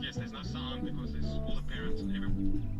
Yes, there's no sound because there's all the parents and everyone.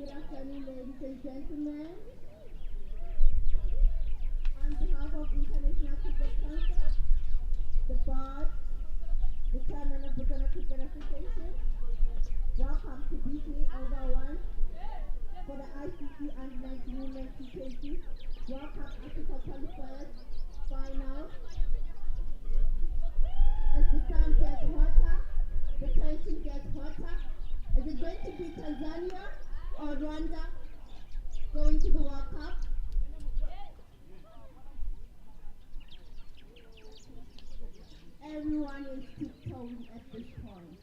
Good afternoon, ladies and gentlemen. On behalf of International Cricket Council, the board, the chairman of the Ghana Cricket Association, Welcome to BCA Oval 1 for the ICC U19 Women's T20 World Cup Africa Qualifier final. As the sun gets hotter, the tension gets hotter. Is it going to be Tanzania or Rwanda going to the World Cup? Everyone is tiptoeing at this point.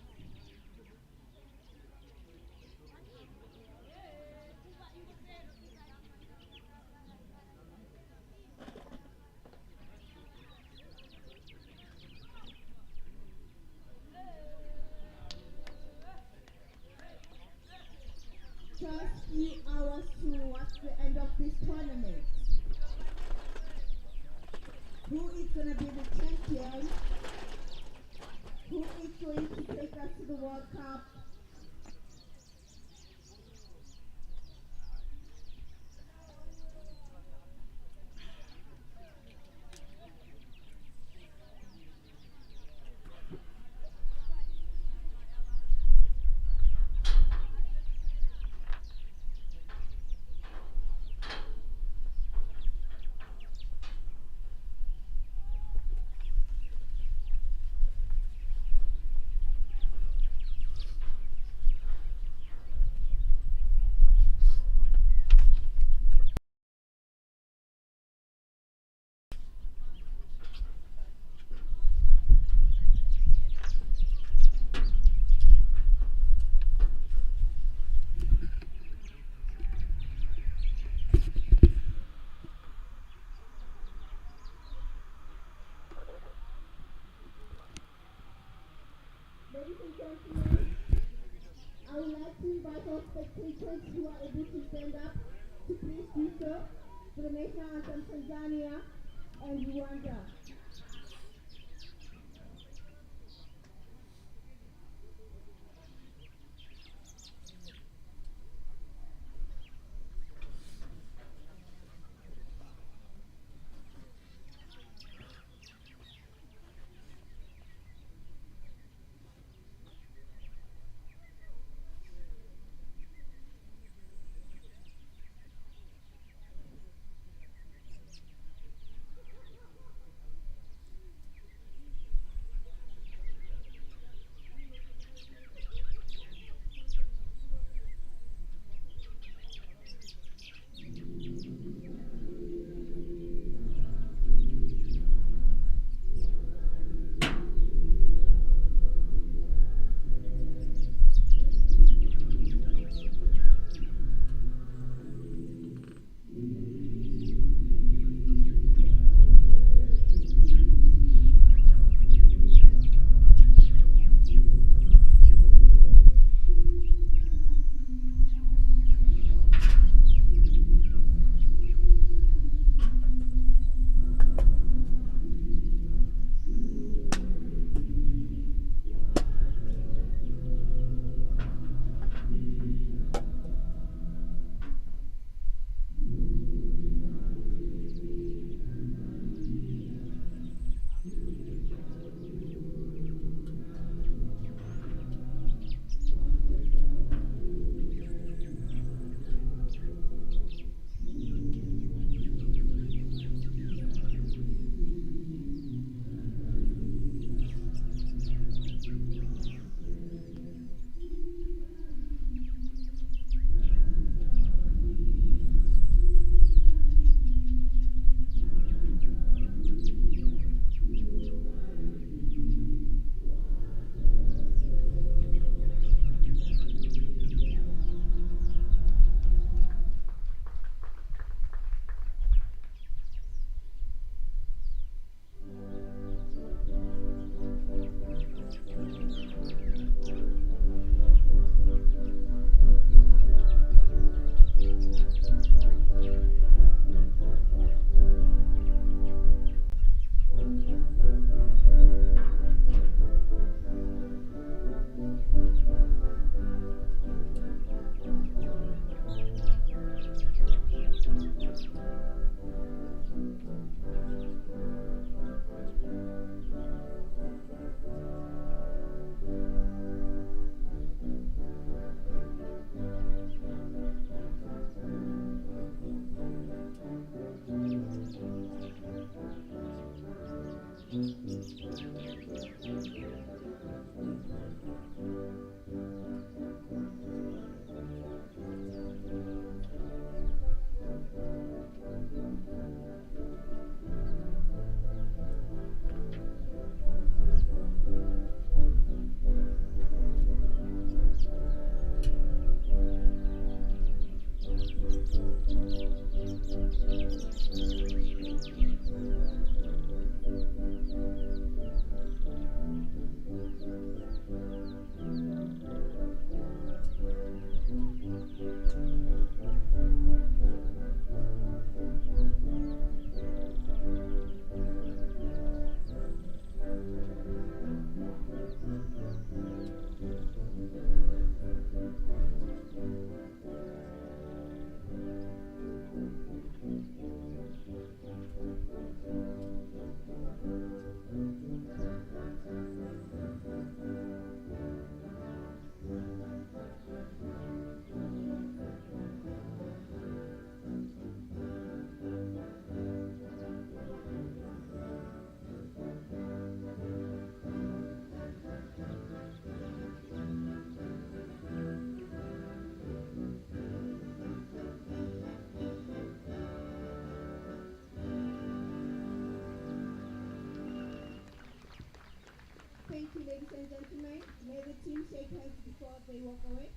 Just few hours towards the end of this tournament. Who is going to be the champion? Who is going to take us to the World Cup? Ladies and gentlemen, I would like to invite all spectators who are able to stand up to please do so for the national anthem Tanzania and Rwanda. Ladies and gentlemen, may the team shake hands before they walk away.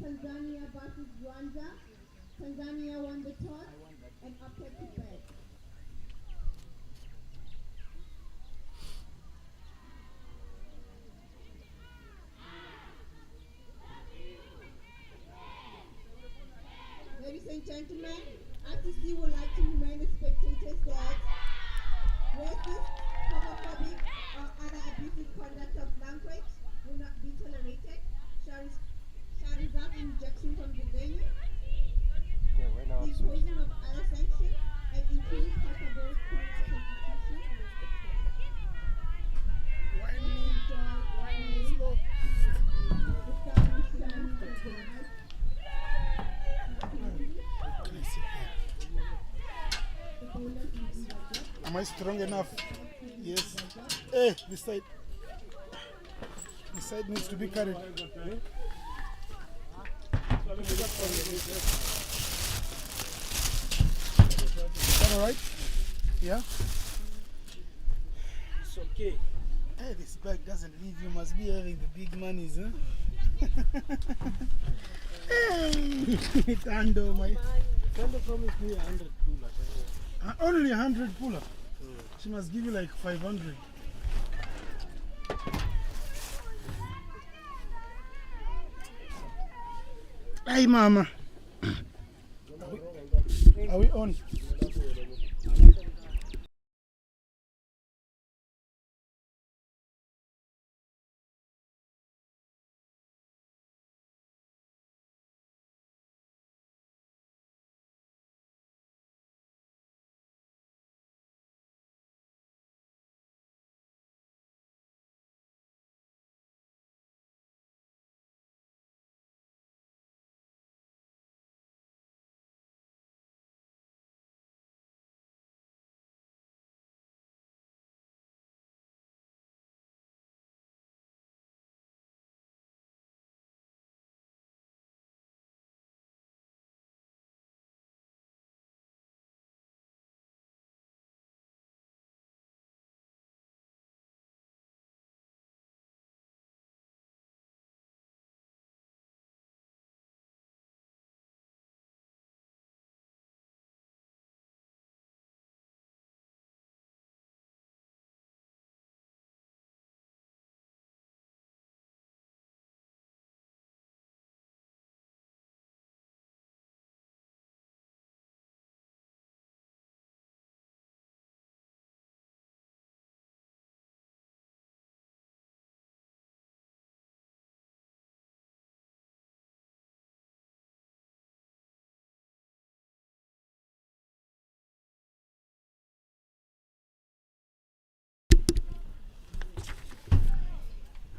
Tanzania versus Rwanda. Tanzania won the toss and opted to bat. Ladies and gentlemen, ICC would like to remind the spectators that racist, homophobic, or other abusive conduct of language will not be tolerated. Shall result in rejection from the venue, the imposition of other sanctions, and including possible constitution. Am I strong enough? Yes. Hey, this side. This side needs to be carried. Is that alright? Yeah? It's okay. Hey, this bag doesn't leave. You must be having the big monies, huh? Hey, Tando, my. Tando promised me 100 $100. Only 100 puller. She must give you like 500. Hey, mama. Are we on?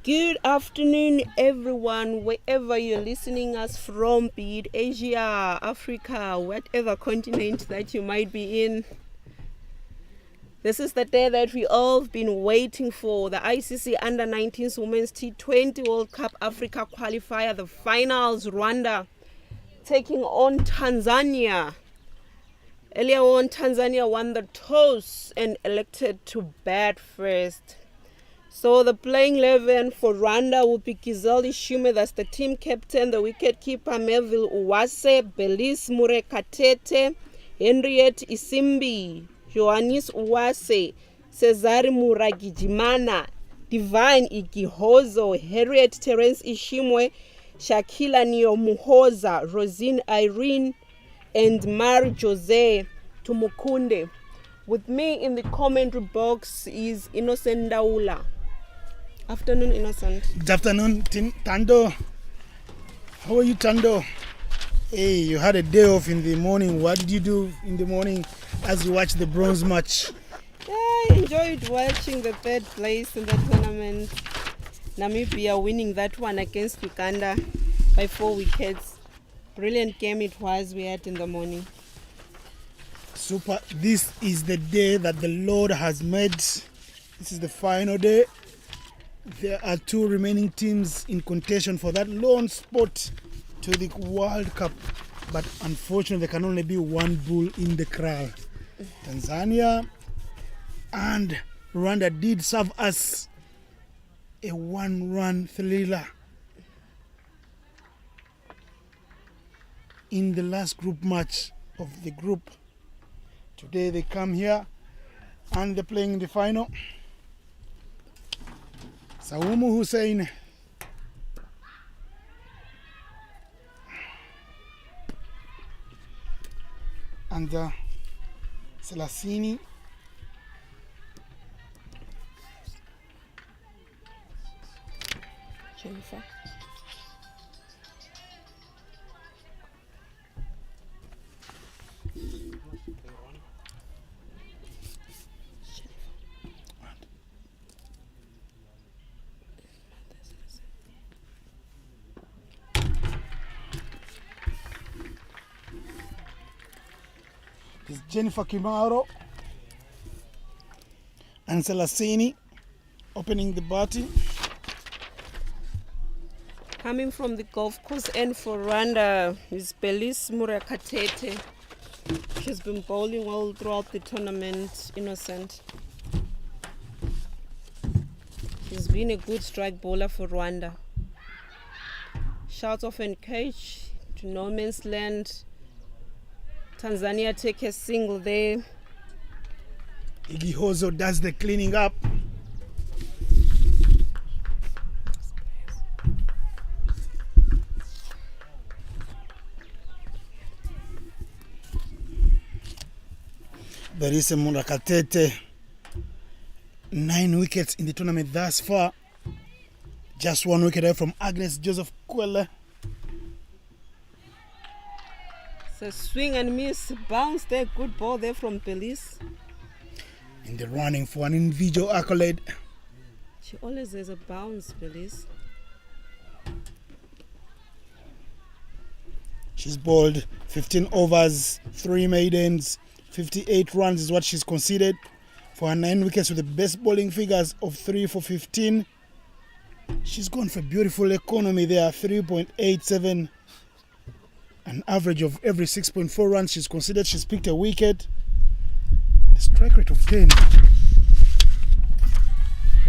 Good afternoon, everyone, wherever you're listening us from, be it Asia, Africa, whatever continent that you might be in. This is the day that we all have been waiting for. The ICC Under-19 Women's T20 World Cup Africa Qualifier, the finals. Rwanda taking on Tanzania. Earlier on, Tanzania won the toss and elected to bat first. So the playing 11 for Rwanda will be Gizeli Shume, that's the team captain, the wicketkeeper Melville Uwase, Belis Murekatete, Henriette Isimbi, Johannes Uwase, Cesare Muragijimana, Divine Igihozo, Harriet Terence Ishimwe, Shakila Niyomuhoza, Rosine Irene, and Mari Jose Tumukunde. With me in the commentary box is Innocent Daula. Afternoon, Innocent. Good afternoon, Tando. How are you, Tando? Hey, you had a day off in the morning. What did you do in the morning as you watched the bronze match? Yeah, I enjoyed watching the third place in the tournament. Namibia winning that one against Uganda by 4 wickets. Brilliant game it was we had in the morning. Super. This is the day that the Lord has made. This is the final day. There are 2 remaining teams in contention for that lone spot to the World Cup. But unfortunately, there can only be one bull in the kraal. Tanzania and Rwanda did serve us a 1-run thriller in the last group match of the group. Today they come here and they're playing in the final. Saumu Hussein and Selasini Jennifer. is Jennifer Kimaro and Selasini opening the batting. Coming from the golf course end for Rwanda is Belis Murekatete. She's been bowling well throughout the tournament, Innocent. She's been a good strike bowler for Rwanda. Shout off and catch to no man's land. Tanzania take a single there. Igihozo does the cleaning up. Berise Murakatete, 9 wickets in the tournament thus far. Just 1 wicket away from Agnes Joseph Kwele. So swing and miss, bounce there, good ball there from Belis. In the running for an individual accolade. She always has a bounce, Belis. She's bowled 15 overs, 3 maidens, 58 runs is what she's conceded for her 9 wickets with the best bowling figures of 3 for 15. She's gone for beautiful economy there, 3.87. An average of every 6.4 runs she's conceded. She's picked a wicket. And a strike rate of 10.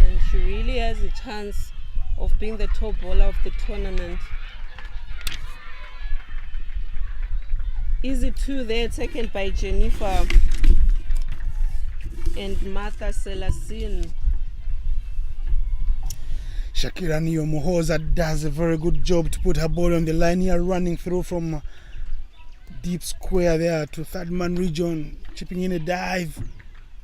And she really has a chance of being the top bowler of the tournament. Easy 2 there, taken by Jennifer and Martha Selasine. Shakira Niyomuhoza does a very good job to put her ball on the line here, running through from deep square there to third man region, chipping in a dive.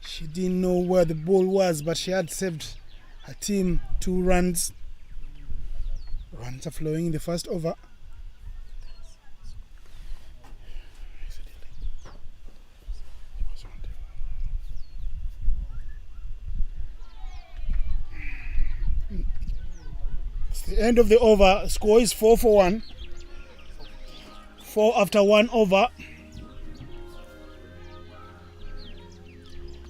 She didn't know where the ball was, but she had saved her team 2 runs. Runs are flowing in the first over. The end of the over, score is 4 for 1. 4 after 1 over.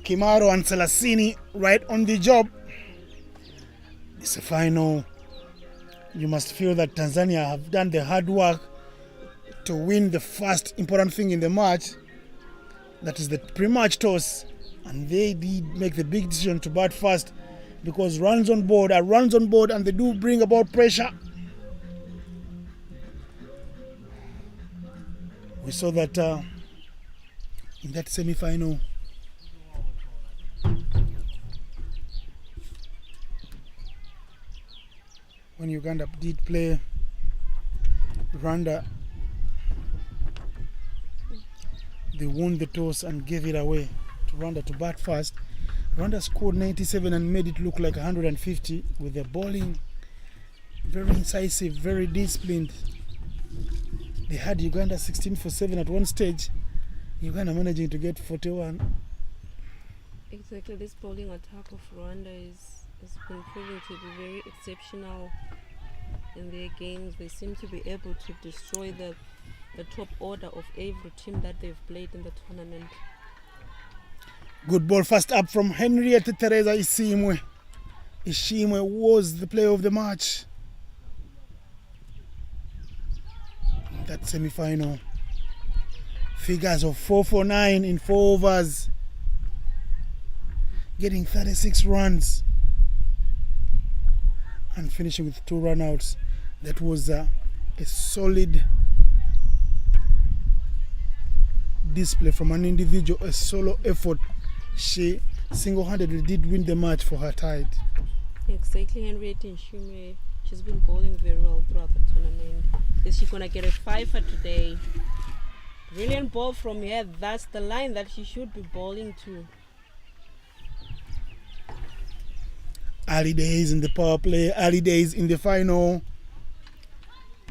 Kimaro and Selasini right on the job. It's a final. You must feel that Tanzania have done the hard work to win the first important thing in the match. That is the pre-match toss. And they did make the big decision to bat first because runs on board are runs on board and they do bring about pressure. We saw that in that semi-final. When Uganda did play Rwanda, they won the toss and gave it away to Rwanda to bat first. Rwanda scored 97 and made it look like 150 with their bowling. Very incisive, very disciplined. They had Uganda 16 for 7 at one stage. Uganda managing to get 41. Exactly, this bowling attack of Rwanda has been proving to be very exceptional in their games. They seem to be able to destroy the top order of every team that they've played in the tournament. Good ball first up from Henrietta Teresa Ishimwe. Ishimwe was the player of the match. That semi-final. Figures of 449 in 4 overs. Getting 36 runs. And finishing with 2 run-outs. That was a solid display from an individual, a solo effort. She single-handedly did win the match for her side. Exactly, Henrietta Ishimwe. She's been bowling very well throughout the tournament. Is she gonna get a 5 today? Brilliant ball from here. That's the line that she should be bowling to. Early days in the power play, early days in the final.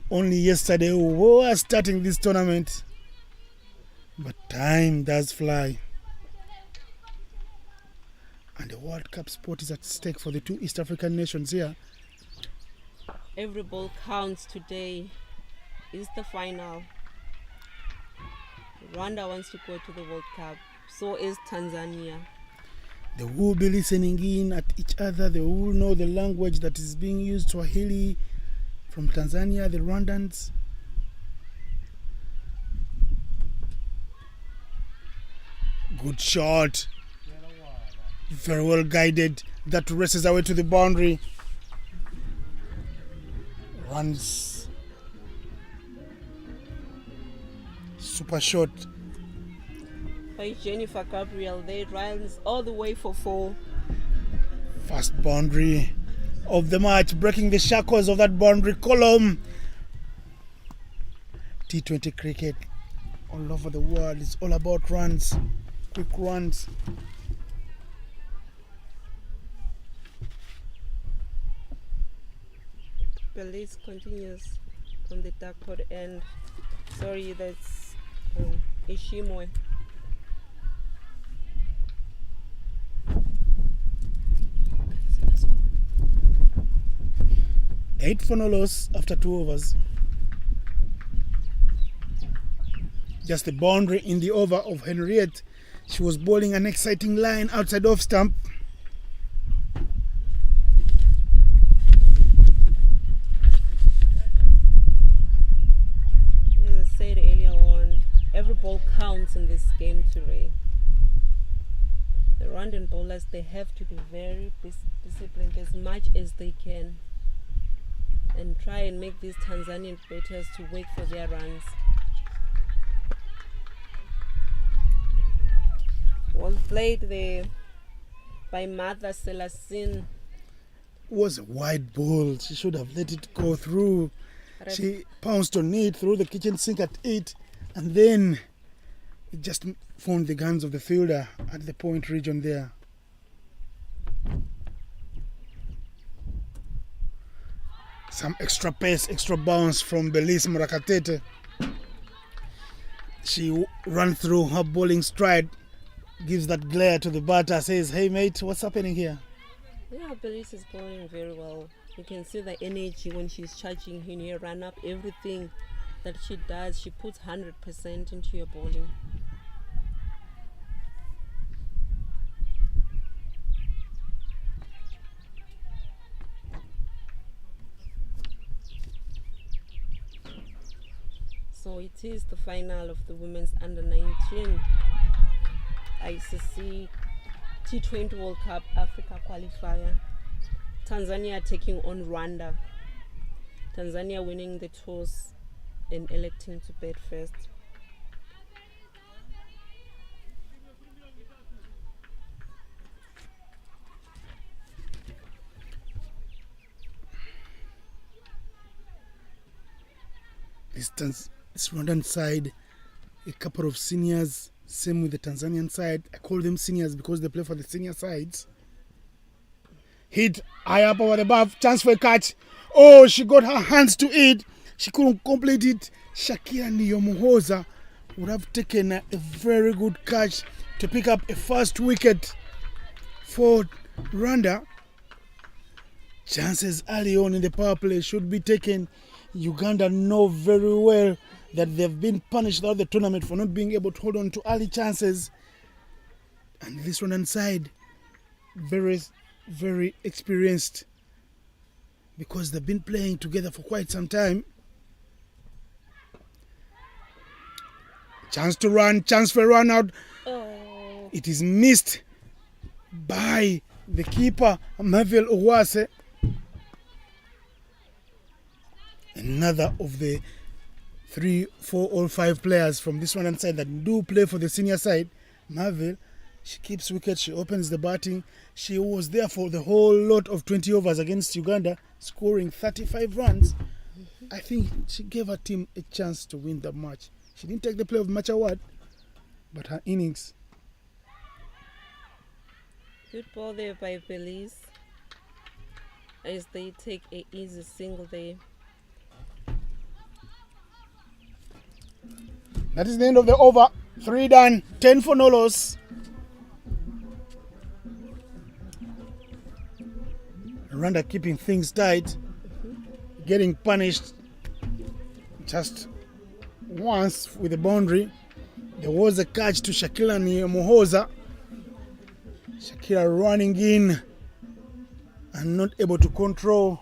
Only yesterday we were starting this tournament. But time does fly. And the World Cup spot is at stake for the 2 East African nations here. Every ball counts today. It's the final. Rwanda wants to go to the World Cup. So is Tanzania. They will be listening in at each other. They will know the language that is being used, Swahili from Tanzania, the Rwandans. Good shot. Very well guided. That races away to the boundary. Runs. Super shot. By Jennifer Gabriel, they runs all the way for 4. First boundary of the match, breaking the shackles of that boundary column. T20 cricket all over the world is all about runs, quick runs. Belize continues from the dark court end. Sorry, that's Ishimwe. Eight for no loss after 2 overs. Just the boundary in the over of Henriette. She was bowling an exciting line outside off stump. As I said earlier on, every ball counts in this game today. The Rwandan bowlers, they have to be very disciplined as much as they can and try and make these Tanzanian batters to wait for their runs. Well played there by Mother Selasin. Was a wide ball. She should have let it go through. She pounced on it, threw the kitchen sink at it, and then it just found the guns of the fielder at the point region there. Some extra pace, extra bounce from Belize Murakatete. She ran through her bowling stride, gives that glare to the batter, says, "Hey mate, what's happening here?" Yeah, Belize is bowling very well. You can see the energy when she's charging in her run up. Everything that she does, she puts 100% into her bowling. It is the final of the women's under-19 ICC T20 World Cup Africa Qualifier. Tanzania taking on Rwanda. Tanzania winning the toss and electing to bat first. This Rwandan side, a couple of seniors, same with the Tanzanian side. I call them seniors because they play for the senior sides. Hit high up over the buff, chance for a catch. Oh, she got her hands to it. She couldn't complete it. Shakira Niyomuhoza would have taken a very good catch to pick up a first wicket for Rwanda. Chances early on in the power play should be taken. Uganda know very well that they've been punished throughout the tournament for not being able to hold on to early chances. And this Rwandan side, very, very experienced because they've been playing together for quite some time. Chance to run, chance for a run out. Oh. It is missed by the keeper, Marvel Owase. Another of the 3, 4, or 5 players from this one side that do play for the senior side. Marvel, she keeps wicket, she opens the batting. She was there for the whole lot of 20 overs against Uganda, scoring 35 runs. I think she gave her team a chance to win the match. She didn't take the Player of the Match award, but her innings. Good ball there by Belize as they take a easy single there. That is the end of the over. 3 done, 10 for no loss. Rwanda keeping things tight, getting punished just once with the boundary. There was a catch to Shakira Niyomuhoza. Shakira running in and not able to control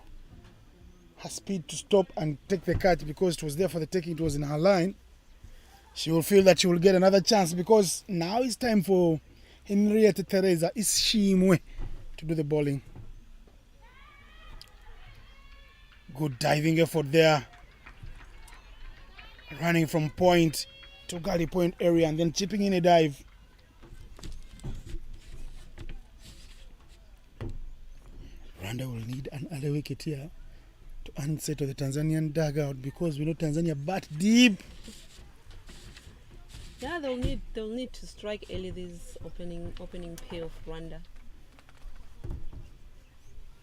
her speed to stop and take the catch because it was there for the taking. It was in her line. She will feel that she will get another chance because now it's time for Henrietta Teresa Ishimwe to do the bowling. Good diving effort there. Running from point to gully point area and then chipping in a dive. Rwanda will need an early wicket here to unsettle the Tanzanian dugout because we know Tanzania bat deep. Yeah, they'll need to strike early this opening pair of Rwanda.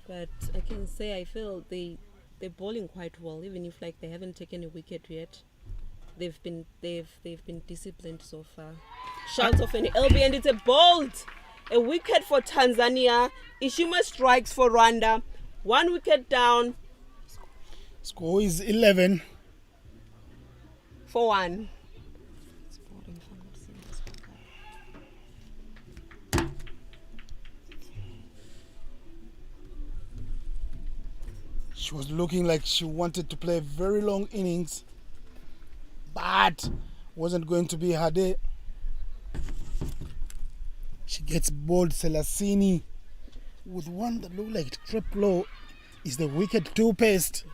But I can say I feel they're bowling quite well, even if like they haven't taken a wicket yet. They've been disciplined so far. Shouts of an LB and it's a bold. A wicket for Tanzania. Ishima strikes for Rwanda. 1 wicket down. Score is 11 for 1. She was looking like she wanted to play a very long innings, but wasn't going to be her day. She gets bowled Selasini with one that looked like it crept low. Is the wicket too paced?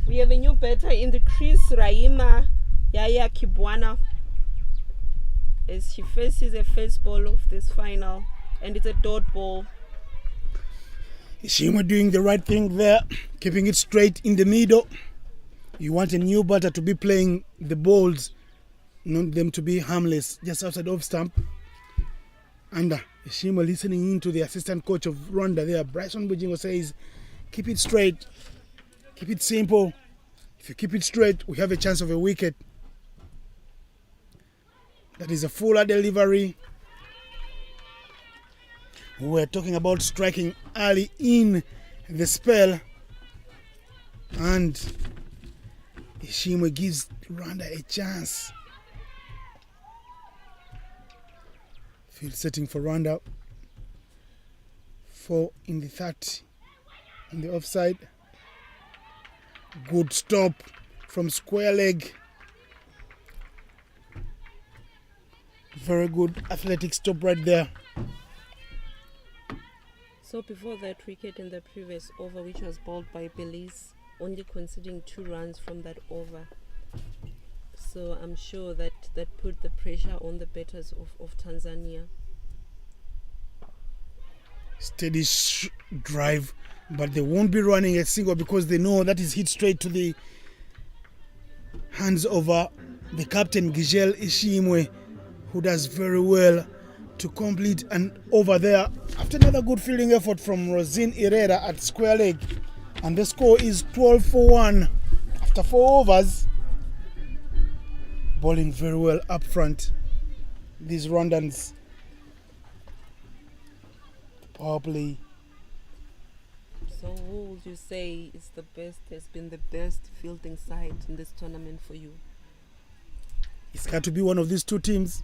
We have a new batter in the crease, Raima Yaya Kibwana, as she faces a first ball of this final, and it's a dot ball. Ishima doing the right thing there, keeping it straight in the middle. You want a new batter to be playing the balls, not them to be harmless, just outside off stump. And Ishima listening in to the assistant coach of Rwanda there, Bryson Bujingo, says, keep it straight, keep it simple. If you keep it straight, we have a chance of a wicket. That is a fuller delivery. We were talking about striking early in the spell, and Ishima gives Rwanda a chance. Field setting for Rwanda. 4 in the 30 on the offside. Good stop from square leg. Very good athletic stop right there. So before that wicket in the previous over, which was bowled by Belize, only conceding 2 runs from that over. So I'm sure that put the pressure on the batters of Tanzania. Steady drive, but they won't be running a single because they know that is hit straight to the hands of the captain Gigel Ishimwe, who does very well to complete an over there after another good fielding effort from Rosine Herrera at square leg, and the score is 12 for 1 after 4 overs. Bowling very well up front, these Rwandans. Power play. So who would you say is the best, has been the best fielding side in this tournament for you? It's got to be one of these two teams.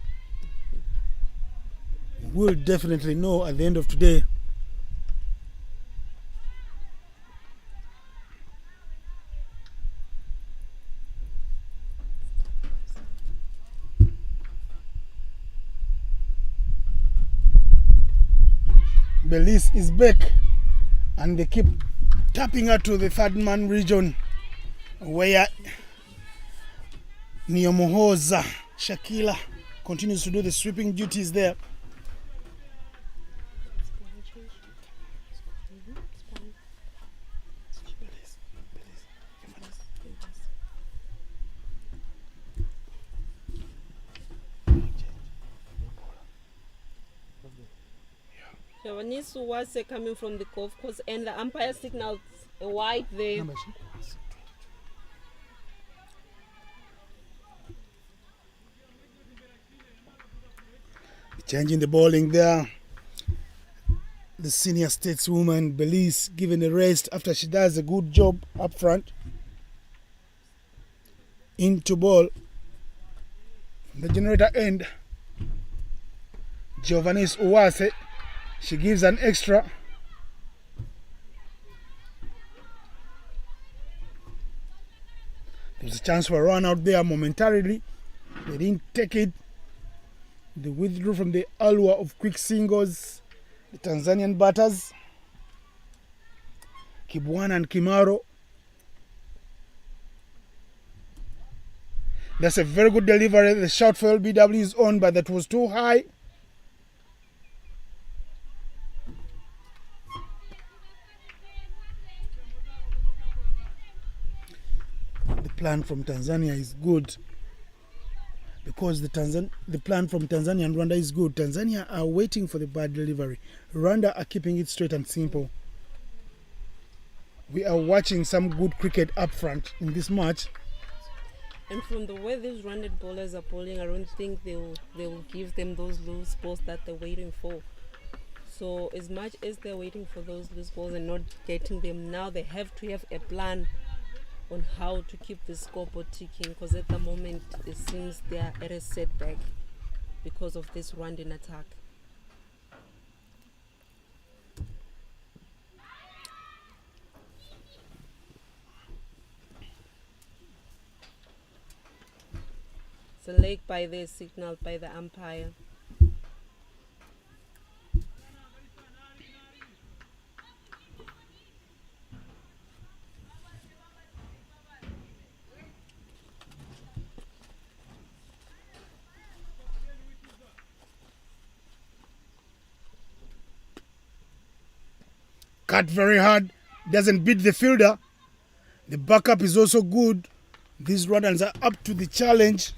We'll definitely know at the end of today. Belize is back, and they keep tapping her to the third man region, where Niyomuhoza Shakila continues to do the sweeping duties there. Javanisu was coming from the golf course, and the umpire signaled a wide there. Changing the bowling there. The senior stateswoman Belize given a rest after she does a good job up front. Into ball. The generator end. Giovannis Uwase. She gives an extra. There's a chance for a run out there momentarily. They didn't take it. They withdrew from the allure of quick singles. The Tanzanian batters, Kibwana and Kimaro. That's a very good delivery. The shot for LBW is on, but that was too high. The plan from Tanzania is good, because the plan from Tanzania and Rwanda is good. Tanzania are waiting for the bad delivery. Rwanda are keeping it straight and simple. We are watching some good cricket up front in this match. And from the way these Rwandan bowlers are bowling, I don't think they will give them those loose balls that they're waiting for. So as much as they're waiting for those loose balls and not getting them now, they have to have a plan on how to keep the scoreboard ticking, because at the moment it seems they are at a setback because of this Rwandan attack. It's a leg by the signal by the umpire. Cut very hard, doesn't beat the fielder. The backup is also good. These Rwandans are up to the challenge.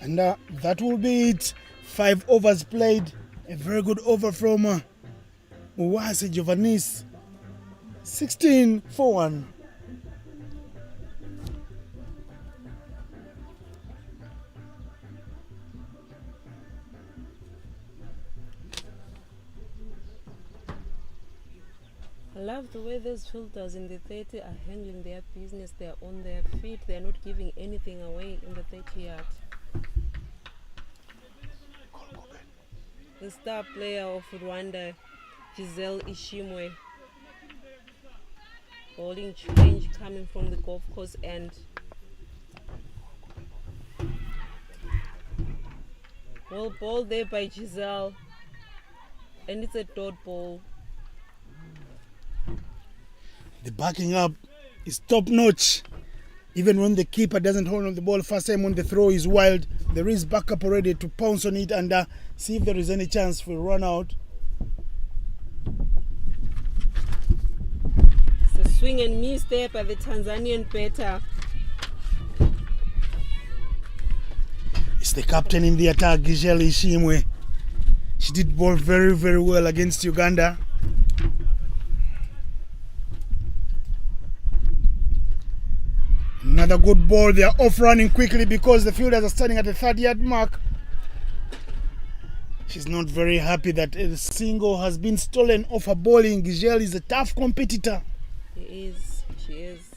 And that will be it 5 overs played. A very good over from Uwase Giovannis. 16 for 1. I love the way those fielders in the 30 are handling their business. They're on their feet. They're not giving anything away in the 30 yard. The star player of Rwanda, Giselle Ishimwe. Bowling change coming from the golf course end. Well ball there by Giselle. And it's a dot ball. The backing up is top notch. Even when the keeper doesn't hold on the ball first time when the throw is wild, there is backup already to pounce on it and see if there is any chance for a run out. It's a swing and miss there by the Tanzanian batter. It's the captain in the attack, Giselle Ishimwe. She did bowl very, very well against Uganda. Another good ball. They are off running quickly because the fielders are standing at the 30-yard mark. She's not very happy that a single has been stolen off her bowling. Giselle is a tough competitor. She is. She is.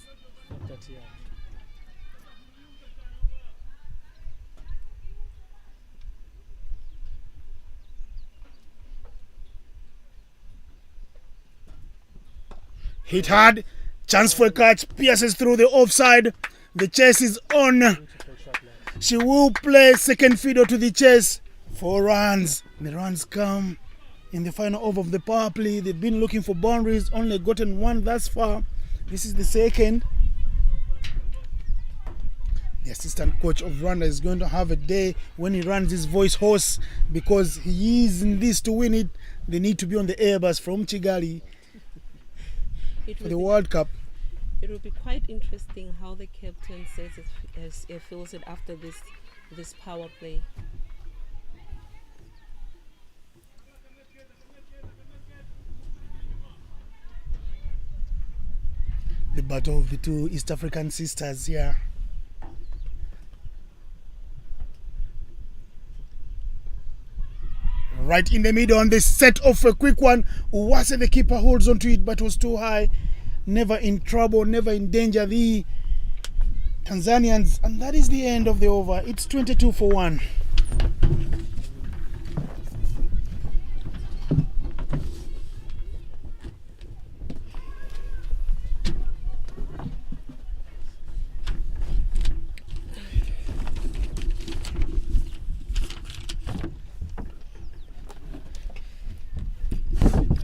Hit hard. Chance for a catch. Pierces through the offside. The chase is on. She will play second fiddle to the chase. 4 runs. The runs come in the final over of the power play. They've been looking for boundaries. Only gotten 1 thus far. This is the second. The assistant coach of Rwanda is going to have a day when he runs his voice hoarse because he is in this to win it. They need to be on the Airbus from Kigali for the World Cup. It will be quite interesting how the captain says it feels it after this power play. The battle of the 2 East African sisters here. Right in the middle, and they set off a quick one. Uwase, the keeper, holds onto it, but was too high. Never in trouble, never in danger. The Tanzanians, and that is the end of the over. It's 22 for 1.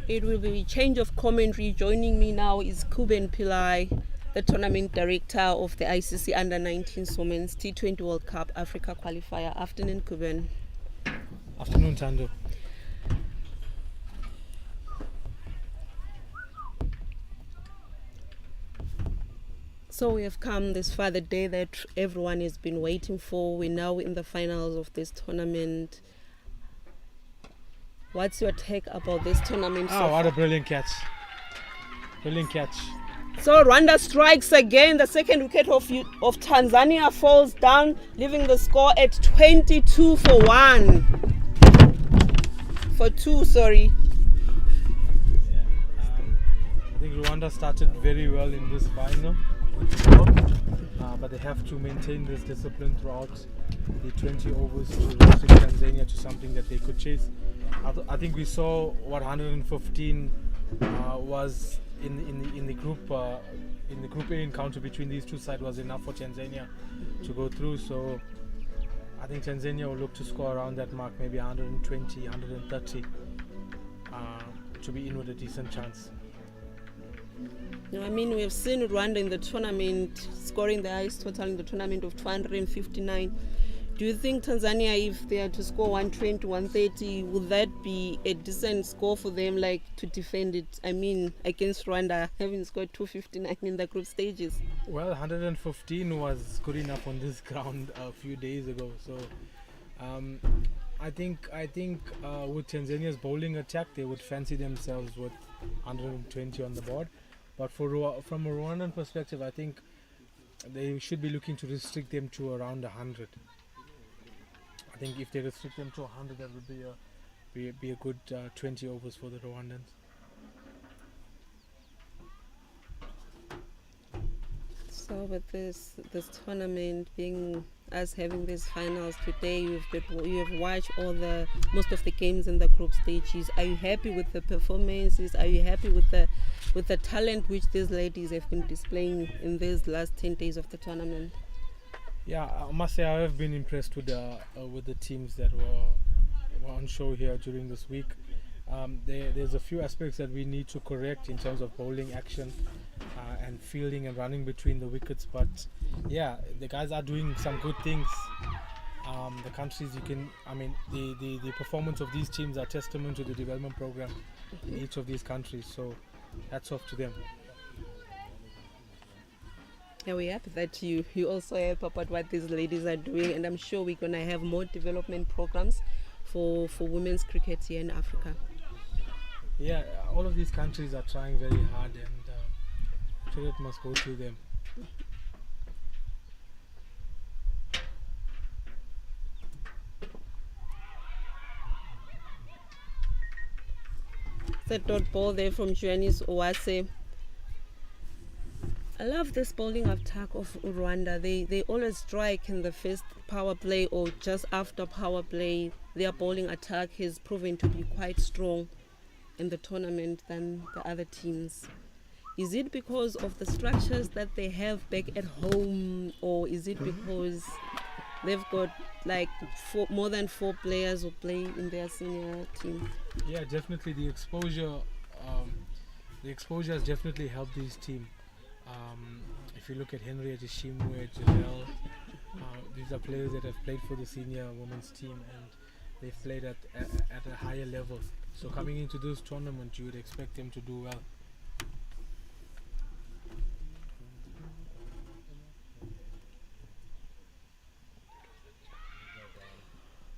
It will be change of commentary. Joining me now is Kuben Pillai, the tournament director of the ICC Under-19 Women's T20 World Cup Africa Qualifier. Afternoon, Kuben. Afternoon, Tando. So we have come this far, the day that everyone has been waiting for. We're now in the finals of this tournament. What's your take about this tournament? Oh, what a brilliant catch. Brilliant catch. So Rwanda strikes again. The second wicket of Tanzania falls down, leaving the score at 22 for 1. For 2, sorry. Yeah, I think Rwanda started very well in this final. But they have to maintain this discipline throughout the 20 overs to restrict Tanzania to something that they could chase. I think we saw what 115 was in the group A encounter between these two sides was enough for Tanzania to go through. So I think Tanzania will look to score around that mark, maybe 120, 130, to be in with a decent chance. I mean, we have seen Rwanda in the tournament scoring the highest total in the tournament of 259. Do you think Tanzania, if they are to score 120, 130, would that be a decent score for them, like to defend it? I mean, against Rwanda, having scored 259 in the group stages. Well, 115 was good enough on this ground a few days ago. So I think with Tanzania's bowling attack, they would fancy themselves with 120 on the board. But from a Rwandan perspective, I think they should be looking to restrict them to around 100. I think if they restrict them to 100, that would be a good 20 overs for the Rwandans. So with this tournament being us having these finals today, you have watched most of the games in the group stages. Are you happy with the performances? Are you happy with the talent which these ladies have been displaying in these last 10 days of the tournament? Yeah, I must say I have been impressed with the teams that were on show here during this week. There's a few aspects that we need to correct in terms of bowling action and fielding and running between the wickets, but yeah, the guys are doing some good things. The countries the performance of these teams are testament to the development program in each of these countries, so hats off to them. Yeah, we're happy that you also help about what these ladies are doing, and I'm sure we're going to have more development programs for women's cricket here in Africa. Yeah, all of these countries are trying very hard, and credit must go to them. It's a dot ball there from Janice Owase. I love this bowling attack of Rwanda. They always strike in the first power play or just after power play. Their bowling attack has proven to be quite strong in the tournament than the other teams. Is it because of the structures that they have back at home, or is it because they've got like more than 4 players who play in their senior team? Yeah, definitely the exposure has definitely helped this team. If you look at Henrietta Shimwe, Janelle, these are players that have played for the senior women's team, and they've played at a higher level. So coming into this tournament, you would expect them to do well.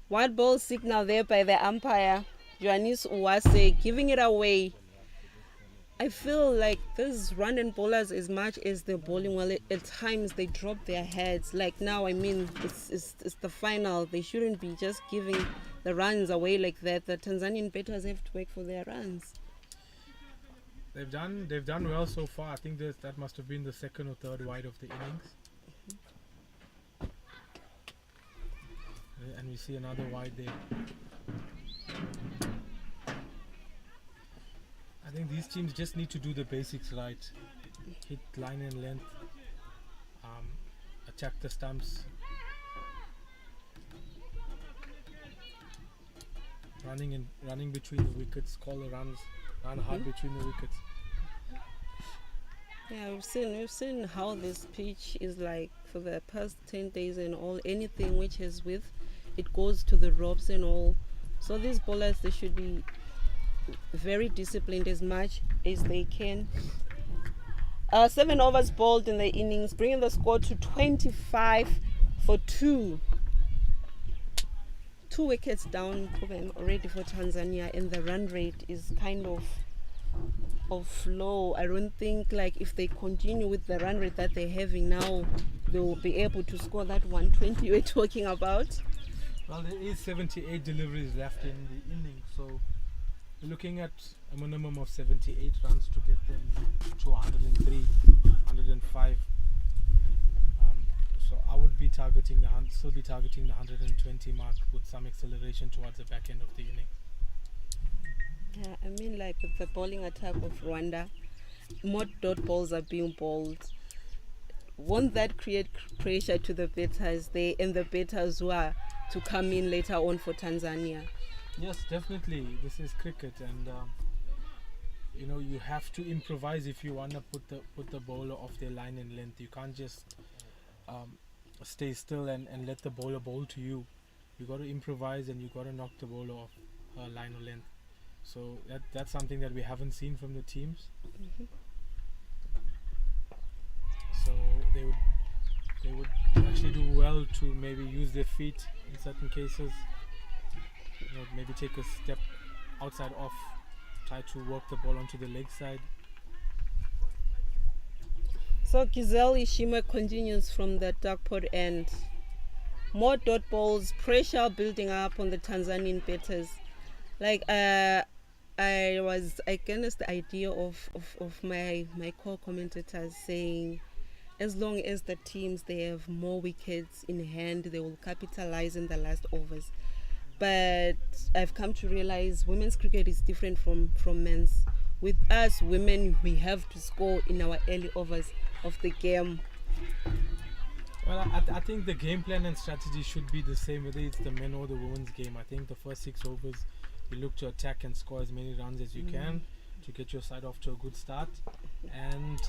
White ball signal there by the umpire, Janice Uwase, giving it away. I feel like these Rwandan bowlers, as much as they're bowling well, at times they drop their heads. Like now, I mean, it's the final. They shouldn't be just giving the runs away like that. The Tanzanian batters have to work for their runs. They've done well so far. I think that must have been the second or third wide of the innings. And we see another wide there. I think these teams just need to do the basics right. Hit line and length, attack the stumps, running between the wickets, call the runs, run hard between the wickets. Yeah, we've seen how this pitch is like for the past 10 days and all. Anything which has width, it goes to the ropes and all. So these bowlers, they should be very disciplined as much as they can. 7 overs bowled in the innings, bringing the score to 25 for 2. 2 wickets down already for Tanzania, and the run rate is kind of low. I don't think like if they continue with the run rate that they're having now, they will be able to score that 120 we're talking about. Well, there is 78 deliveries left in the innings, so we're looking at a minimum of 78 runs to get them to 103, 105. So I would be targeting still be targeting the 120 mark with some acceleration towards the back end of the inning. Yeah, I mean, like with the bowling attack of Rwanda, more dot balls are being bowled. Won't that create pressure to the batters and the batters who are to come in later on for Tanzania? Yes, definitely. This is cricket, and you have to improvise if you want to put the bowler off their line and length. You can't just stay still and let the bowler bowl to you. You got to improvise, and you got to knock the bowler off line or length. So that's something that we haven't seen from the teams. So they would actually do well to maybe use their feet in certain cases. maybe take a step outside off, try to work the ball onto the leg side. So Giselle Ishima continues from the dark pot end. More dot balls, pressure building up on the Tanzanian batters. Like I was against the idea of my co-commentators saying, as long as the teams they have more wickets in hand, they will capitalize in the last overs. But I've come to realize women's cricket is different from men's. With us women, we have to score in our early overs of the game. Well, I think the game plan and strategy should be the same whether it's the men or the women's game. I think the first 6 overs, you look to attack and score as many runs as you can to get your side off to a good start. And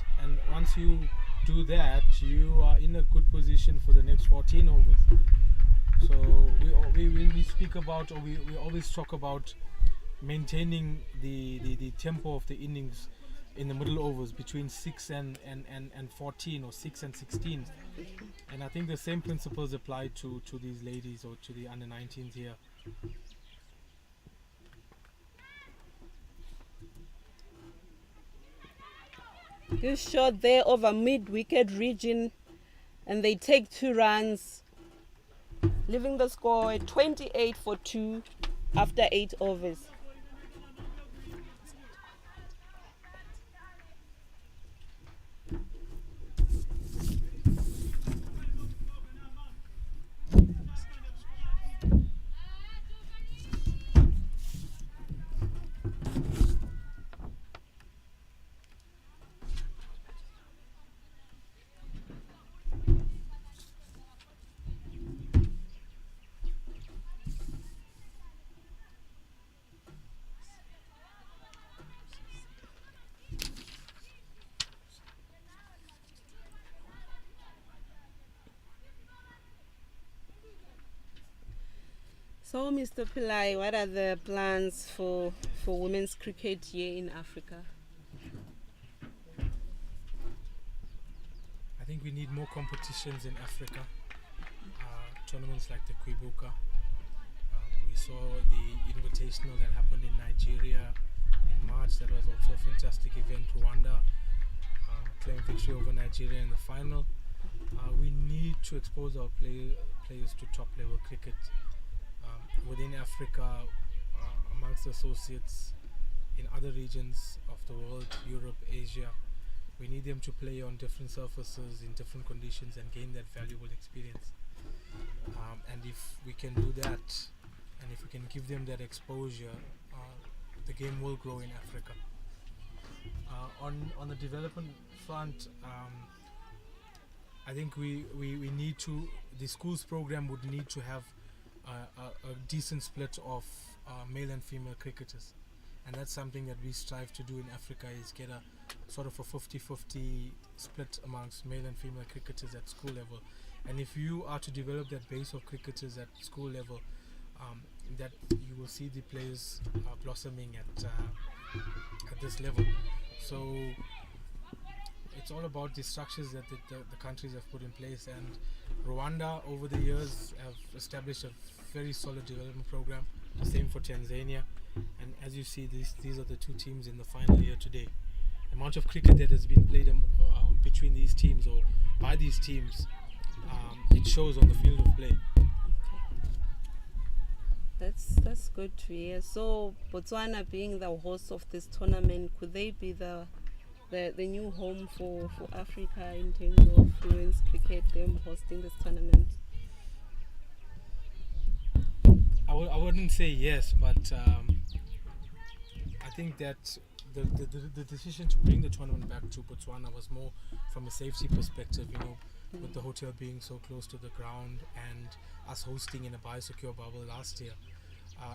once you do that, you are in a good position for the next 14 overs. So we speak about, or we always talk about maintaining the tempo of the innings in the middle overs between 6 and 14 or 6 and 16. And I think the same principles apply to these ladies or to the under 19s here. Good shot there over mid-wicket region, and they take 2 runs, leaving the score at 28 for 2 after 8 overs. So, Mr. Pillai, what are the plans for women's cricket here in Africa? I think we need more competitions in Africa. Tournaments like the Kwibuka. We saw the Invitational that happened in Nigeria in March. That was also a fantastic event. Rwanda claimed victory over Nigeria in the final. We need to expose our players to top level cricket. Within Africa, amongst associates in other regions of the world, Europe, Asia, we need them to play on different surfaces in different conditions and gain that valuable experience. And if we can do that, and if we can give them that exposure, the game will grow in Africa. On the development front, I think we need to, the schools program would need to have a decent split of male and female cricketers, and that's something that we strive to do in Africa, is get a sort of a 50-50 split amongst male and female cricketers at school level. And if you are to develop that base of cricketers at school level, that you will see the players blossoming at this level. So it's all about the structures that the countries have put in place, and Rwanda over the years have established a very solid development program. The same for Tanzania, and as you see, these are the 2 teams in the final here today. The amount of cricket that has been played between these teams or by these teams, it shows on the field of play. That's good to hear. So Botswana being the host of this tournament, could they be the new home for Africa in terms of women's cricket, them hosting this tournament? I wouldn't say yes, but I think that the decision to bring the tournament back to Botswana was more from a safety perspective, with the hotel being so close to the ground and us hosting in a biosecure bubble last year.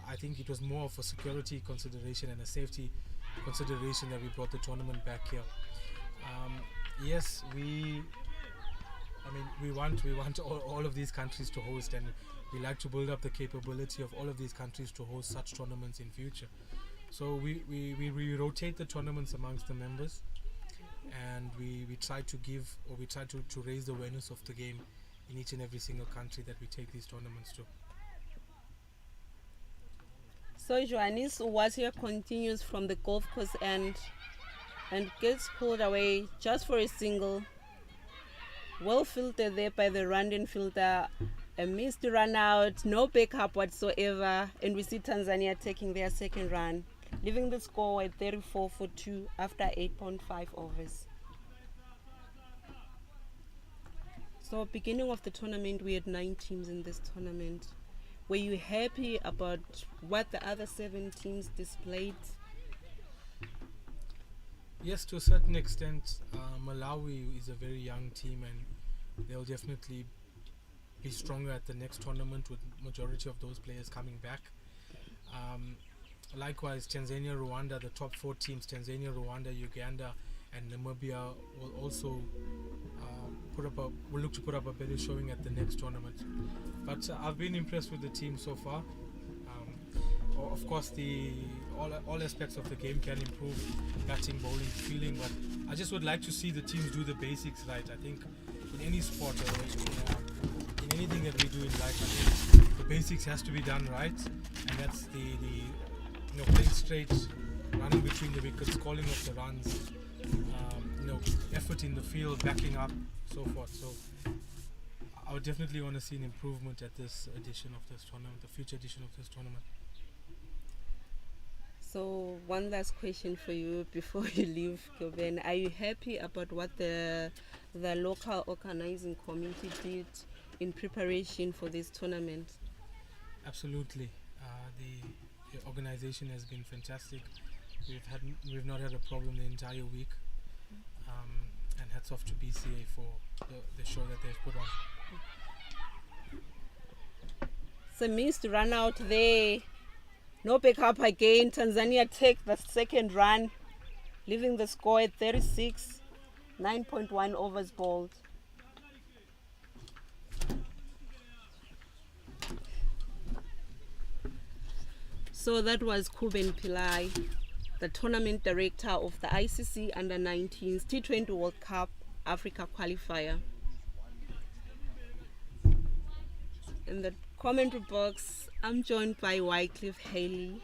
I think it was more of a security consideration and a safety consideration that we brought the tournament back here. Yes, we want all of these countries to host, and we like to build up the capability of all of these countries to host such tournaments in future. So we rotate the tournaments amongst the members, and we try to give, or we try to raise the awareness of the game in each and every single country that we take these tournaments to. So Johannes Uwazia continues from the golf course and gets pulled away just for a single. Well filtered there by the Rwandan fielder. A missed run out, no backup whatsoever, and we see Tanzania taking their second run, leaving the score at 34 for 2 after 8.5 overs. So beginning of the tournament, we had 9 teams in this tournament. Were you happy about what the other 7 teams displayed? Yes, to a certain extent. Malawi is a very young team and they'll definitely be stronger at the next tournament with majority of those players coming back. Likewise, Tanzania, Rwanda, the top 4 teams, Tanzania, Rwanda, Uganda and Namibia will also will look to put up a better showing at the next tournament. But I've been impressed with the team so far. Of course, all aspects of the game can improve, batting, bowling, fielding, but I just would like to see the teams do the basics right. I think in any sport or in anything that we do in life, I think the basics has to be done right, and that's the playing straight, running between the wickets, calling off the runs, effort in the field, backing up, so forth. So I would definitely want to see an improvement at this edition of this tournament, the future edition of this tournament. So one last question for you before you leave, Kevin. Are you happy about what the local organizing committee did in preparation for this tournament? Absolutely. The organization has been fantastic. We've not had a problem the entire week. And hats off to BCA for the show that they've put on. So missed run out there. No backup again. Tanzania take the second run, leaving the score at 36, 9.1 overs bowled. So that was Kuben Pillai, the tournament director of the ICC Under-19s T20 World Cup Africa Qualifier. In the commentary box, I'm joined by Wycliffe Haley.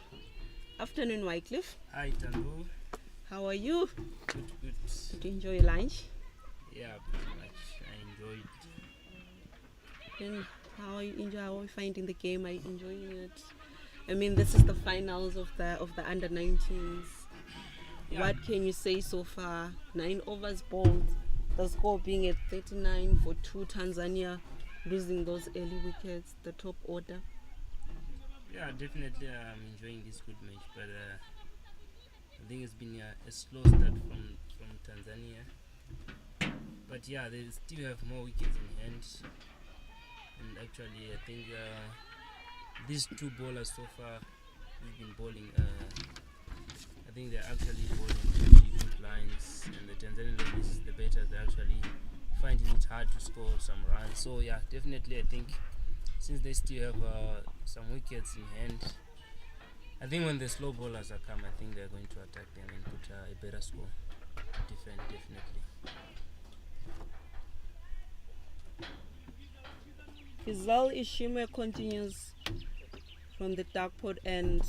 Afternoon, Wycliffe. Hi, Tandu. How are you? Good. Did you enjoy your lunch? Yeah, pretty much. I enjoyed. And how are you finding the game? Are you enjoying it? I mean, this is the finals of the Under-19s. Yeah. What can you say so far? 9 overs bowled, the score being at 39 for 2. Tanzania losing those early wickets, the top order. Yeah, definitely I'm enjoying this good match, but I think it's been a slow start from Tanzania. But yeah, they still have more wickets in hand. And actually, I think these 2 bowlers so far who've been bowling, I think they're actually bowling different lines, and the Tanzanian ladies, the batters, they're actually finding it hard to score some runs. So yeah, definitely I think since they still have some wickets in hand, I think when the slow bowlers are come, I think they're going to attack them and put a better score. Defend, definitely. Fizal Ishime continues from the dark pot, and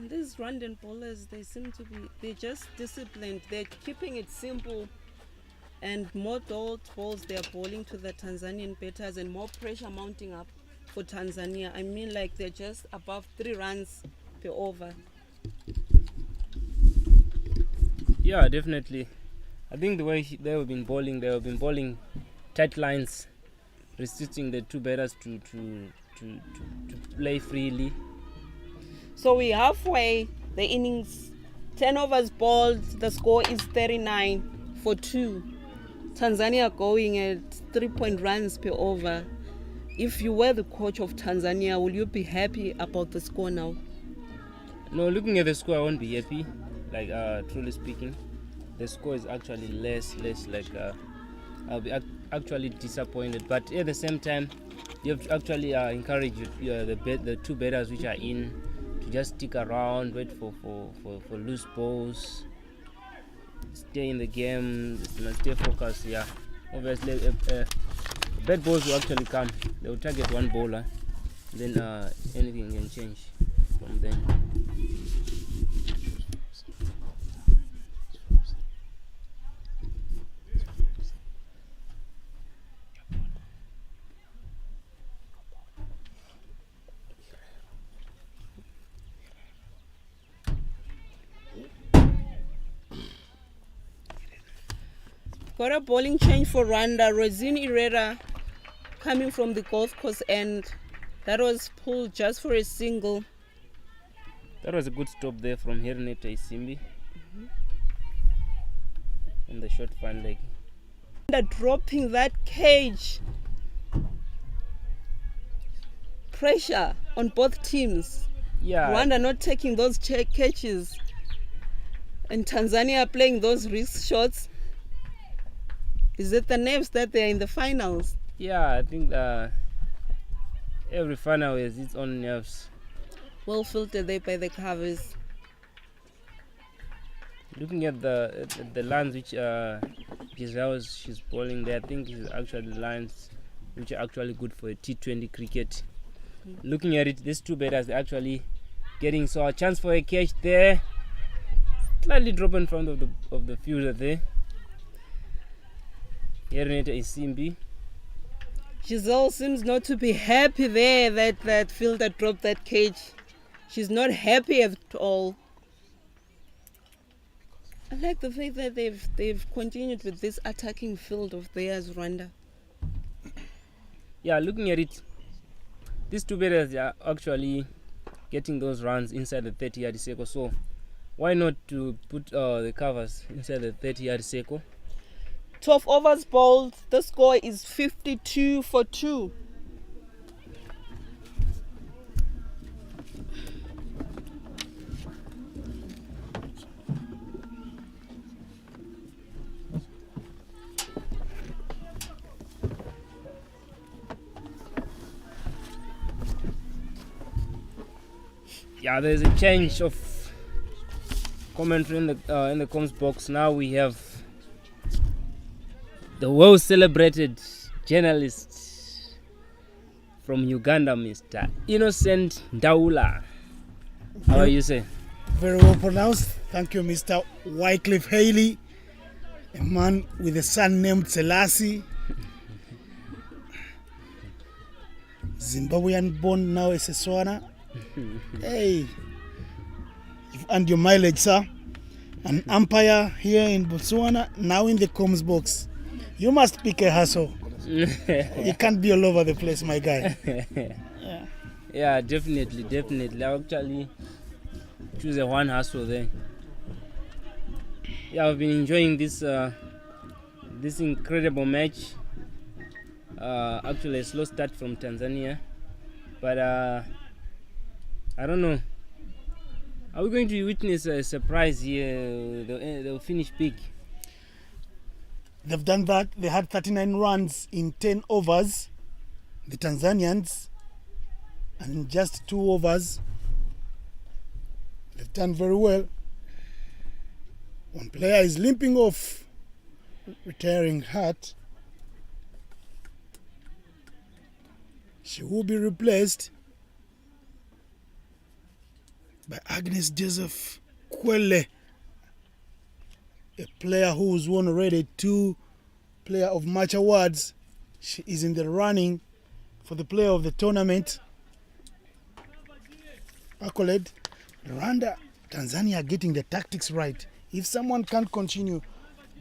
these Rwandan bowlers, they're just disciplined. They're keeping it simple, and more dot balls they're bowling to the Tanzanian batters, and more pressure mounting up for Tanzania. I mean, like, they're just above 3 runs per over. Yeah, definitely. I think the way they have been bowling tight lines, restricting the 2 batters to play freely. So we're halfway the innings. 10 overs bowled, the score is 39 for 2. Tanzania going at 3 runs per over. If you were the coach of Tanzania, will you be happy about the score now? No, looking at the score, I won't be happy. Like, truly speaking, the score is actually less. Like, I'll be actually disappointed. But at the same time, you have to actually encourage the 2 batters which are in to just stick around, wait for loose balls, stay in the game, stay focused. Yeah, obviously, bad balls will actually come. They will target one bowler, then anything can change. from there. Got a bowling change for Rwanda. Rosine Herrera coming from the golf course end. That was pulled just for a single. That was a good stop there from Herneta Isimbi on the short fine leg. Rwanda dropping that cage. Pressure on both teams. Yeah, Rwanda not taking those catches. And Tanzania playing those risk shots. Is it the nerves that they're in the finals? yeah, I think every final has its own nerves. Well filtered there by the covers. Looking at the lines which she's bowling there, I think is actually lines which are actually good for a T20 cricket. Looking at it, these two batters are actually getting a chance for a catch there. Slightly drop in front of the fielder there. Herneta Isimbi. Giselle seems not to be happy there that fielder dropped that cage. She's not happy at all. I like the fact that they've continued with this attacking field of theirs, Rwanda. Yeah, looking at it, these two batters are actually getting those runs inside the 30-yard circle. So why not to put the covers inside the 30-yard circle? 12 overs bowled. The score is 52 for 2. Yeah, there's a change of commentary in the comms box. Now we have the well celebrated journalist from Uganda, Mr. Innocent Ndaula. How are you, sir? Very well pronounced. Thank you, Mr. Wycliffe Haley, a man with a son named Selassie. Zimbabwean born, now a Seswana. Hey, you've earned your mileage, sir. An umpire here in Botswana, now in the comms box. You must pick a hustle. You can't be all over the place, my guy. Yeah, definitely. I'll actually choose a one hustle there. Yeah, I've been enjoying this this incredible match. Actually a slow start from Tanzania, but I don't know. Are we going to witness a surprise here? They'll finish big. They've done that. They had 39 runs in 10 overs, the Tanzanians, and in just 2 overs. They've done very well. One player is limping off, retiring hurt. She will be replaced by Agnes Joseph Kwele, a player who's won already 2 Player of Match awards. She is in the running for the Player of the Tournament accolade. Rwanda, Tanzania are getting the tactics right. If someone can't continue,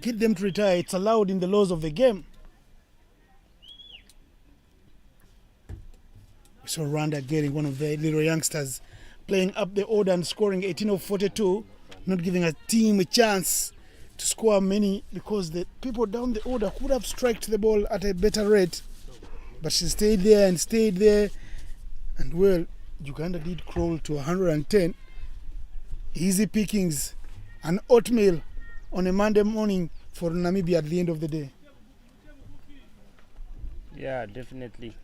get them to retire. It's allowed in the laws of the game. We saw Rwanda getting one of the little youngsters playing up the order and scoring 18 of 42, not giving a team a chance to score many because the people down the order could have struck the ball at a better rate. But she stayed there and stayed there. And well, Uganda did crawl to 110. Easy pickings and oatmeal on a Monday morning for Namibia at the end of the day. Yeah, definitely.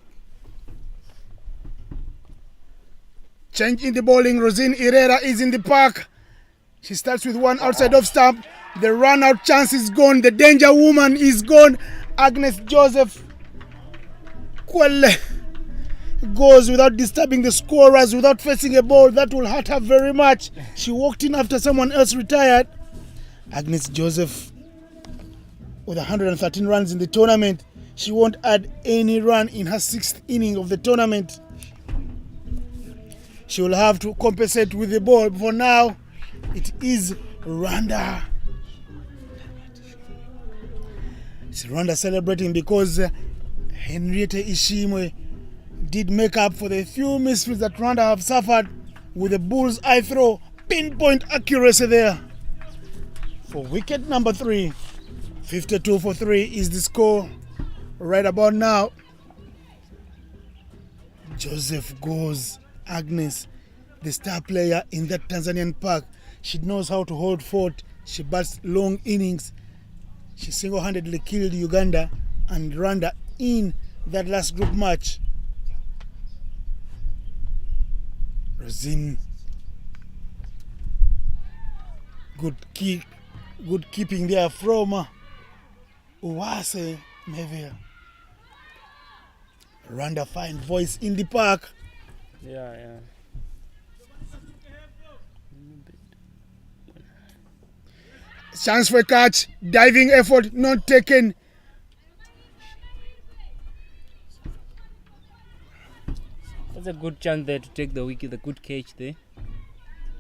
Change in the bowling. Rosine Herrera is in the park. She starts with one outside off stump. The run out chance is gone. The danger woman is gone. Agnes Joseph Kwele goes without disturbing the scorers, without facing a ball. That will hurt her very much. She walked in after someone else retired. Agnes Joseph with 113 runs in the tournament. She won't add any run in her 6th inning of the tournament. She will have to compensate with the ball. For now, it is Rwanda. It's Rwanda celebrating because Henrietta Ishimwe did make up for the few misfits that Rwanda have suffered with a bull's eye throw. Pinpoint accuracy there. For wicket number 3, 52 for 3 is the score right about now. Joseph goes. Agnes, the star player in that Tanzanian pack. She knows how to hold fort. She bats long innings. She single-handedly killed Uganda and Rwanda in that last group match. Rosine, good keeping there from Uwase Mevia. Rwanda fine voice in the park. Yeah. Chance for a catch, diving effort not taken. That's a good chance there to take the wicket, the good catch there.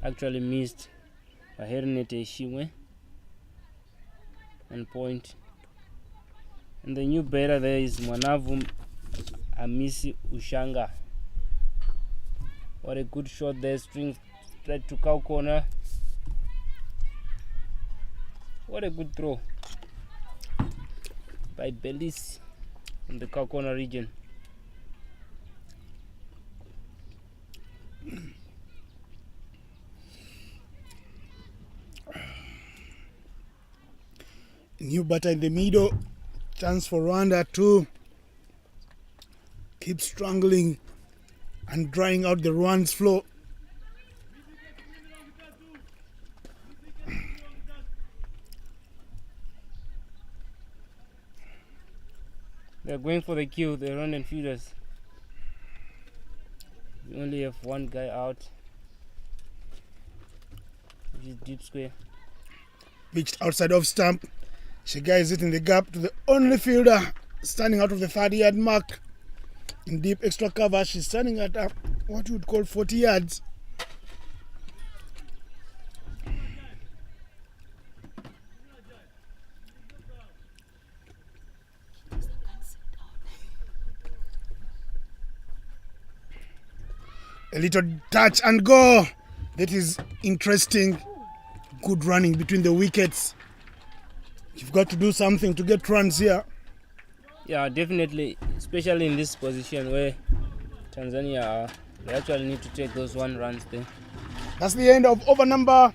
Actually missed by Henrietta Ishimwe. And point. And the new batter there is Mwanavu Amisi Ushanga. What a good shot there, string straight to cow corner. What a good throw by Belis from the cow corner region. New batter in the middle. Chance for Rwanda to keep strangling and drying out the runs flow. They're going for the kill, the Rwandan fielders. We only have one guy out, which is deep square. Pitched outside off stump. Shiga is hitting the gap to the only fielder standing out of the 30-yard mark. In deep extra cover, she's standing at what you would call 40 yards. A little touch and go. That is interesting. Good running between the wickets. You've got to do something to get runs here. Yeah, definitely, especially in this position where Tanzania are. They actually need to take those 1 runs there. That's the end of over number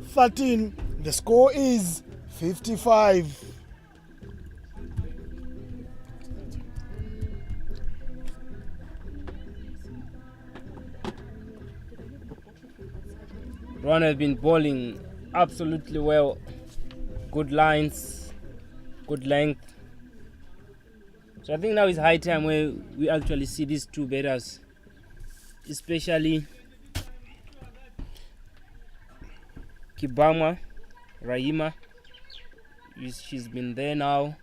13. The score is 55. Rwanda has been bowling absolutely well. Good lines, good length. So I think now is high time where we actually see these 2 batters, especially Kibama, Raima. She's been there now.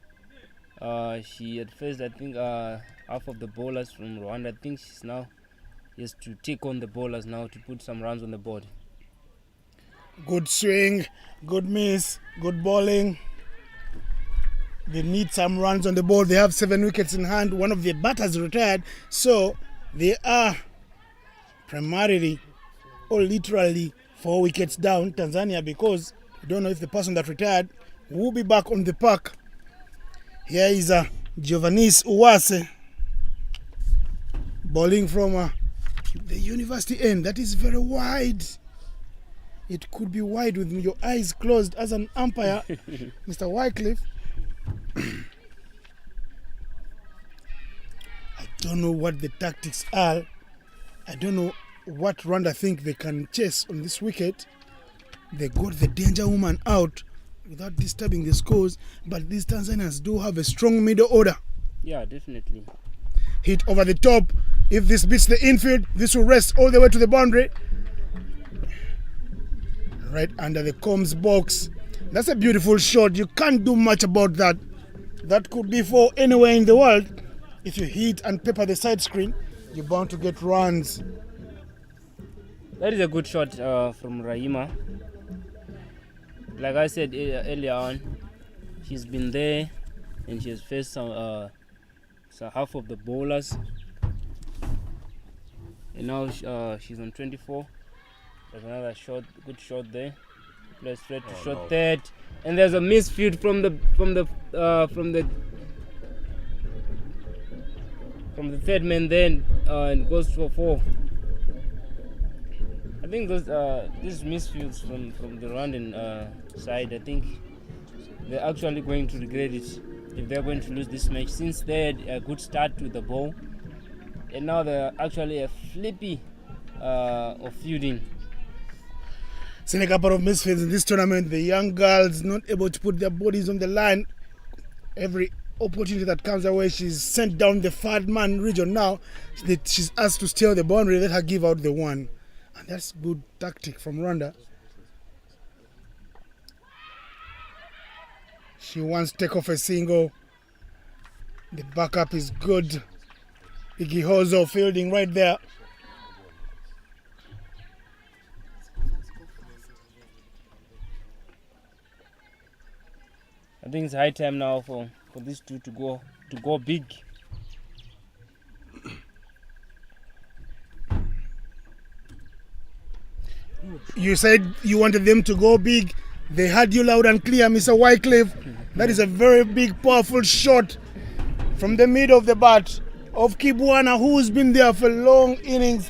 She had faced, I think, half of the bowlers from Rwanda. I think she's now has to take on the bowlers now to put some runs on the board. Good swing, good miss, good bowling. They need some runs on the board. They have 7 wickets in hand. One of their batters retired, so they are primarily or literally 4 wickets down, Tanzania, because we don't know if the person that retired will be back on the park. Here is Giovannis Uwase bowling from the university end. That is very wide. It could be wide with your eyes closed as an umpire, Mr. Wycliffe. I don't know what the tactics are. I don't know what Rwanda think they can chase on this wicket. They got the danger woman out without disturbing the scores, but these Tanzanians do have a strong middle order. Yeah, definitely. Hit over the top If this beats the infield, this will rest all the way to the boundary. Right under the Combs box. That's a beautiful shot. You can't do much about that. That could be for anywhere in the world. If you hit and pepper the side screen, you're bound to get runs. That is a good shot from Rahima. Like I said earlier on, she's been there and she has faced some half of the bowlers. And now she's on 24. There's another shot, good shot there. Play straight to shot third, and there's a misfield from the third man. Then and goes for 4. I think these misfields from the Rwandan side, I think they're actually going to regret it if they're going to lose this match, since they had a good start to the ball, and now they're actually a flippy of fielding. Seen a couple of misfits in this tournament. The young girls not able to put their bodies on the line. Every opportunity that comes away, she's sent down the third man region now. She's asked to steal the boundary, let her give out the one. And that's good tactic from Rwanda. She wants to take off a single. The backup is good. Igihozo fielding right there. I think it's high time now for these two to go big. You said you wanted them to go big. They had you loud and clear, Mr. Wycliffe. That is a very big, powerful shot from the middle of the bat of Kibwana, who's been there for long innings.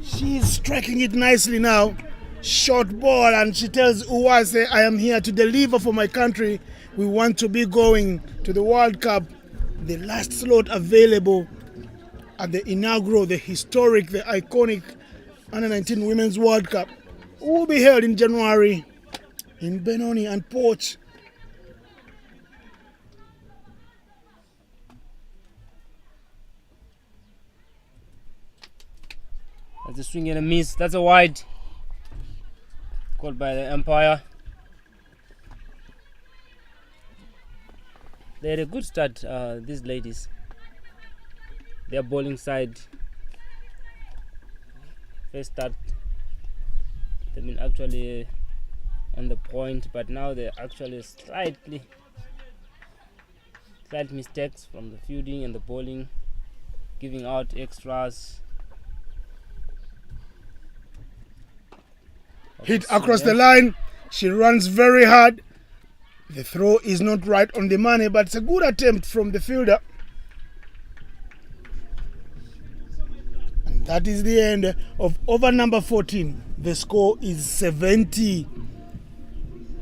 She's striking it nicely now. Short ball, and she tells Uwase, I am here to deliver for my country. We want to be going to the World Cup. The last slot available at the inaugural, the historic, the iconic Under-19 Women's World Cup will be held in January in Benoni and Port. That's a swing and a miss. That's a wide. Called by the umpire. They had a good start, these ladies. Their bowling side. First start, they've been actually on the point, but now they're actually slight mistakes from the fielding and the bowling, giving out extras. Hit across the line. She runs very hard. The throw is not right on the money, but it's a good attempt from the fielder. And that is the end of over number 14. The score is 70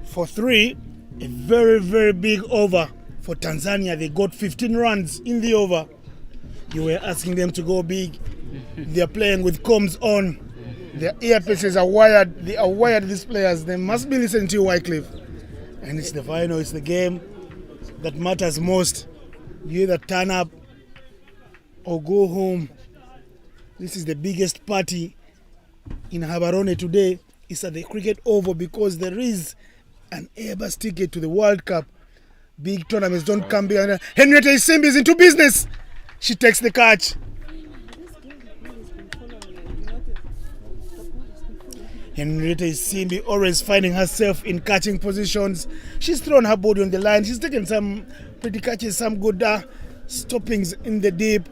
for 3. A very, very big over for Tanzania. They got 15 runs in the over. You were asking them to go big. They're playing with comms on. Their earpieces are wired. They are wired, these players. They must be listening to you, Wycliffe. And it's the final, it's the game that matters most. You either turn up or go home. This is the biggest party in Habarone today. It's at the Cricket Oval because there is an Airbus ticket to the World Cup. Big tournaments don't come behind. Henrietta Isimbi is into business. She takes the catch. Henrietta Isimbi always finding herself in catching positions. She's thrown her body on the line. She's taken some pretty catches, some good stoppings in the deep.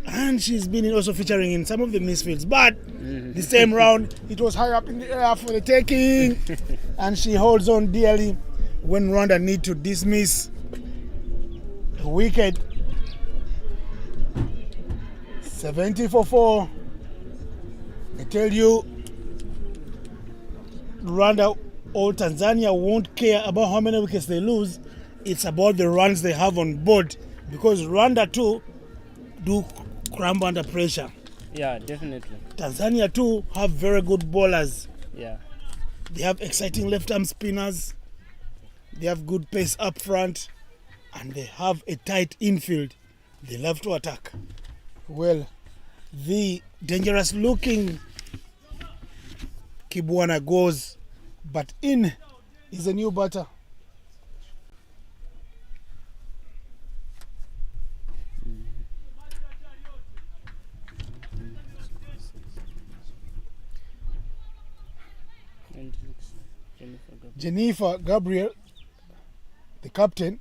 And she's been also featuring in some of the misfields. But the same round, it was high up in the air for the taking. And she holds on dearly when Rwanda need to dismiss a wicket. 70 for 4. I tell you, Rwanda or Tanzania won't care about how many wickets they lose. It's about the runs they have on board, because Rwanda too do crumble under pressure. Yeah, definitely. Tanzania too have very good bowlers. Yeah. They have exciting left-arm spinners. They have good pace up front, and they have a tight infield. They love to attack. Well, The dangerous looking Kibwana goes, but in is a new batter. Jennifer Gabriel, the captain,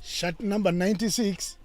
shot number 96.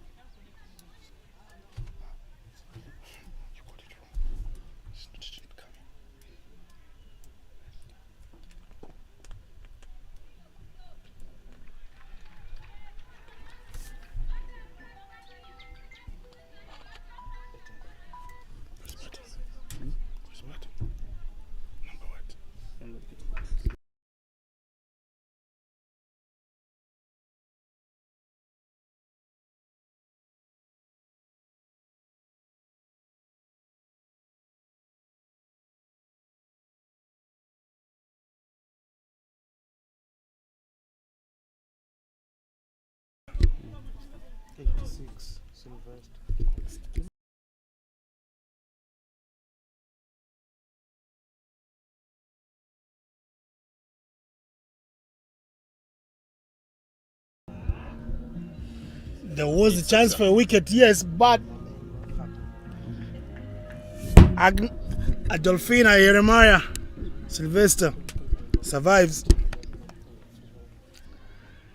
There was a chance for a wicket, yes, but Adolfina Jeremiah Sylvester survives.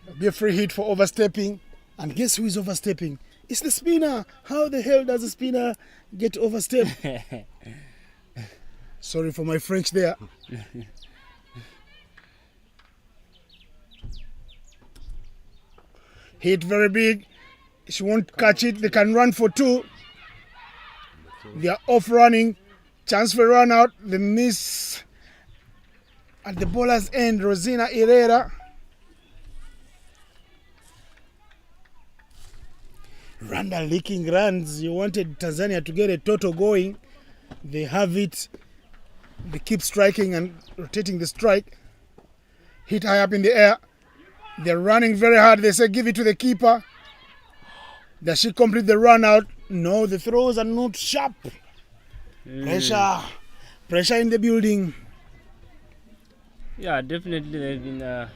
It'll be a free hit for overstepping. And guess who is overstepping? It's the spinner. How the hell does a spinner get overstepped? Sorry for my French there. Hit very big. She won't catch it. They can run for two. They are off running. Chance for run out. The miss at the bowler's end. Rosina Herrera. Rwanda leaking runs. You wanted Tanzania to get a total going. They have it. They keep striking and rotating the strike. Hit high up in the air. They're running very hard. They say give it to the keeper. Does she complete the run out? No, the throws are not sharp. Pressure in the building. Yeah, definitely there's been a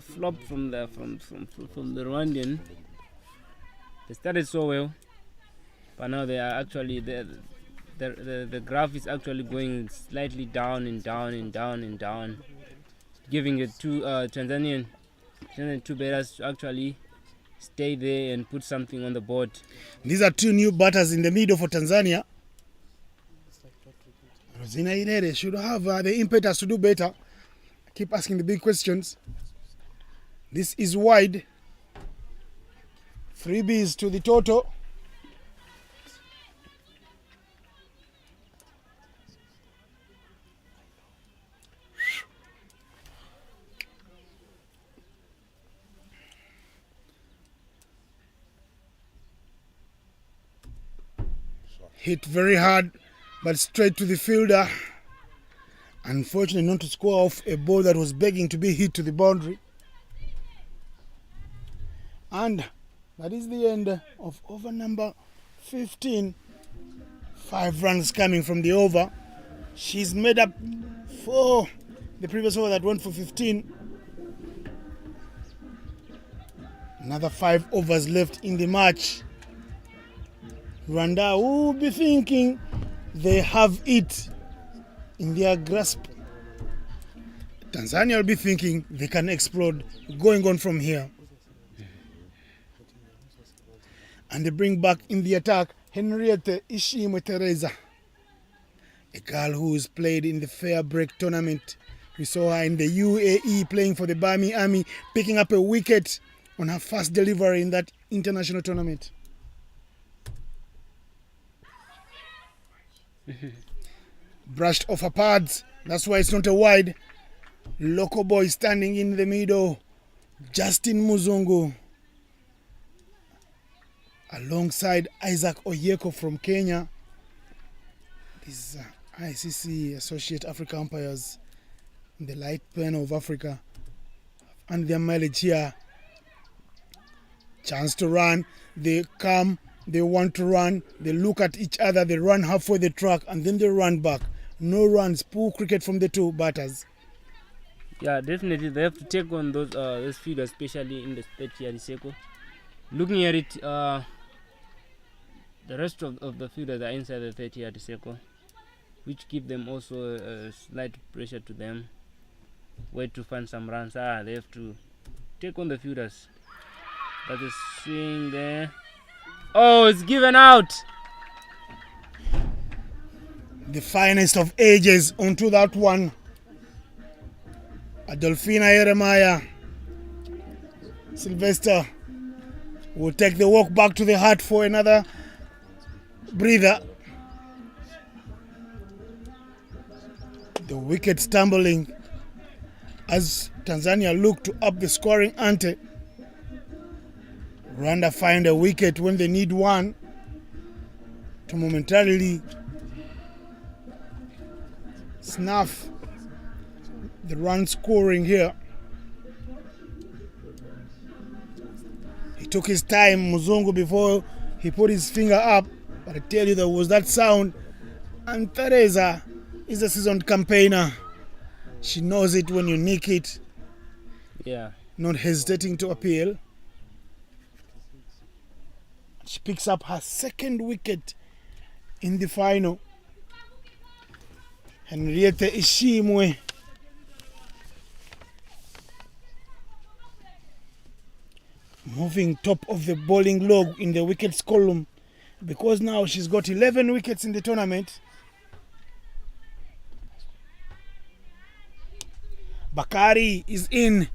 flop from the Rwandan. They started so well, but now they are actually the graph is actually going slightly down and down and down and down, giving it to Tanzanian two batters to actually stay there and put something on the board. These are two new batters in the middle for Tanzania. Rosina Irere should have the impetus to do better. I keep asking the big questions. This is wide. 3 Bs to the total. Hit very hard, but straight to the fielder. Unfortunately, not to score off a ball that was begging to be hit to the boundary. And that is the end of over number 15. 5 runs coming from the over. She's made up for the previous over that went for 15. Another 5 overs left in the match. Rwanda will be thinking they have it in their grasp. Tanzania will be thinking they can explode going on from here. And they bring back in the attack Henriette Ishimwe Teresa, a girl who's played in the Fair Break tournament. We saw her in the UAE playing for the Bami Army, picking up a wicket on her first delivery in that international tournament. Brushed off her pads. That's why it's not a wide. Local boy standing in the middle. Justin Muzungu. Alongside Isaac Oyeko from Kenya. These ICC Associate Africa umpires in the light pen of Africa. And their mileage here. Chance to run. They come, they want to run, they look at each other, they run halfway the track, and then they run back. No runs, poor cricket from the two batters. Yeah, definitely they have to take on those fielders, especially in the 30-yard circle. Looking at it, the rest of the fielders are inside the 30-yard circle, which give them also a slight pressure to them where to find some runs. They have to take on the fielders. But the swing there. Oh, it's given out. The finest of ages onto that one. Adolfina Jeremiah. Sylvester will take the walk back to the hut for another breather. The wicket stumbling as Tanzania look to up the scoring ante. Rwanda find a wicket when they need one to momentarily snuff the run scoring here. He took his time, Muzungu, before he put his finger up. But I tell you, there was that sound. And Teresa is a seasoned campaigner. She knows it when you nick it. Yeah. Not hesitating to appeal. She picks up her second wicket in the final. Henriette Ishimwe moving top of the bowling log in the wickets column, because now she's got 11 wickets in the tournament. Bakari is in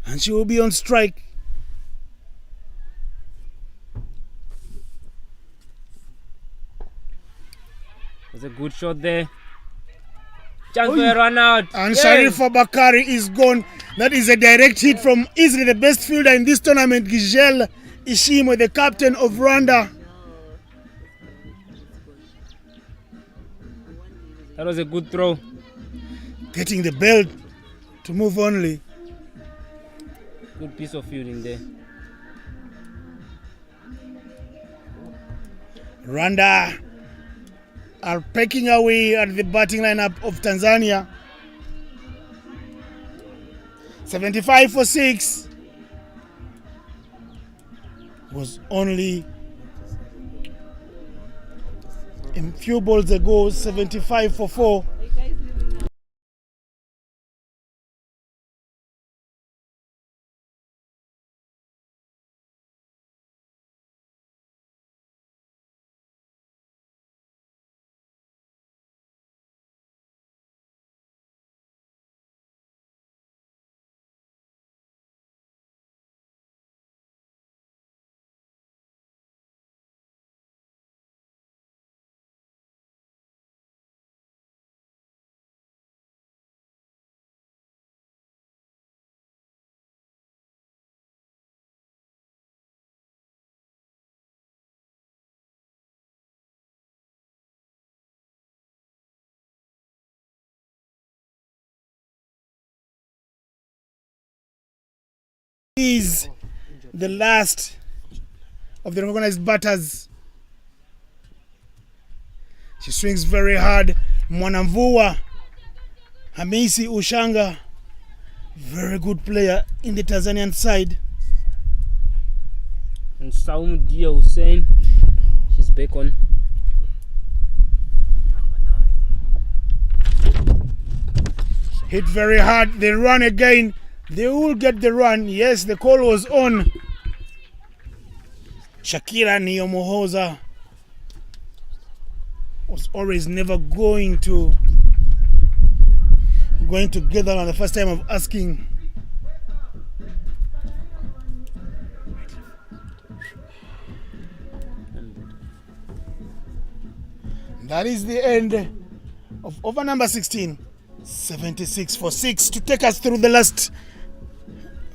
and she will be on strike. That's a good shot there. Chance for a run out. And Yes. Sharifa Bakari is gone. That is a direct hit from easily the best fielder in this tournament, Gijel Ishimwe, the captain of Rwanda. That was a good throw. Getting the belt to move only. Good piece of fielding there. Rwanda are pecking away at the batting lineup of Tanzania. 75 for 6 was only a few balls ago. 75 for 4. Is the last of the recognized batters. She swings very hard. Mwanamvua Hamisi Ushanga, very good player in the Tanzanian side. And Saum Dia Hussein, she's back on. Hit very hard. They run again. They will get the run. Yes, the call was on. Shakira Niyomohoza was always never going to get that on the first time of asking. That is the end of over number 16. 76 for 6 to take us through the last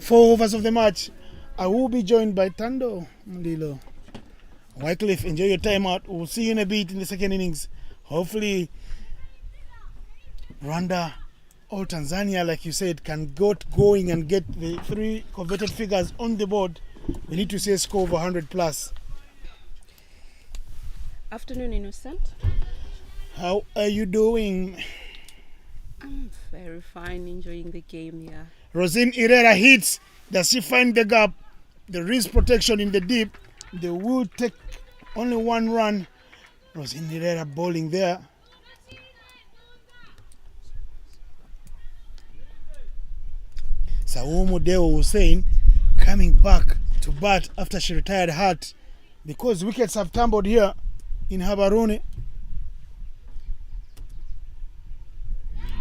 4 overs of the match. I will be joined by Tando Mlilo. Wycliffe, enjoy your time out. We'll see you in a bit in the second innings. Hopefully, Rwanda or Tanzania, like you said, can get going and get the 3 coveted figures on the board. We need to see a score of 100 plus. Afternoon, Innocent. How are you doing? I'm very fine, enjoying the game here. Rosine Herrera hits. Does she find the gap? There is protection in the deep. They will take only one run. Rosine Herrera bowling there. Sawomo Deo Hussein coming back to bat after she retired hurt because wickets have tumbled here in Habarone.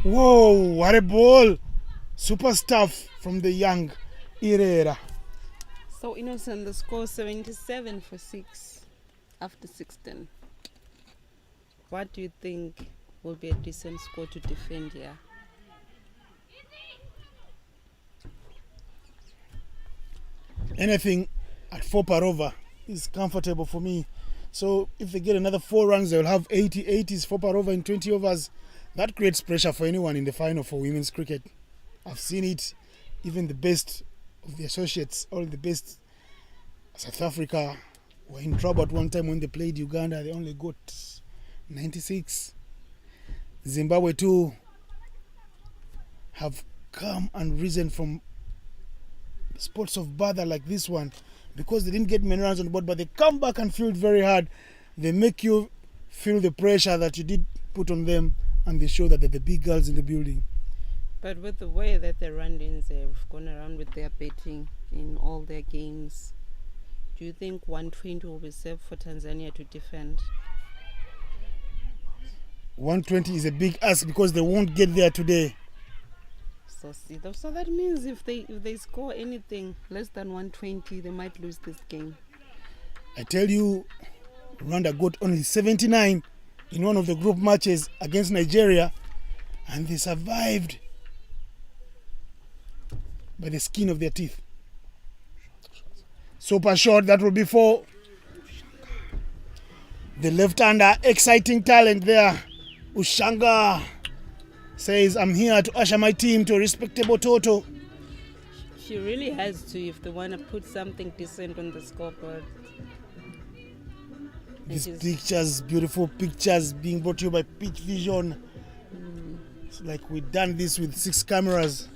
Whoa, what a ball! Super stuff from the young Herrera. So Innocent, the score 77 for 6 after 16. What do you think will be a decent score to defend here? Anything at 4 per over is comfortable for me. So if they get another 4 runs, they'll have 80. 80 is 4 per over in 20 overs. That creates pressure for anyone in the final for women's cricket. I've seen it. Even the best of the associates, all the best South Africa were in trouble at one time when they played Uganda. They only got 96. Zimbabwe too have come and risen from spots of bother like this one because they didn't get many runs on the board, but they come back and field very hard. They make you feel the pressure that you did put on them, and they show that they're the big girls in the building. But with the way that the run-ins have gone around with their betting in all their games, do you think 120 will be safe for Tanzania to defend? 120 is a big ask because they won't get there today. So that means if they score anything less than 120, they might lose this game. I tell you, Rwanda got only 79 in one of the group matches against Nigeria, and they survived by the skin of their teeth. Super shot, that will be for the left-hander. Exciting talent there. Ushanga says, I'm here to usher my team to a respectable total. She really has to if they want to put something decent on the scoreboard. These pictures, beautiful pictures being brought to you by Pitch Vision. It's like we've done this with 6 cameras.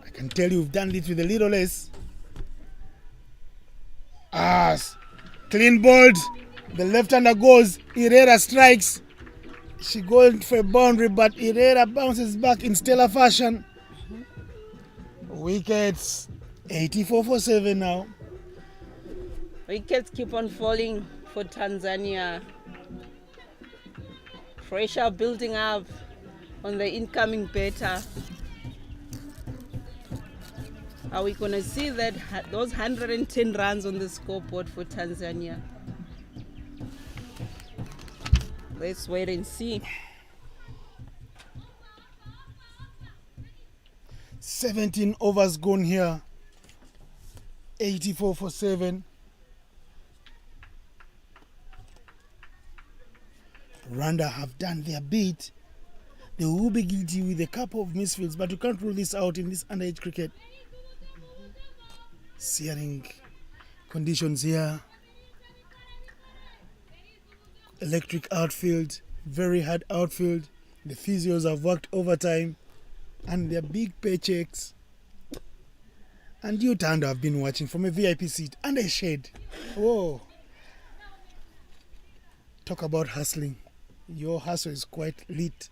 I can tell you we've done this with a little less. Clean bowled. The left-hander goes. Herrera strikes. She goes for a boundary, but Herrera bounces back in stellar fashion. Wickets 84 for 7 now. Wickets keep on falling for Tanzania. Pressure building up on the incoming batter. Are we going to see those 110 runs on the scoreboard for Tanzania? Let's wait and see. 17 overs gone here. 84 for 7. Rwanda have done their bit. They will be guilty with a couple of misfields, but you can't rule this out in this underage cricket. Searing conditions here. Electric outfield, very hard outfield. The physios have worked overtime, and they're big paychecks. And you, Tando, have been watching from a VIP seat and a shade. Whoa. Talk about hustling. Your hustle is quite lit.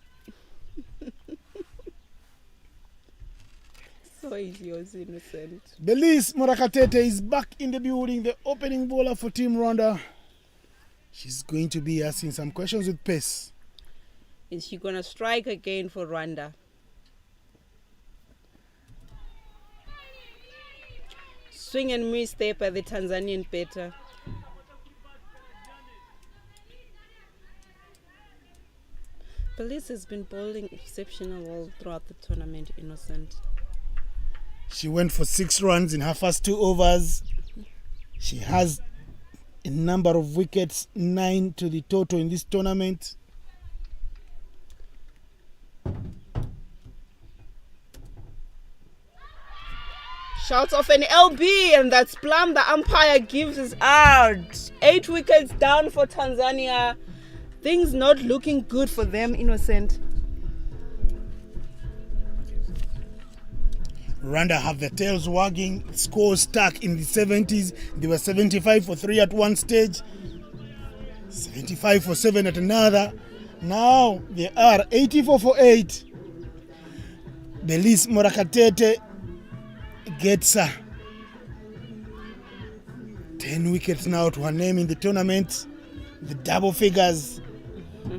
So is yours, Innocent. Belize Morakatete is back in the building, the opening bowler for Team Rwanda. She's going to be asking some questions with pace. Is she going to strike again for Rwanda? Swing and miss there by the Tanzanian batter. Belize has been bowling exceptional all throughout the tournament, Innocent. She went for 6 runs in her first 2 overs. She has a number of wickets, 9 to the total in this tournament. Shouts of an LB, and that's Plum. The umpire gives us out. 8 wickets down for Tanzania. Things not looking good for them, Innocent. Rwanda have the tails wagging, scores stuck in the 70s. They were 75 for 3 at one stage, 75 for 7 at another. Now they are 84 for 8. Belize Morakatete gets 10 wickets now to her name in the tournament. The double figures.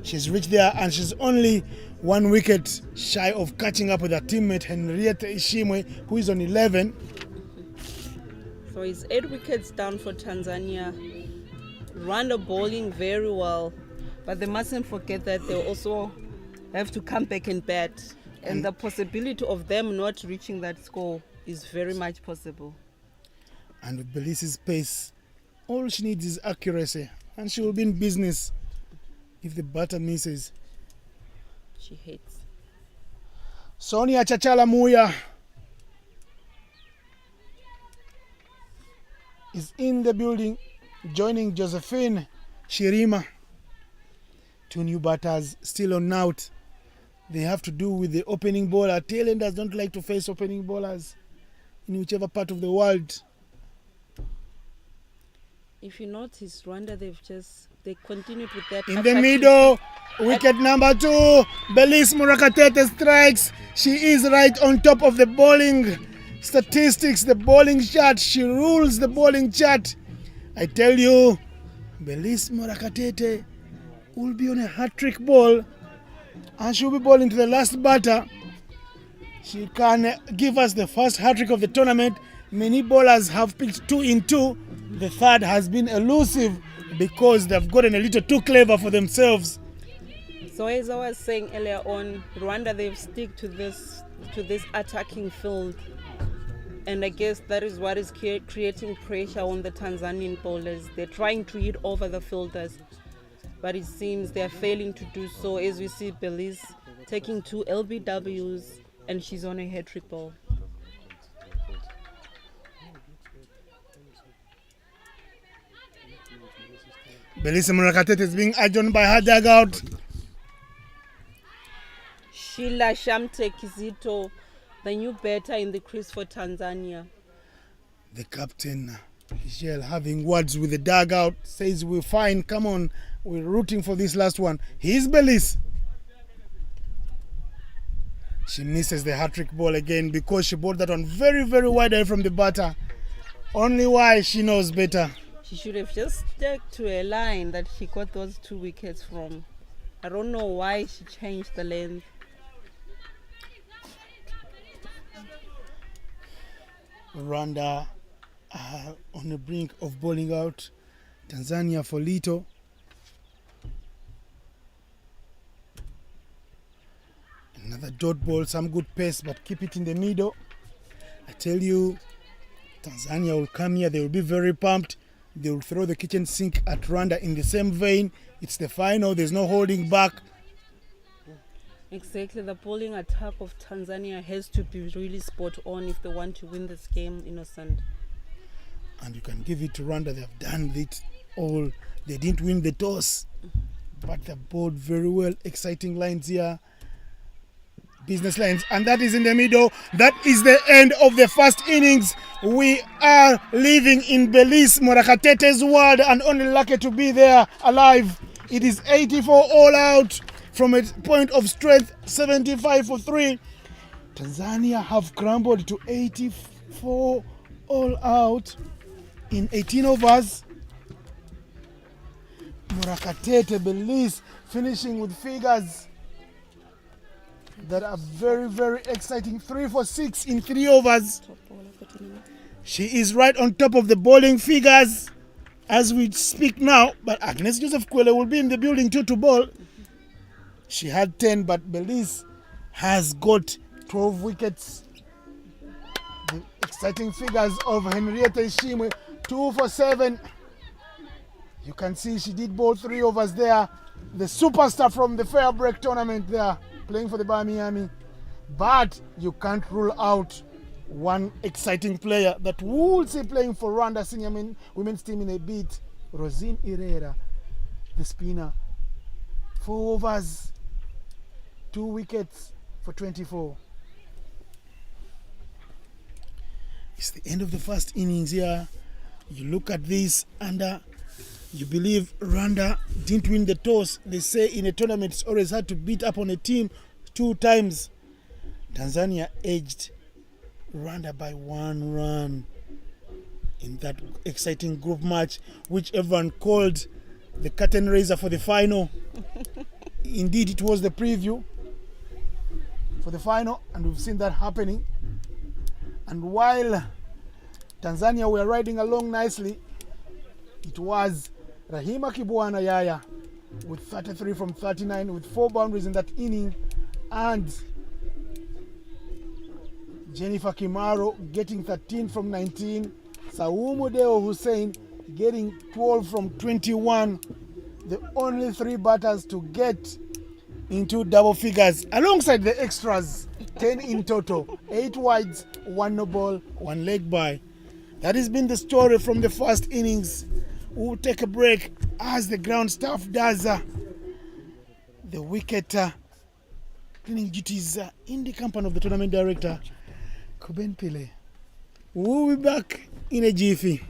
She's reached there, and she's only 1 wicket shy of catching up with her teammate Henrietta Ishimwe, who is on 11. So it's 8 wickets down for Tanzania. Rwanda bowling very well, but they mustn't forget that they also have to come back and bat. And the possibility of them not reaching that score is very much possible. And with Belize's pace, all she needs is accuracy, and she will be in business if the batter misses. She hates. Sonia Chachala Muya is in the building, joining Josephine Shirima. 2 new batters still on out. They have to do with the opening bowler. Tailenders don't like to face opening bowlers in whichever part of the world. If you notice, Rwanda, they continued with that. In the middle, wicket number 2. Belize Morakatete strikes. She is right on top of the bowling statistics, the bowling chart. She rules the bowling chart. I tell you, Belize Morakatete will be on a hat-trick ball, and she'll be bowling to the last batter. She can give us the first hat-trick of the tournament. Many bowlers have picked 2 in 2. The third has been elusive because they've gotten a little too clever for themselves. So as I was saying earlier on, Rwanda, they've stick to this attacking field. And I guess that is what is creating pressure on the Tanzanian bowlers. They're trying to hit over the fielders, but it seems they're failing to do so, as we see Belize taking 2 LBWs, and she's on a hat-trick ball. Belize Morakatete is being adjourned by her dugout. Sheila Shamte Kizito, the new batter in the crease for Tanzania. The captain, Michelle, having words with the dugout, says we're fine, come on, we're rooting for this last one. Here's Belize. She misses the hat-trick ball again because she bowled that one very, very wide away from the batter. Only why she knows better. She should have just stuck to a line that she got those 2 wickets from. I don't know why she changed the length. Rwanda on the brink of bowling out. Tanzania for little. Another dot ball, some good pace, but keep it in the middle. I tell you, Tanzania will come here, they will be very pumped. They will throw the kitchen sink at Rwanda in the same vein. It's the final, there's no holding back. Exactly, the bowling attack of Tanzania has to be really spot on if they want to win this game, Innocent. And you can give it to Rwanda, they have done it all. They didn't win the toss, but they bowled very well. Exciting lines here. Business lines, and that is in the middle. That is the end of the first innings. We are living in Belize Morakatete's world and only lucky to be there alive. It is 84 all out from a point of strength, 75 for 3. Tanzania have crumbled to 84 all out in 18 overs. Morakatete, Belize finishing with figures that are very, very exciting. 3 for 6 in 3 overs. She is right on top of the bowling figures as we speak now. But Agnes Joseph Kwele will be in the building too to bowl. She had 10, but Belize has got 12 wickets. The exciting figures of Henrietta Ishimwe, 2 for 7. You can see she did bowl 3 overs there. The superstar from the Fair Break tournament there, playing for the Bar Miami. But you can't rule out one exciting player that we'll see playing for Rwanda senior women's team in a bit, Rosine Herrera, the spinner. 4 overs, 2 wickets for 24. It's the end of the first innings here. You look at this and you believe Rwanda didn't win the toss. They say in a tournament it's always hard to beat up on a team 2 times. Tanzania edged Rwanda by 1 run in that exciting group match, which everyone called the curtain raiser for the final. Indeed, it was the preview for the final, and we've seen that happening. And while Tanzania were riding along nicely, it was Rahima Kibuana Yaya with 33 from 39 with 4 boundaries in that inning, and Jennifer Kimaro getting 13 from 19, Saumu Deo Hussein getting 12 from 21, the only 3 batters to get into double figures alongside the extras, 10 in total, 8 wides, 1 no ball, 1 leg by. That has been the story from the first innings. We'll take a break as the ground staff does the wicket cleaning duties in the company of the tournament director, Kuben Pile. We'll be back in a jiffy.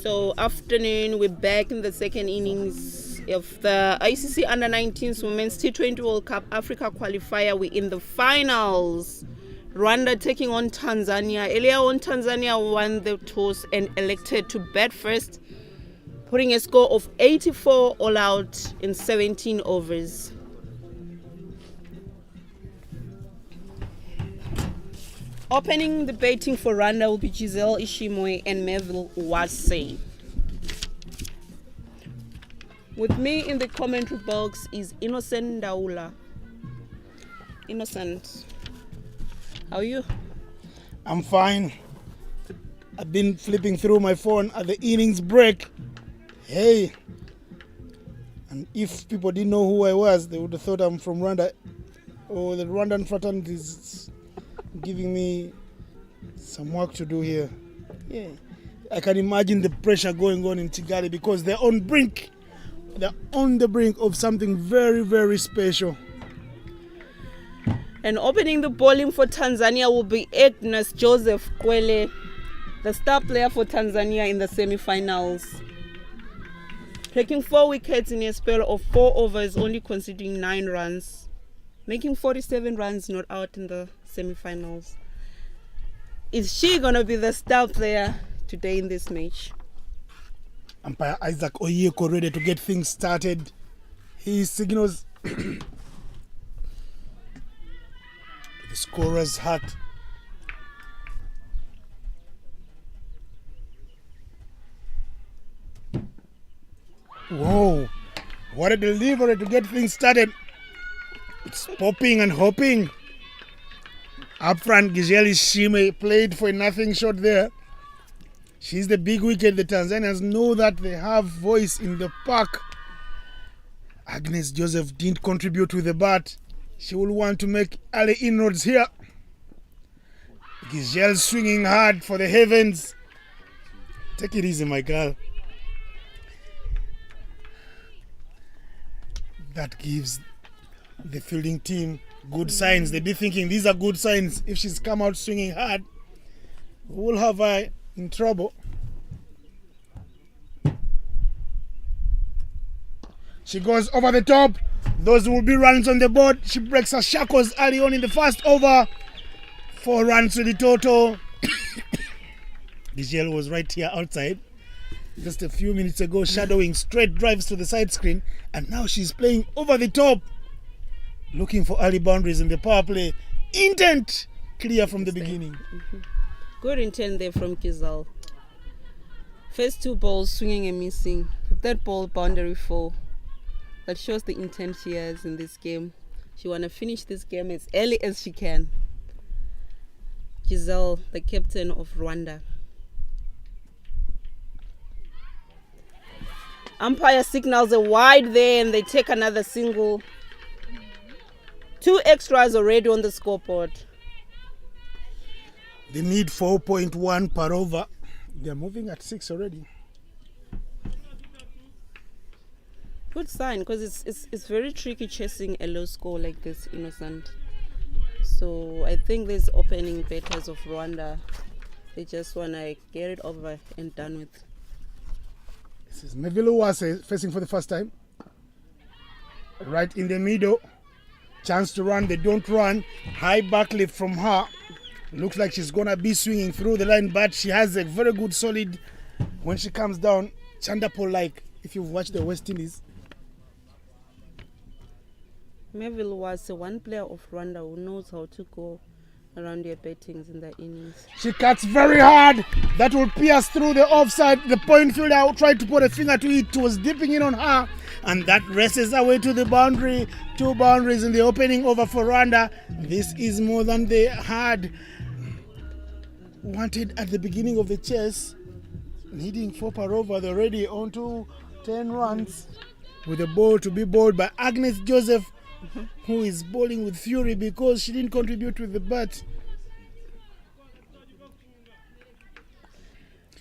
So afternoon, we're back in the second innings of the ICC Under-19s Women's T20 World Cup Africa Qualifier. We're in the finals. Rwanda taking on Tanzania. Earlier on, Tanzania won the toss and elected to bat first, putting a score of 84 all out in 17 overs. Opening the batting for Rwanda will be Giselle Ishimwe and Melville Wase. With me in the commentary box is Innocent Ndaula. Innocent, how are you? I'm fine. I've been flipping through my phone at the innings break. Hey. And if people didn't know who I was, they would have thought I'm from Rwanda. Or the Rwandan fraternity is giving me some work to do here. Yeah. I can imagine the pressure going on in Kigali because they're on the brink of something very, very special. And opening the bowling for Tanzania will be Agnes Joseph Kwele, the star player for Tanzania in the semi-finals. Taking 4 wickets in a spell of 4 overs, only conceding 9 runs. Making 47 runs not out in the semi-finals. Is she going to be the star player today in this match? Umpire Isaac Oyeko ready to get things started. He signals to the scorer's hat. Whoa, what a delivery to get things started. It's popping and hopping. Up front, Giselle Ishimwe played for a nothing shot there. She's the big wicket. The Tanzanians know that they have voice in the park. Agnes Joseph didn't contribute with the bat. She will want to make early inroads here. Giselle swinging hard for the heavens. Take it easy, my girl. That gives the fielding team good signs. They'll be thinking these are good signs. If she's come out swinging hard, we'll have her in trouble. She goes over the top. Those will be runs on the board. She breaks her shackles early on in the first over. 4 runs to the total. Giselle was right here outside just a few minutes ago, shadowing straight drives to the side screen, and now she's playing over the top, looking for early boundaries in the power play. Intent clear from the beginning. Good intent there from Giselle. First 2 balls swinging and missing. The third ball boundary 4. That shows the intent she has in this game. She want to finish this game as early as she can. Giselle, the captain of Rwanda. Umpire signals a wide there and they take another single. 2 extras already on the scoreboard. They need 4.1 per over. They're moving at 6 already. Good sign, because it's very tricky chasing a low score like this, Innocent. So I think these opening batters of Rwanda, they just want to get it over and done with. This is Melville Wase facing for the first time. Right in the middle. Chance to run, they don't run. High back lift from her. Looks like she's going to be swinging through the line, but she has a very good solid when she comes down. Chandapo-like, if you've watched the West Indies. Melville was one player of Rwanda who knows how to go around their battings in the innings. She cuts very hard. That will pierce through the offside. The point fielder tried to put a finger to it. It was dipping in on her. And that races her way to the boundary. 2 boundaries in the opening over for Rwanda. This is more than they had wanted at the beginning of the chase. Needing 4 per over. They're already on to 10 runs. With the ball to be bowled by Agnes Joseph, who is bowling with fury because she didn't contribute with the bat.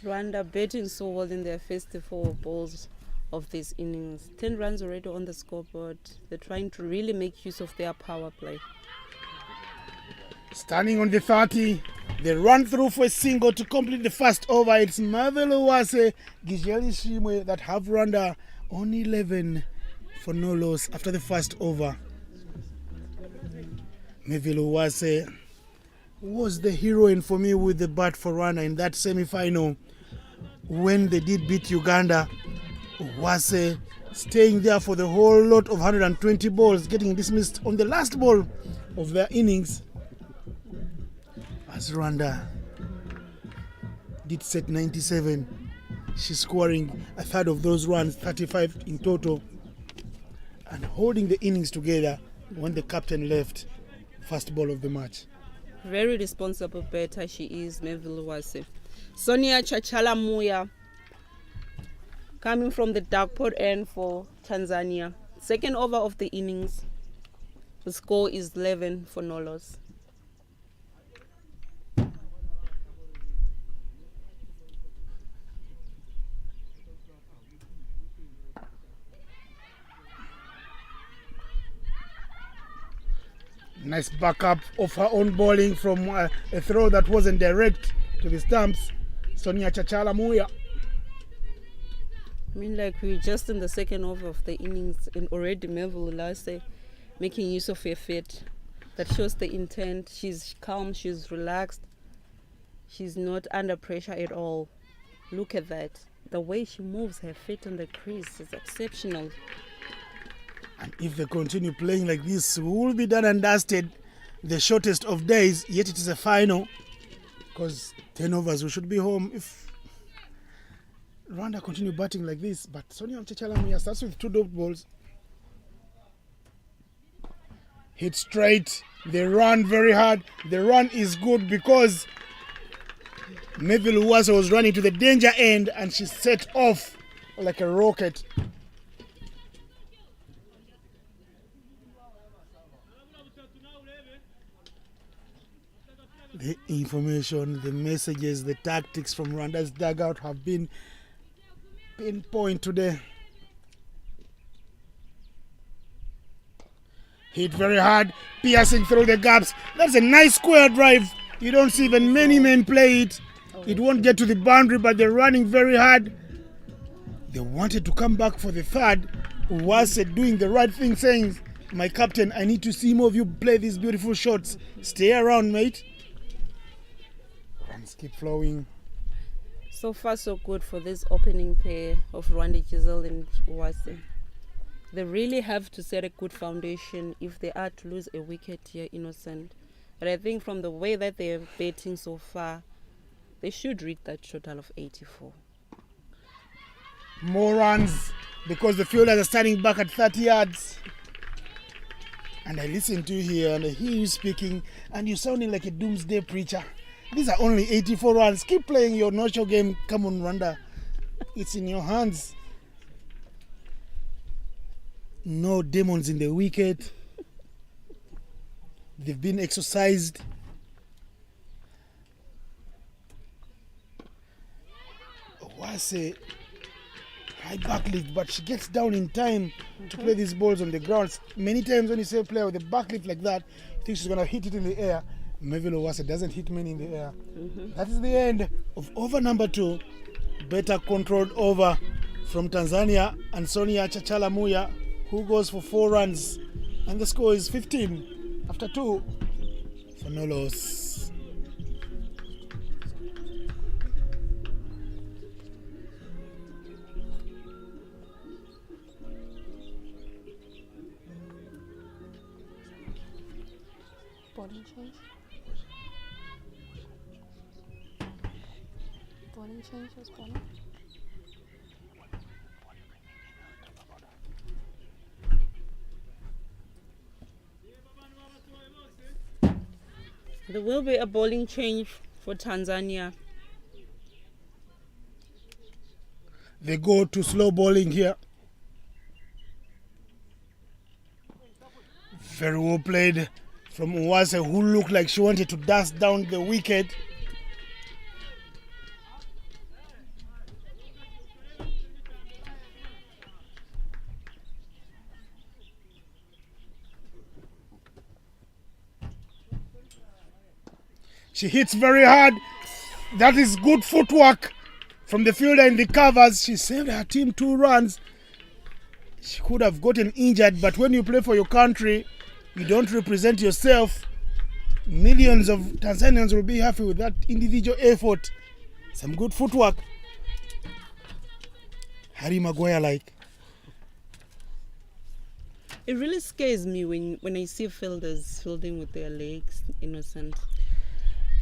Rwanda batting so well in their first 4 balls of this innings. 10 runs already on the scoreboard. They're trying to really make use of their power play. Standing on the 30, They run through for a single to complete the first over. It's Mavelo Wase, Gijeli Shimwe that have Rwanda on 11 for no loss after the first over. Mavelo Wase was the heroine for me with the bat for Rwanda in that semi-final when they did beat Uganda. Wase staying there for the whole lot of 120 balls, getting dismissed on the last ball of their innings. As Rwanda did set 97, she's scoring a third of those runs, 35 in total, and holding the innings together when the captain left first ball of the match. Very responsible batter she is, Mavelo Wase. Sonia Chachala Muya, coming from the dark-pot end for Tanzania. Second over of the innings. The score is 11 for no loss. Nice backup of her own bowling from a throw that wasn't direct to the stumps. Sonia Chachala Muya. I mean, like, we're just in the second over of the innings and already Mavelo Wase making use of her feet. That shows the intent. She's calm, she's relaxed. She's not under pressure at all. Look at that. The way she moves her feet on the crease is exceptional. And if they continue playing like this, we will be done and dusted the shortest of days, yet it is a final. Because 10 overs, we should be home if Rwanda continue batting like this. But Sonia Chachala Muya starts with 2 dot balls. Hit straight. They run very hard. The run is good because Mavelo Wase was running to the danger end and she set off like a rocket. The information, the messages, the tactics from Rwanda's dugout have been pinpoint today. Hit very hard, piercing through the gaps. That's a nice square drive. You don't see even many men play it. It won't get to the boundary, but they're running very hard. They wanted to come back for the third. Wase doing the right thing, saying, my captain, I need to see more of you play these beautiful shots. Stay around, mate. Runs keep flowing. So far, so good for this opening pair of Rwanda Giselle and Wase. They really have to set a good foundation if they are to lose a wicket here, Innocent. But I think from the way that they are batting so far, they should reach that total of 84. More runs because the fielders are standing back at 30 yards. And I listen to you here and I hear you speaking and you're sounding like a doomsday preacher. These are only 84 runs. Keep playing your no-show game. Come on, Rwanda. It's in your hands. No demons in the wicket. They've been exercised. Wase high back lift, but she gets down in time to play these balls on the ground. Many times when you say a player with a back lift like that, you think she's going to hit it in the air. Mavelo Wase doesn't hit many in the air. That is the end of over number 2. Better controlled over from Tanzania and Sonia Chachala Muya, who goes for 4 runs. And the score is 15 after 2 for no loss. Bowling change. Bowling change was bowling. There will be a bowling change for Tanzania. They go to slow bowling here. Very well played from Wase, who looked like she wanted to dust down the wicket. She hits very hard. That is good footwork from the fielder in the covers. She saved her team 2 runs. She could have gotten injured, but when you play for your country, you don't represent yourself. Millions of Tanzanians will be happy with that individual effort. Some good footwork. Harry Maguire like. It really scares me when I see fielders fielding with their legs, innocent.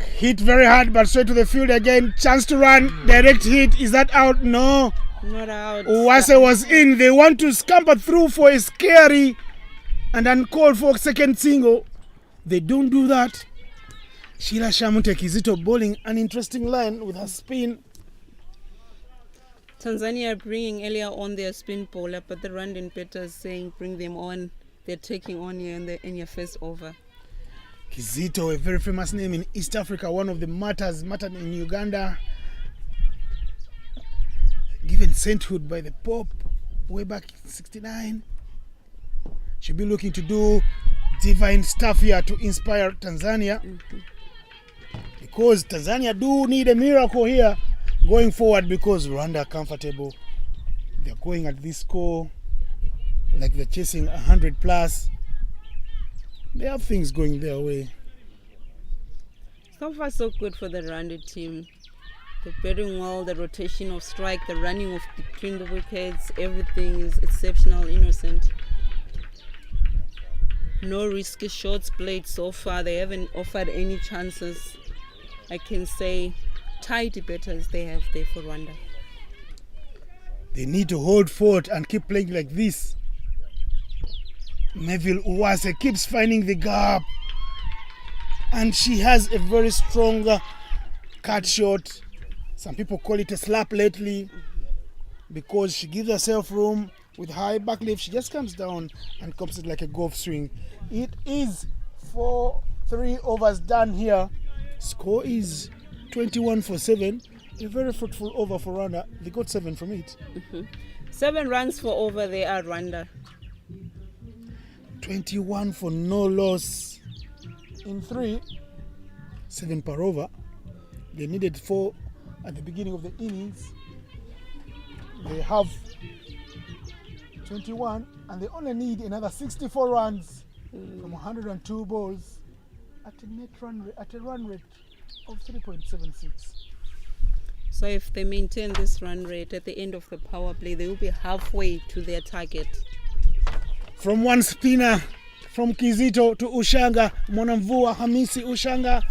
Hit very hard, but straight to the field again. Chance to run. Direct hit. Is that out? No. Not out. Uwase was in. They want to scamper through for a scary and uncalled for second single. They don't do that. Sheila Shamute Kizito bowling an interesting line with her spin. Tanzania bringing earlier on their spin bowler, but the Rwandan batters saying bring them on. They're taking on you in your first over. Kizito, a very famous name in East Africa, one of the mattered in Uganda. Given sainthood by the Pope way back in 69. She'll be looking to do divine stuff here to inspire Tanzania. Because Tanzania do need a miracle here going forward, because Rwanda are comfortable. They're going at this score like they're chasing 100 plus. They have things going their way. So far so good for the Rwanda team. They're batting well, the rotation of strike, the running of between the wickets, everything is exceptional, innocent. No risky shots played so far. They haven't offered any chances. I can say tidy batters they have there for Rwanda. They need to hold fort and keep playing like this. Neville Uwase keeps finding the gap, and she has a very strong cut shot. Some people call it a slap lately because she gives herself room with high back lift. She just comes down and comes it like a golf swing. It is 4-3 overs done here. Score is 21 for 7. A very fruitful over for Rwanda. They got 7 from it. 7 runs for over they are Rwanda. 21 for no loss in 3. 7 per over. They needed 4 at the beginning of the innings. They have 21 and they only need another 64 runs from 102 balls at a run rate of 3.76. So if they maintain this run rate at the end of the power play, they will be halfway to their target. From one spinner, from Kizito to Ushanga, Mwanamvua Hamisi Ushanga,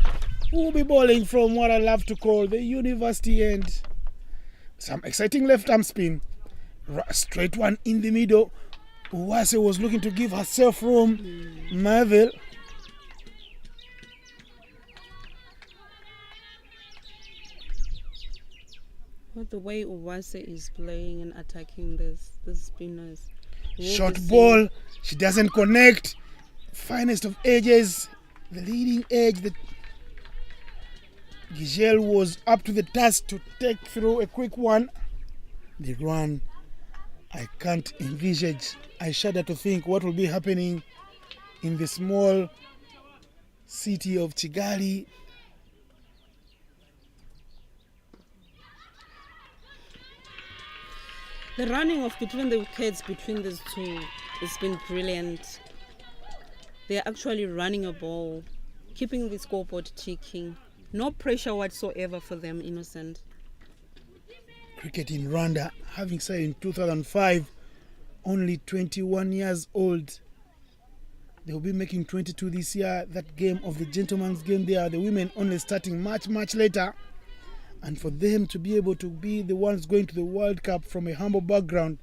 who will be bowling from what I love to call the university end. Some exciting left-arm spin. Straight one in the middle. Uwase was looking to give herself room. Marvel. But the way Uwase is playing and attacking this spinners. Short ball. She doesn't connect. Finest of edges. The leading edge. Gigel was up to the task to take through a quick one. The run, I can't envisage. I shudder to think what will be happening in the small city of Kigali. The running of between the wickets between these two has been brilliant. They're actually running a ball, keeping the scoreboard ticking. No pressure whatsoever for them, innocent. Cricket in Rwanda, having said in 2005, only 21 years old. They will be making 22 this year. That game of the gentleman's game there, the women only starting much, much later. And for them to be able to be the ones going to the World Cup from a humble background,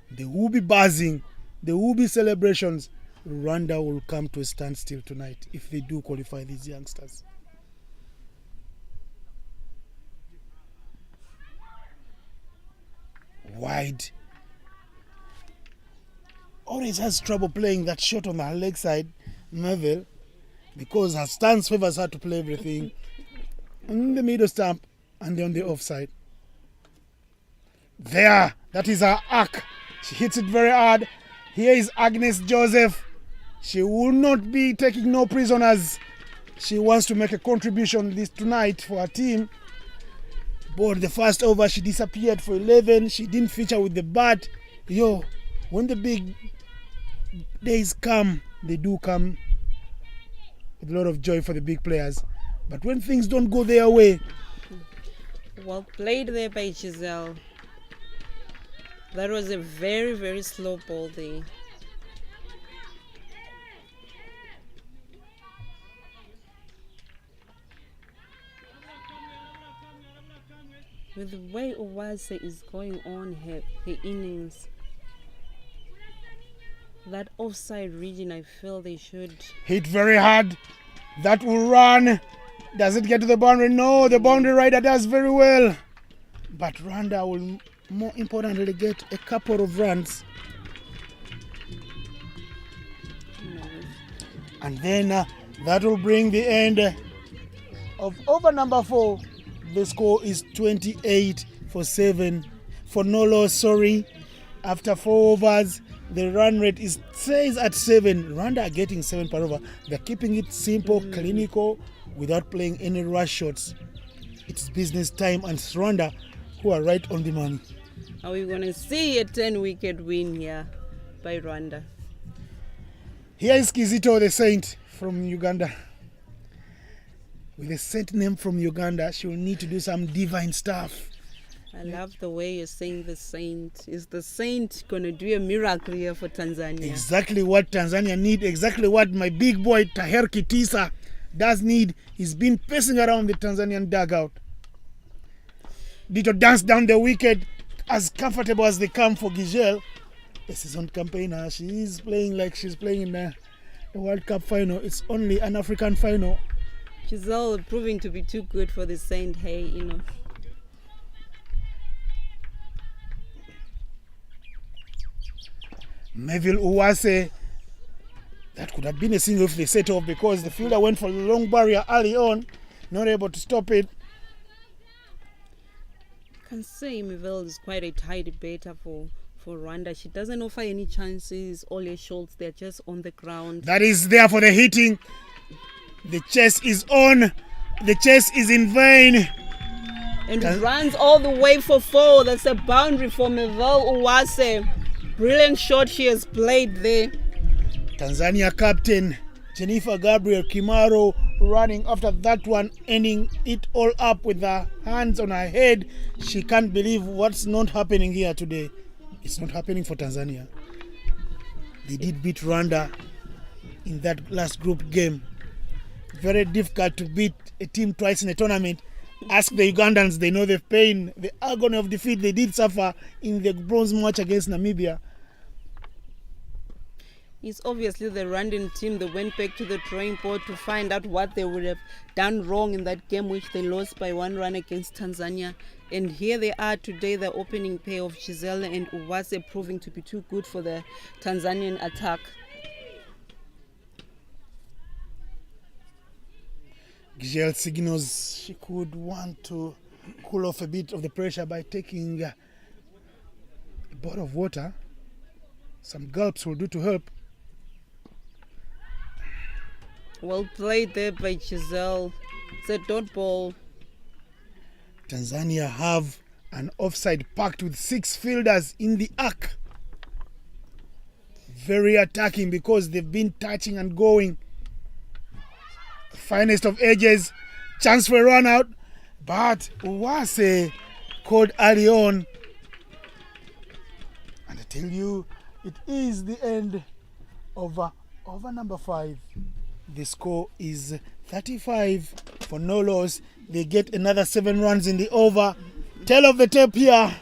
there will be buzzing, there will be celebrations. Rwanda will come to a standstill tonight if they do qualify these youngsters. Wide. Always has trouble playing that shot on her leg side, Merville, because her stance favors her to play everything in the middle stump and on the offside. There, that is her arc. She hits it very hard. Here is Agnes Joseph. She will not be taking no prisoners. She wants to make a contribution this tonight for her team. But the first over, she disappeared for 11. She didn't feature with the bat. When the big days come, they do come with a lot of joy for the big players. But when things don't go their way... Well played there by Giselle. That was a very, very slow ball there. With the way Owase is going on her innings, that offside region, I feel they should hit very hard. That will run. Does it get to the boundary? No, the boundary rider does very well. But Rwanda will more importantly get a couple of runs. And then that will bring the end of over number 4. The score is 28-7 for no loss. After 4 overs, the run rate stays at 7. Rwanda are getting 7 per over. They're keeping it simple, clinical, without playing any rush shots. It's business time, and it's Rwanda who are right on the money. Are we going to see a 10-wicket win here by Rwanda? Here is Kizito, the Saint from Uganda. With a saint name from Uganda, she will need to do some divine stuff. I love the way you're saying the saint. Is the saint going to do a miracle here for Tanzania? Exactly what Tanzania need, exactly what my big boy Taher Kitisa does need. He's been pacing around the Tanzanian dugout. Dito danced down the wicket as comfortable as they come for Gigel. The season campaigner, she is playing like she's playing in the World Cup final. It's only an African final. She's all proving to be too good for the Saint. Melville Owase, that could have been a single if they set off, because the fielder went for the long barrier early on, not able to stop it. I can say Melville is quite a tidy batter for Rwanda. She doesn't offer any chances. All her shots, they're just on the ground. That is there for the hitting. The chase is on. The chase is in vain. And runs all the way for 4. That's a boundary for Melville Owase. Brilliant shot she has played there. Tanzania captain Jennifer Gabriel Kimaro running after that one, ending it all up with her hands on her head. She can't believe what's not happening here today. It's not happening for Tanzania. They did beat Rwanda in that last group game. Very difficult to beat a team twice in a tournament. Ask the Ugandans, they know the pain, the agony of defeat they did suffer in the bronze match against Namibia. It's obviously the Rwandan team that went back to the drawing board to find out what they would have done wrong in that game which they lost by 1 run against Tanzania. And here they are today, the opening pair of Giselle and Owase proving to be too good for the Tanzanian attack. Giselle signals she could want to cool off a bit of the pressure by taking a bottle of water. Some gulps will do to help. Well played there by Giselle. It's a dot ball. Tanzania have an offside packed with 6 fielders in the arc. Very attacking because they've been touching and going. Finest of edges, chance for a run out, but Owase called early on. And I tell you, it is the end of over number 5. The score is 35 for no loss. They get another 7 runs in the over. Tail of the tape here.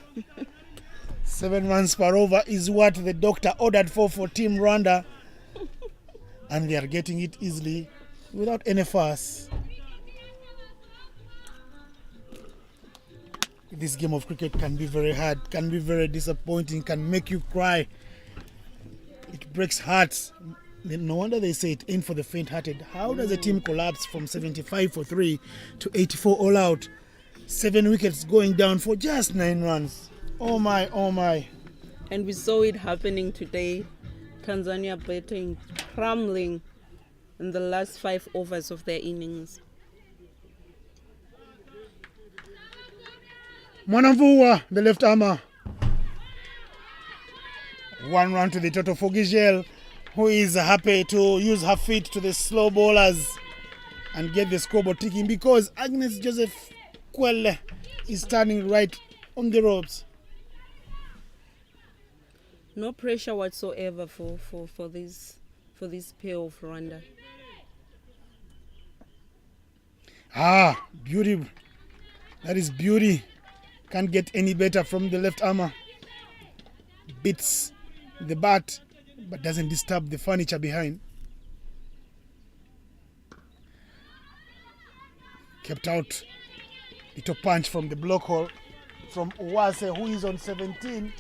7 runs per over is what the doctor ordered for Team Rwanda. And they are getting it easily, without any fuss. This game of cricket can be very hard, can be very disappointing, can make you cry. It breaks hearts. No wonder they say it ain't for the faint-hearted. How does a team collapse from 75 for 3 to 84 all out? 7 wickets going down for just 9 runs. Oh my, oh my. And we saw it happening today. Tanzania batting, crumbling in the last 5 overs of their innings. Mwanamvua, the left armour. 1 run to the total for Gigel, who is happy to use her feet to the slow bowlers and get the scoreboard ticking because Agnes Joseph Kwele is standing right on the ropes. No pressure whatsoever for this pair of Rwanda. Beauty. That is beauty. Can't get any better from the left armour. Beats the bat, but doesn't disturb the furniture behind. Kept out. Little punch from the block hole from Uwase, who is on 17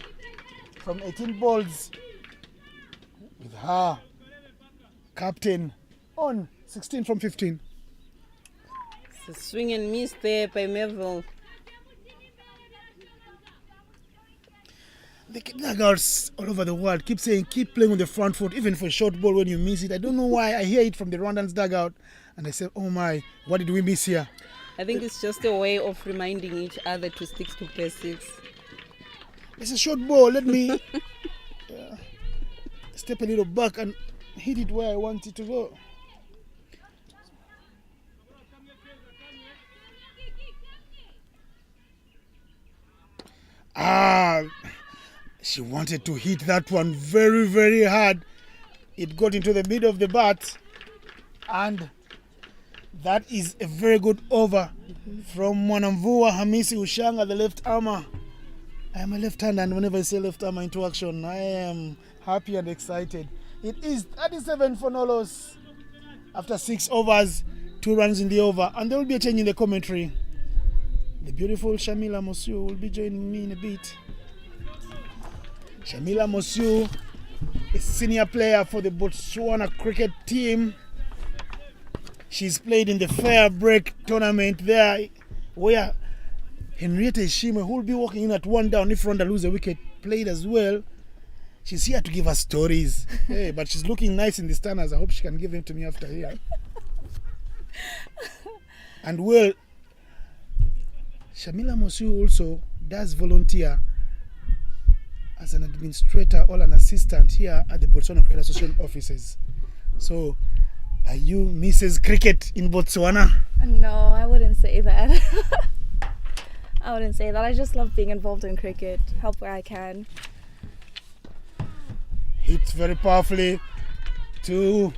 from 18 balls, with her captain on 16 from 15. It's a swing and miss there by Melville. The dugouts all over the world keep saying, keep playing on the front foot, even for a short ball when you miss it. I don't know why. I hear it from the Rwandans dugout, and I say, oh my, what did we miss here? I think it's just a way of reminding each other to stick to basics. It's a short ball. Let me step a little back and hit it where I want it to go. She wanted to hit that one very, very hard. It got into the middle of the bat, and that is a very good over from Mwanamvua Hamisi Ushanga, the left armour. I am a left-hander, and whenever I say left armour into action, I am happy and excited. It is 37 for Nolos after 6 overs, 2 runs in the over, and there will be a change in the commentary. The beautiful Shamila Mosiu will be joining me in a bit. Shamila Mosiu is senior player for the Botswana cricket team. She's played in the Fair Break tournament there, where Henrietta Ishime, who will be walking in at 1 down if Rwanda lose a wicket, played as well. She's here to give us stories. Hey, but she's looking nice in the standards. I hope she can give them to me after here. And well, Shamila Mosiu also does volunteer as an administrator or an assistant here at the Botswana Cricket Association offices. So, are you Mrs. Cricket in Botswana? No, I wouldn't say that. I wouldn't say that. I just love being involved in cricket, help where I can. Hits very powerfully to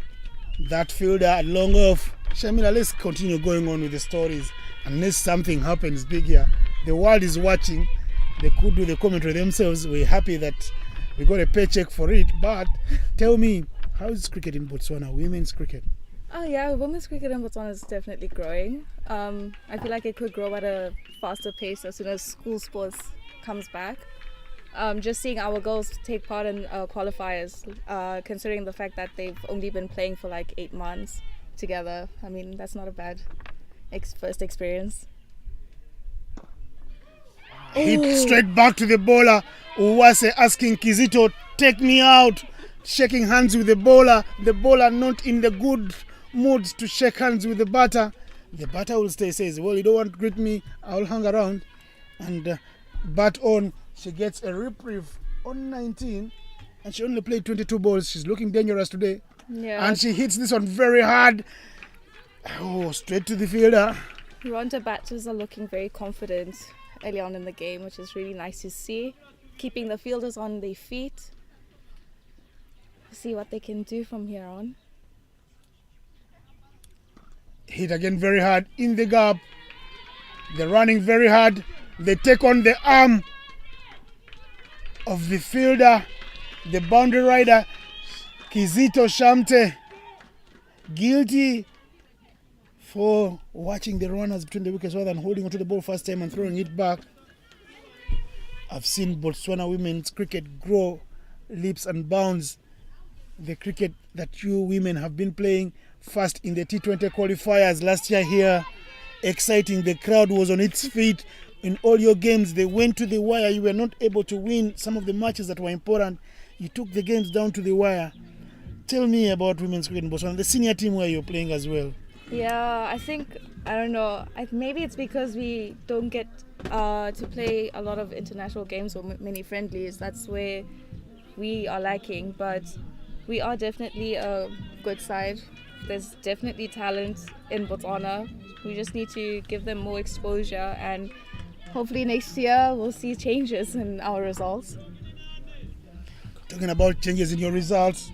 that fielder long off. Shamila, let's continue going on with the stories. Unless something happens big here. The world is watching. They could do the commentary themselves. We're happy that we got a paycheck for it. But tell me, how is cricket in Botswana, women's cricket? Oh yeah, women's cricket in Botswana is definitely growing. I feel like it could grow at a faster pace as soon as school sports comes back. Just seeing our girls take part in qualifiers, considering the fact that they've only been playing for like 8 months together. I mean, that's not a bad first experience. Hit straight back to the bowler. Uwase asking Kizito, take me out. Shaking hands with the bowler. The bowler not in the good mood to shake hands with the batter. The batter will stay, says, well, you don't want to greet me, I'll hang around. And bat on. She gets a reprieve on 19. And she only played 22 balls. She's looking dangerous today. Yeah. And she hits this one very hard. Oh, straight to the fielder. Rwanda batters are looking very confident early on in the game, which is really nice to see. Keeping the fielders on their feet. See what they can do from here on. Hit again very hard in the gap. They're running very hard. They take on the arm of the fielder, the boundary rider, Kizito Shamte. Guilty for watching the runners between the wickets rather than holding onto the ball first time and throwing it back. I've seen Botswana women's cricket grow leaps and bounds. The cricket that you women have been playing first in the T20 qualifiers last year here. Exciting. The crowd was on its feet in all your games. They went to the wire. You were not able to win some of the matches that were important. You took the games down to the wire. tell me about women's cricket in Botswana, the senior team where you're playing as well. Yeah, I think, I don't know, maybe it's because we don't get to play a lot of international games or many friendlies. That's where we are lacking, but we are definitely a good side. There's definitely talent in Botswana. We just need to give them more exposure, and hopefully next year we'll see changes in our results. Talking about changes in your results,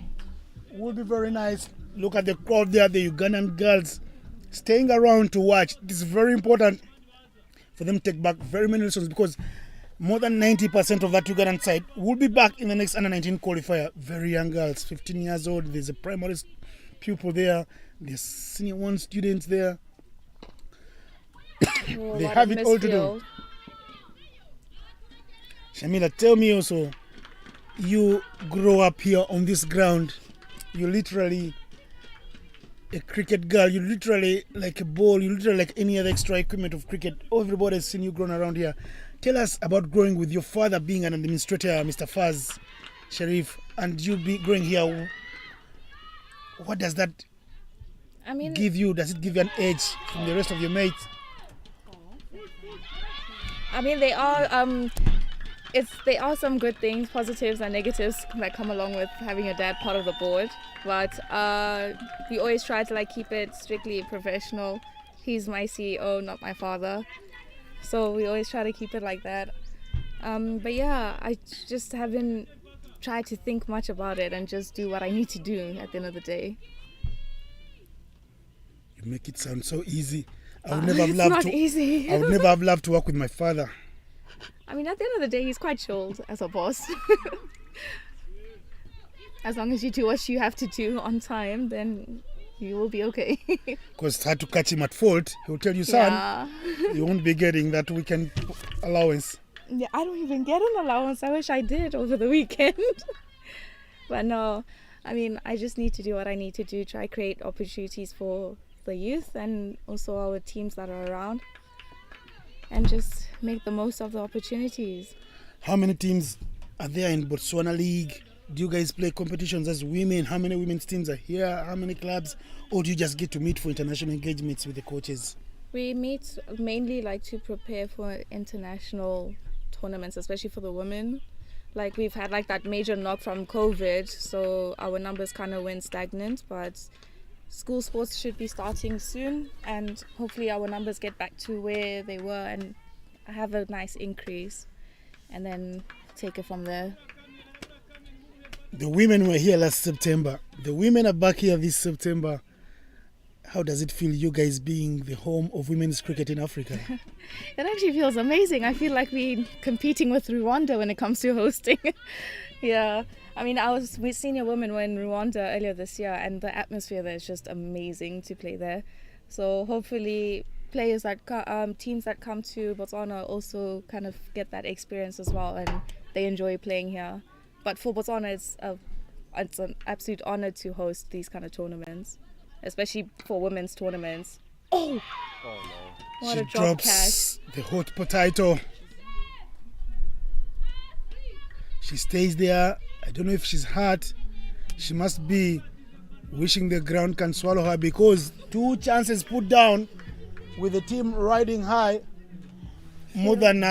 would be very nice. Look at the crowd there, the Ugandan girls staying around to watch. This is very important for them to take back very many lessons, because more than 90% of that Ugandan side will be back in the next under-19 qualifier. Very young girls, 15 years old. There's a primary pupil there. There's senior one students there. They have it all to do. Shamila, tell me also, you grow up here on this ground. You're literally a cricket girl. You're literally like a ball. You're literally like any other extra equipment of cricket. Everybody's seen you growing around here. Tell us about growing with your father being an administrator, Mr. Faz Sharif, and you be growing here. What does that give you? Does it give you an edge from the rest of your mates? I mean, they are some good things, positives and negatives that come along with having your dad part of the board. But we always try to keep it strictly professional. He's my CEO, not my father. So we always try to keep it like that. But yeah, I just haven't tried to think much about it and just do what I need to do at the end of the day. You make it sound so easy. I would never have loved easy. I would never have loved to work with my father. I mean, at the end of the day, he's quite chilled as a boss. As long as you do what you have to do on time, then you will be okay. Because it's hard to catch him at fault. He'll tell you, son, you won't be getting that weekend allowance. Yeah, I don't even get an allowance. I wish I did over the weekend. But no, I mean, I just need to do what I need to do, try create opportunities for the youth and also our teams that are around, and just make the most of the opportunities. How many teams are there in Botswana League? Do you guys play competitions as women? How many women's teams are here? How many clubs? Or do you just get to meet for international engagements with the coaches? We meet mainly to prepare for international tournaments, especially for the women. We've had that major knock from COVID, so our numbers kind of went stagnant, but school sports should be starting soon, and hopefully our numbers get back to where they were and have a nice increase, and then take it from there. The women were here last September. The women are back here this September. How does it feel, you guys being the home of women's cricket in Africa? It actually feels amazing. I feel like we're competing with Rwanda when it comes to hosting. Yeah. I mean, we senior women were in Rwanda earlier this year, and the atmosphere there is just amazing to play there. So hopefully teams that come to Botswana also kind of get that experience as well, and they enjoy playing here. But for Botswana, it's an absolute honor to host these kind of tournaments, especially for women's tournaments. Oh no! What a drop catch! The hot potato. She stays there. I don't know if she's hurt. She must be wishing the ground can swallow her, because 2 chances put down with the team riding high. More than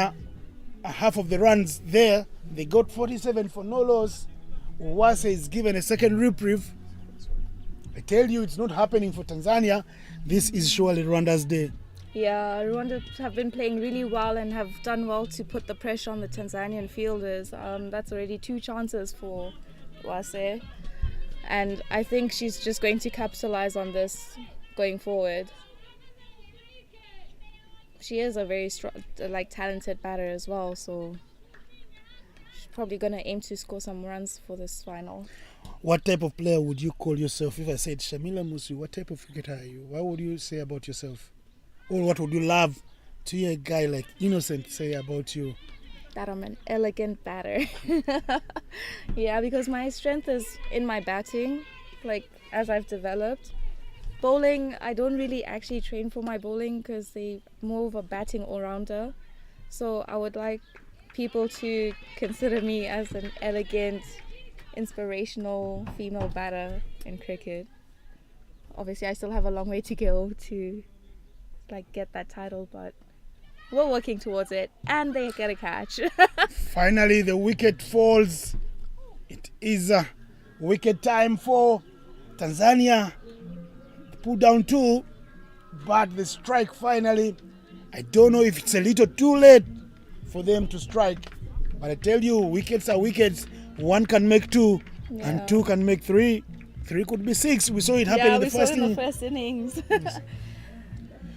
half of the runs there. They got 47 for no loss. Uwase is given a second reprieve. I tell you, it's not happening for Tanzania. This is surely Rwanda's day. Yeah, Rwanda have been playing really well and have done well to put the pressure on the Tanzanian fielders. That's already 2 chances for Uwase. And I think she's just going to capitalize on this going forward. She is a very strong, talented batter as well, so she's probably going to aim to score some runs for this final. What type of player would you call yourself? If I said Shamila Musu, what type of cricketer are you? What would you say about yourself? Or what would you love to hear a guy like Innocent say about you? That I'm an elegant batter. Yeah, because my strength is in my batting, as I've developed. Bowling, I don't really actually train for my bowling because they're more of a batting all-rounder. So I would like people to consider me as an elegant inspirational female batter in cricket. Obviously, I still have a long way to go to get that title, but we're working towards it, and they get a catch. Finally, the wicket falls. It is wicket time for Tanzania. Put down 2, but the strike finally. I don't know if it's a little too late for them to strike, but I tell you, wickets are wickets. 1 can make 2, and 2 can make 3. 3 could be 6. We saw it happen in the first in inning. the first innings.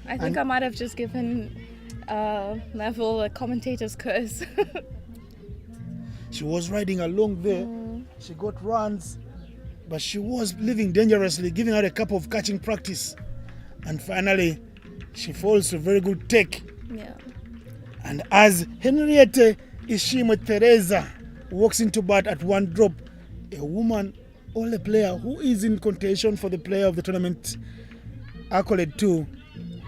I think I might have just given Neville a commentator's curse. She was riding along there. She got runs, but she was living dangerously, giving out a couple of catching practice. And finally, she falls to a very good take. Yeah. And as Henriette Ishimwe Teresa walks into bat at 1 drop, a woman or a player who is in contention for the player of the tournament accolade too.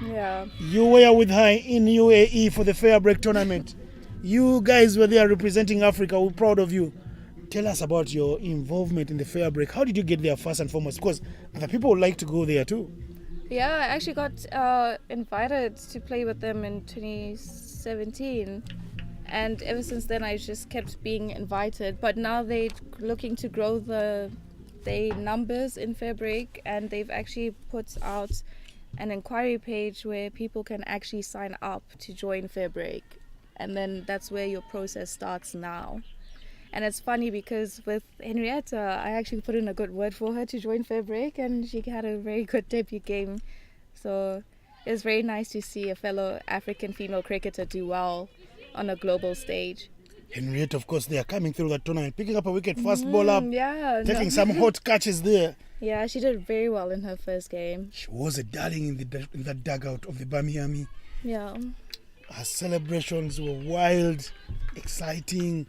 Yeah. You were with her in UAE for the Fair Break tournament. You guys were there representing Africa. We're proud of you. Tell us about your involvement in the Fair Break. How did you get there first and foremost? Because other people would like to go there too. Yeah, I actually got invited to play with them in 2017. And ever since then, I just kept being invited. But now they're looking to grow their numbers in Fair Break. And they've actually put out an inquiry page where people can actually sign up to join Fair Break. And then that's where your process starts now. And it's funny because with Henrietta, I actually put in a good word for her to join Fair Break, and she had a very good debut game. So it was very nice to see a fellow African female cricketer do well on a global stage. Henrietta, of course, they are coming through that tournament, picking up a wicket, fast ball up, taking some hot catches there. Yeah, she did very well in her first game. She was a darling in that dugout of the Bamiami. Yeah. Her celebrations were wild, exciting.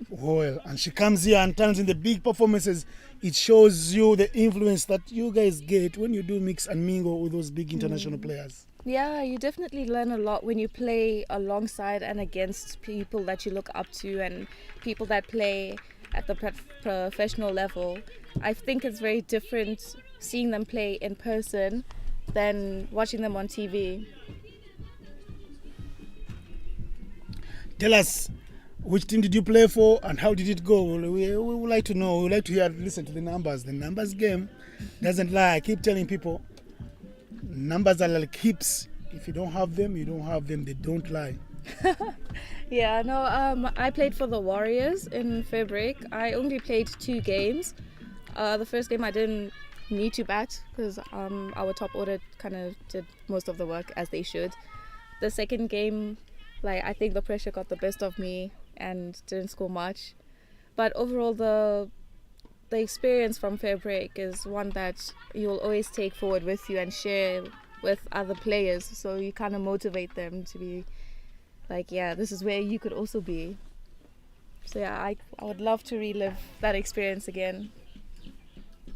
Well, and she comes here and turns in the big performances. It shows you the influence that you guys get when you do mix and mingle with those big international players. Yeah, you definitely learn a lot when you play alongside and against people that you look up to and people that play at the professional level. I think it's very different seeing them play in person than watching them on TV. Tell us, which team did you play for and how did it go? We would like to know. We would like to listen to the numbers. The numbers game doesn't lie. I keep telling people, numbers are like hips. If you don't have them, you don't have them. They don't lie. Yeah, no, I played for the Warriors in Fair Break. I only played 2 games. The first game I didn't need to bat because our top order kind of did most of the work as they should. The second game, I think the pressure got the best of me and didn't score much. But overall, the experience from Fair Break is one that you'll always take forward with you and share with other players. So you kind of motivate them to be like, yeah, this is where you could also be. So yeah, I would love to relive that experience again.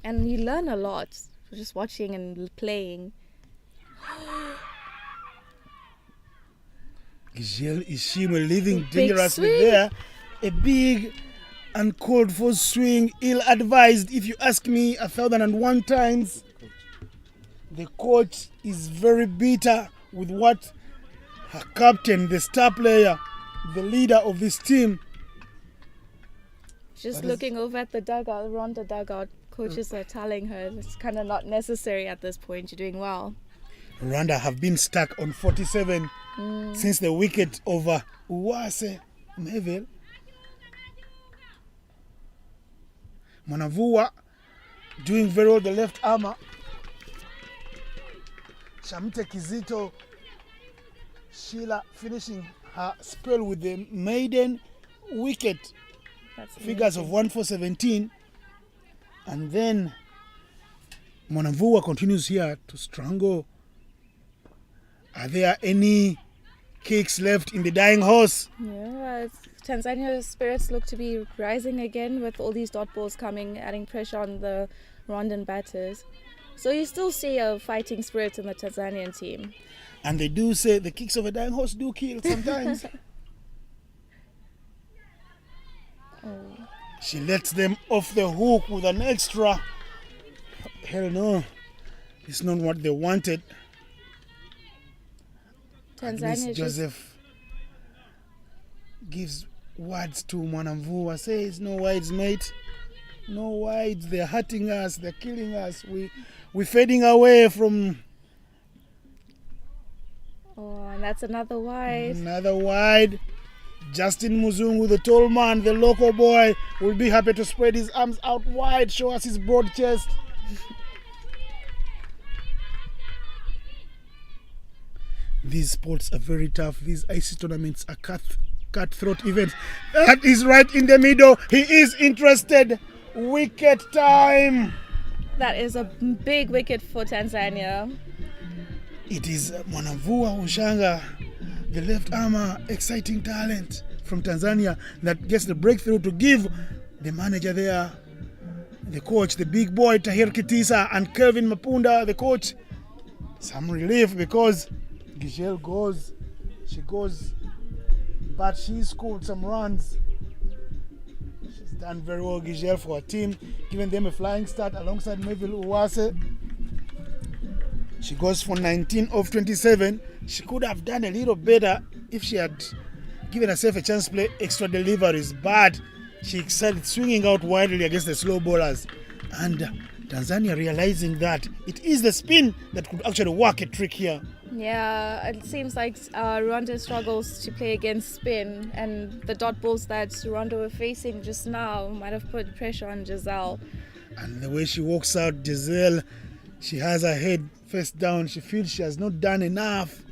And you learn a lot just watching and playing. Giselle Ishimwe living dangerously there. A big uncalled for swing, ill-advised. If you ask me 1,001 times, the coach is very bitter with what her captain, the star player, the leader of this team. Just looking over at the dugout, Rwanda dugout, coaches are telling her it's kind of not necessary at this point. You're doing well. Rwanda have been stuck on 47 since the wicket over Uwase Meville. Mwanavua doing very well, the left armour. Shamte Kizito Sheila finishing her spell with the maiden wicket. That's Figures of 1 for 17. And then Mwanavua continues here to strangle. Are there any kicks left in the dying horse? Yeah, Tanzania's spirits look to be rising again with all these dot balls coming, adding pressure on the Rwandan batters. So you still see a fighting spirit in the Tanzanian team. And they do say the kicks of a dying horse do kill sometimes. She lets them off the hook with an extra. Hell no. It's not what they wanted. Tanzania just Joseph gives words to Mwanamvua, says, no wides, mate. No wides. They're hurting us. They're killing us. We're fading away from... Oh, and that's another wide. Another wide. Justin Muzungu, the tall man, the local boy, will be happy to spread his arms out wide, show us his broad chest. These sports are very tough. These ICC tournaments are cutthroat events. That is right in the middle. He is interested. Wicket time. That is a big wicket for Tanzania. It is Mwanamvua Ushanga, the left armer, exciting talent from Tanzania, that gets the breakthrough to give the manager there, the coach, the big boy Tahir Kitisa, and Kelvin Mapunda, the coach, some relief, because Gijel goes, but she scored some runs. She's done very well, Gijel, for her team, giving them a flying start alongside Melville Uwase. She goes for 19 of 27. She could have done a little better if she had given herself a chance to play extra deliveries, but she excelled swinging out widely against the slow bowlers. And Tanzania realizing that it is the spin that could actually work a trick here. Yeah, it seems like Rwanda struggles to play against spin, and the dot balls that Rwanda were facing just now might have put pressure on Giselle. And the way she walks out, Giselle, she has her head face down. She feels she has not done enough.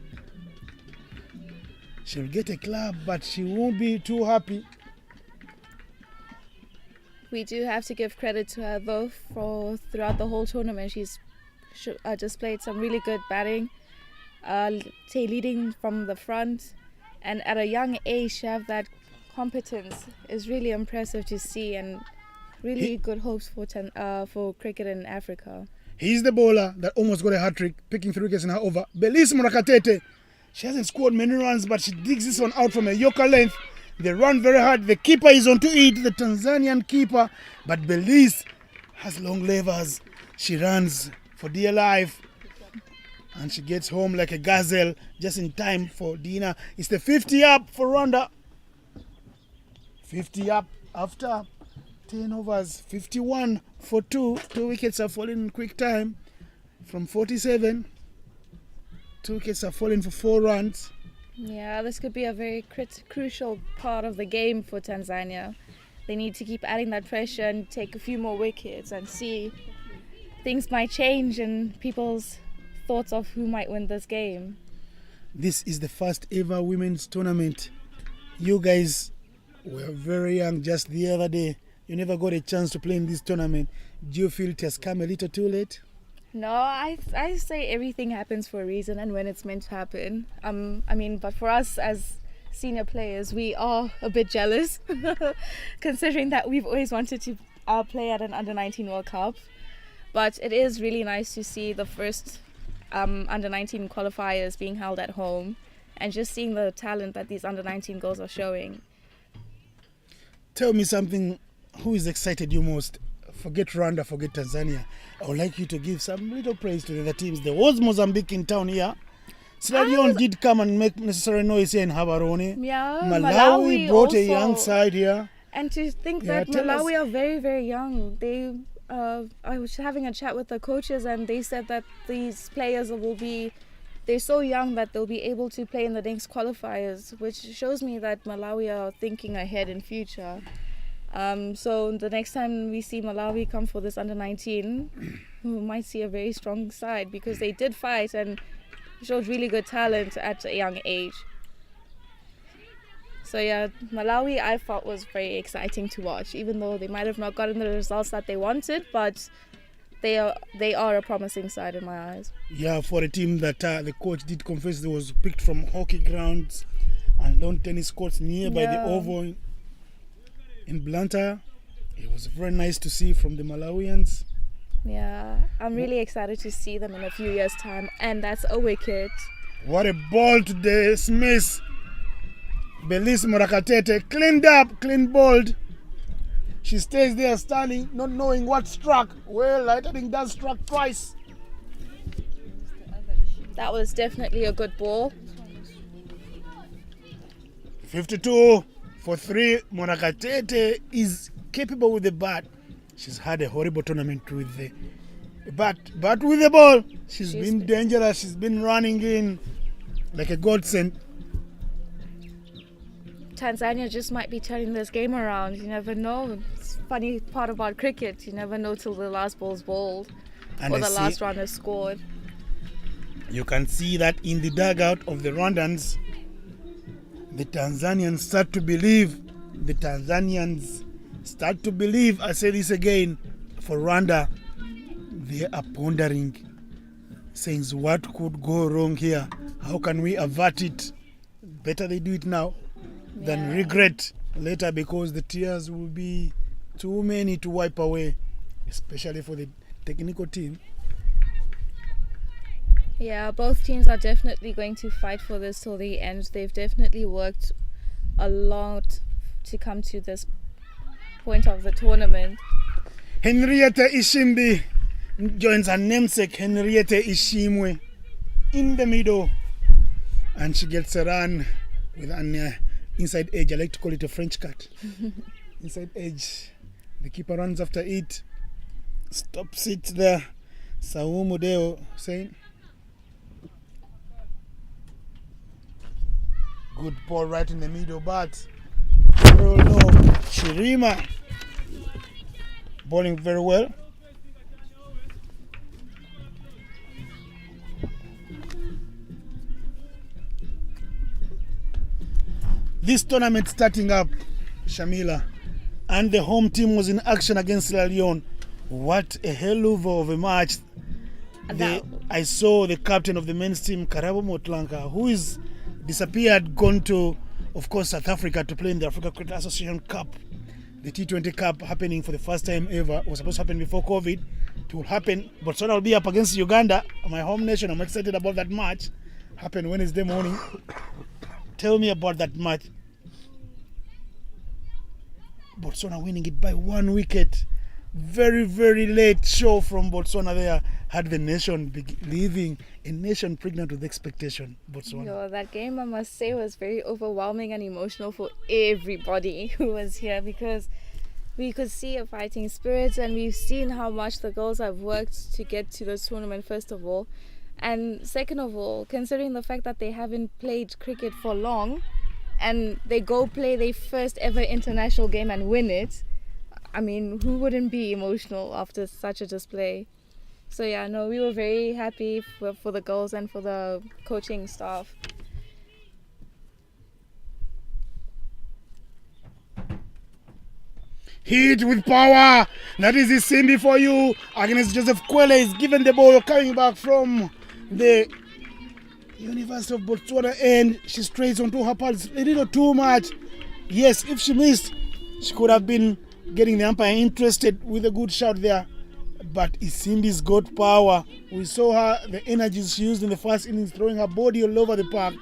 She'll get a club, but she won't be too happy. We do have to give credit to her though, for throughout the whole tournament she's displayed some really good batting, leading from the front, and at a young age to have that competence is really impressive to see, and really good hopes for cricket in Africa. He's the bowler that almost got a hat-trick, picking 3 wickets in her over. Belize Murakatete. She hasn't scored many runs, but she digs this one out from a Yorker length. They run very hard. The keeper is on to it, the Tanzanian keeper. But Belize has long levers. She runs for dear life. And she gets home like a gazelle just in time for dinner. It's the 50 up for Rwanda. 50 up after 10 overs, 51 for 2. 2 wickets are falling in quick time. From 47, 2 wickets are falling for 4 runs. Yeah, this could be a very crucial part of the game for Tanzania. They need to keep adding that pressure and take a few more wickets and see things might change in people's thoughts of who might win this game. This is the first ever women's tournament. You guys were very young just the other day. You never got a chance to play in this tournament. Do you feel it has come a little too late? No, I say everything happens for a reason and when it's meant to happen. But for us as senior players, we are a bit jealous, considering that we've always wanted to play at an Under-19 World Cup. But it is really nice to see the first Under-19 qualifiers being held at home, and just seeing the talent that these Under-19 girls are showing. Tell me something. Who is excited you most? Forget Rwanda, forget Tanzania. I would like you to give some little praise to the other teams. There was Mozambique in town here. Sierra Leone did come and make necessary noise here in Habarone. Yeah, Malawi brought also a young side here. And to think Yeah, that tell us. Malawi are very, very young. I was having a chat with the coaches, and they said that these players they're so young that they'll be able to play in the next qualifiers, which shows me that Malawi are thinking ahead in future. So the next time we see Malawi come for this Under-19, we might see a very strong side, because they did fight and showed really good talent at a young age. So yeah, Malawi I thought was very exciting to watch, even though they might have not gotten the results that they wanted, but they are a promising side in my eyes. Yeah, for a team that the coach did confess they was picked from hockey grounds and lawn tennis courts nearby the Oval in Blantyre. It was very nice to see from the Malawians. Yeah, I'm really excited to see them in a few years' time, and that's a wicket. What a ball today, Smith. Belize Murakatete cleaned up, clean bowled. She stays there standing, not knowing what struck. Well, I think that struck twice. That was definitely a good ball. 52 for 3. Monakatete is capable with the bat. She's had a horrible tournament with the bat. But with the ball, she's been dangerous. She's been running in like a godsend. Tanzania just might be turning this game around. You never know. It's funny part about cricket. You never know till the last ball's bowled or the last runner scored. You can see that in the dugout of the Rwandans, the Tanzanians start to believe. I say this again, for Rwanda, they are pondering, saying what could go wrong here? How can we avert it? Better they do it now than regret later, because the tears will be too many to wipe away, especially for the technical team. Yeah, both teams are definitely going to fight for this till the end. They've definitely worked a lot to come to this point of the tournament. Henrietta Ishimbi joins her namesake Henrietta Ishimwe in the middle, and she gets a run with an inside edge. I like to call it a French cut. Inside edge. The keeper runs after it, stops it there. Saumu Deo saying, good ball right in the middle, but oh no, Shirima bowling very well. This tournament starting up, Shamila, and the home team was in action against Sierra Leone. What a hell of a match. I saw the captain of the men's team, Karabo Motlanka, who is disappeared, gone to, of course, South Africa to play in the Africa Cricket Association Cup. The T20 Cup happening for the first time ever. It was supposed to happen before COVID. It will happen. Botswana will be up against Uganda, my home nation. I'm excited about that match. Happened Wednesday morning. Tell me about that match. Botswana winning it by 1 wicket. Very, very late show from Botswana there. Had the nation believing, a nation pregnant with expectation. Botswana. Yo, that game, I must say, was very overwhelming and emotional for everybody who was here, because we could see a fighting spirit, and we've seen how much the girls have worked to get to this tournament, first of all. And second of all, considering the fact that they haven't played cricket for long, and they go play their first ever international game and win it, I mean, who wouldn't be emotional after such a display? So yeah, no, we were very happy for the girls and for the coaching staff. Hit with power. That is the Simbi for you. Against Joseph Kwele is given the ball coming back from the University of Botswana, and she strays onto her pads a little too much. Yes, if she missed, she could have been getting the umpire interested with a good shot there. But Isimbi's got power. We saw her, the energies she used in the first innings, throwing her body all over the park.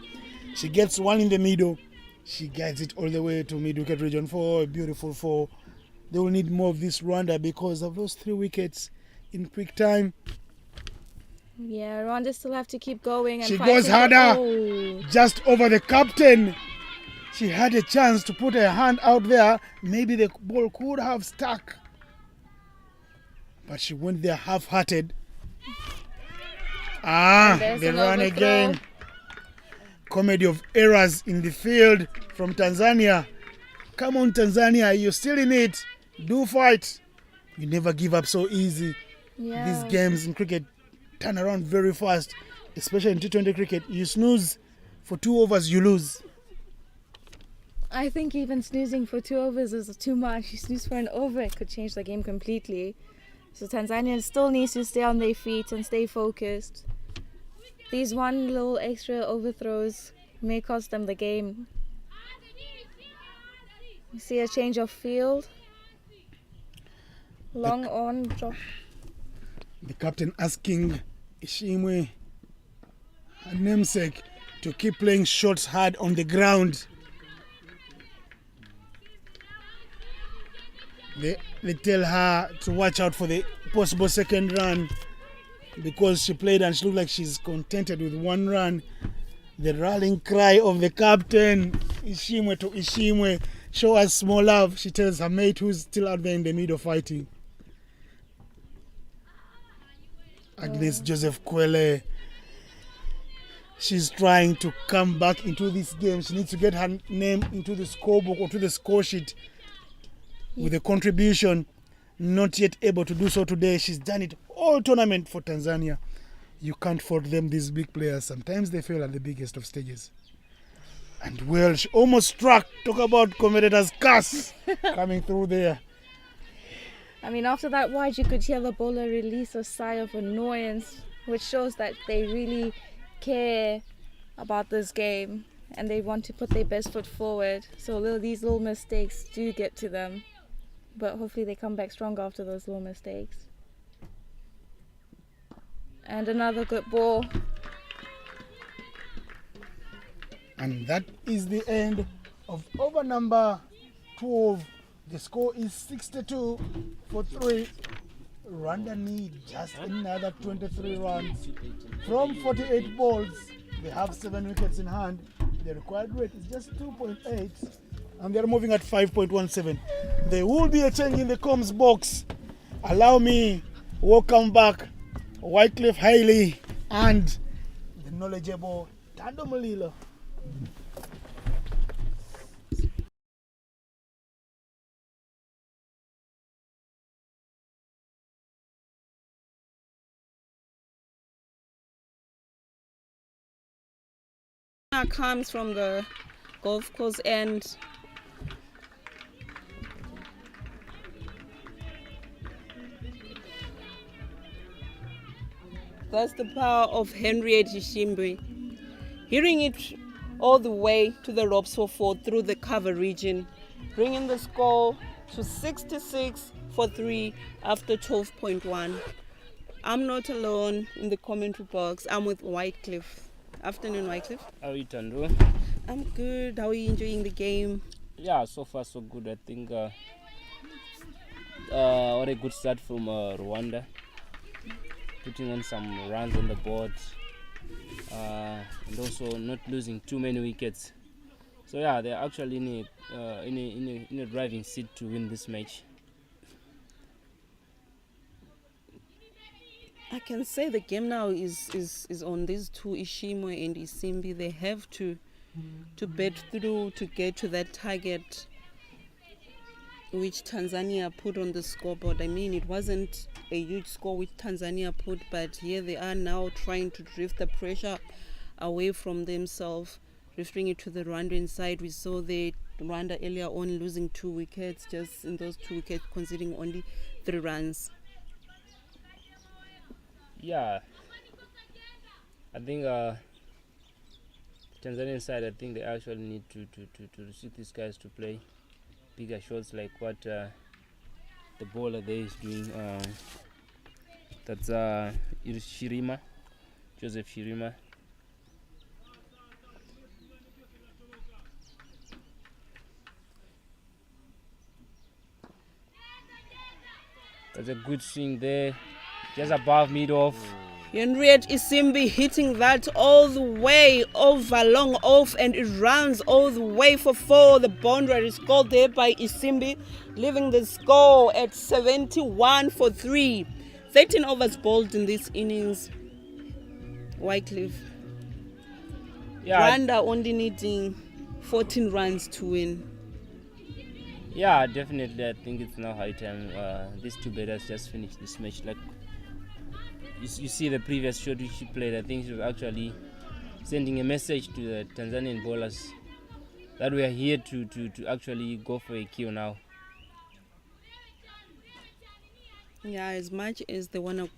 She gets one in the middle. She guides it all the way to mid-wicket region 4, a beautiful 4. They will need more of this Rwanda because of those 3 wickets in quick time. Yeah, Rwanda still have to keep going. And she goes harder, just over the captain. She had a chance to put her hand out there. Maybe the ball could have stuck. But she went there half-hearted. They run again. Comedy of errors in the field from Tanzania. Come on, Tanzania, you're still in it. Do fight. You never give up so easy. Yeah. These games in cricket turn around very fast, especially in T20 cricket. You snooze for 2 overs, you lose. I think even snoozing for 2 overs is too much. You snooze for an over, it could change the game completely. So Tanzania still needs to stay on their feet and stay focused. These one little extra overthrows may cost them the game. You see a change of field. Long on drop. The captain asking Ishimwe, her namesake, to keep playing shots hard on the ground. They tell her to watch out for the possible second run because she played and she looked like she's contented with one run. The rallying cry of the captain, Ishimwe to Ishimwe, show us small love, she tells her mate who's still out there in the middle fighting. Agnes Joseph Kwele, she's trying to come back into this game. She needs to get her name into the scorebook or to the score sheet with a contribution. Not yet able to do so today. She's done it all tournament for Tanzania. You can't fault them, these big players. Sometimes they fail at the biggest of stages. And well, she almost struck. Talk about competitors' curse coming through there. I mean, after that wide, you could hear the bowler release a sigh of annoyance, which shows that they really care about this game and they want to put their best foot forward. So these little mistakes do get to them, but hopefully they come back stronger after those little mistakes. And another good ball. And that is the end of over number 12. The score is 62 for 3. Rwanda need just another 23 runs from 48 balls. They have 7 wickets in hand. The required rate is just 2.8 and they're moving at 5.17. There will be a change in the comms box. Allow me welcome back Wycliffe Hailey and the knowledgeable Tando Mulilo. Comes from the golf course end. That's the power of Henriette Ishimbe. Hearing it all the way to the ropes for 4 through the cover region, bringing the score to 66 for 3 after 12.1. I'm not alone in the commentary box. I'm with Wycliffe. Afternoon, Wycliffe. How are you, Tando? I'm good. How are you enjoying the game? Yeah, so far so good. I think what a good start from Rwanda, putting on some runs on the board and also not losing too many wickets. So yeah, they're actually in a driving seat to win this match. I can say the game now is on these two, Ishimwe and Isimbi. They have to bet through to get to that target which Tanzania put on the scoreboard. I mean, it wasn't a huge score which Tanzania put, but here they are now trying to drift the pressure away from themselves, drifting it to the Rwandan side. We saw the Rwanda earlier on losing 2 wickets, just in those 2 wickets conceding only 3 runs. Yeah, I think Tanzanian side, I think they actually need to receive these guys to play bigger shots like what the bowler there is doing. That's Shirima, Joseph Shirima. That's a good swing there, just above mid-off. Henriette Isimbi hitting that all the way over long off, and it runs all the way for 4. The boundary is scored there by Isimbi, leaving the score at 71 for 3. 13 overs bowled in this innings. Wycliffe. Yeah, Rwanda only needing 14 runs to win. yeah, definitely. I think it's now high time. These two batters just finished this match. Like you see the previous shot which she played, I think she was actually sending a message to the Tanzanian bowlers that we are here to actually go for a kill now. Yeah, as much as they want to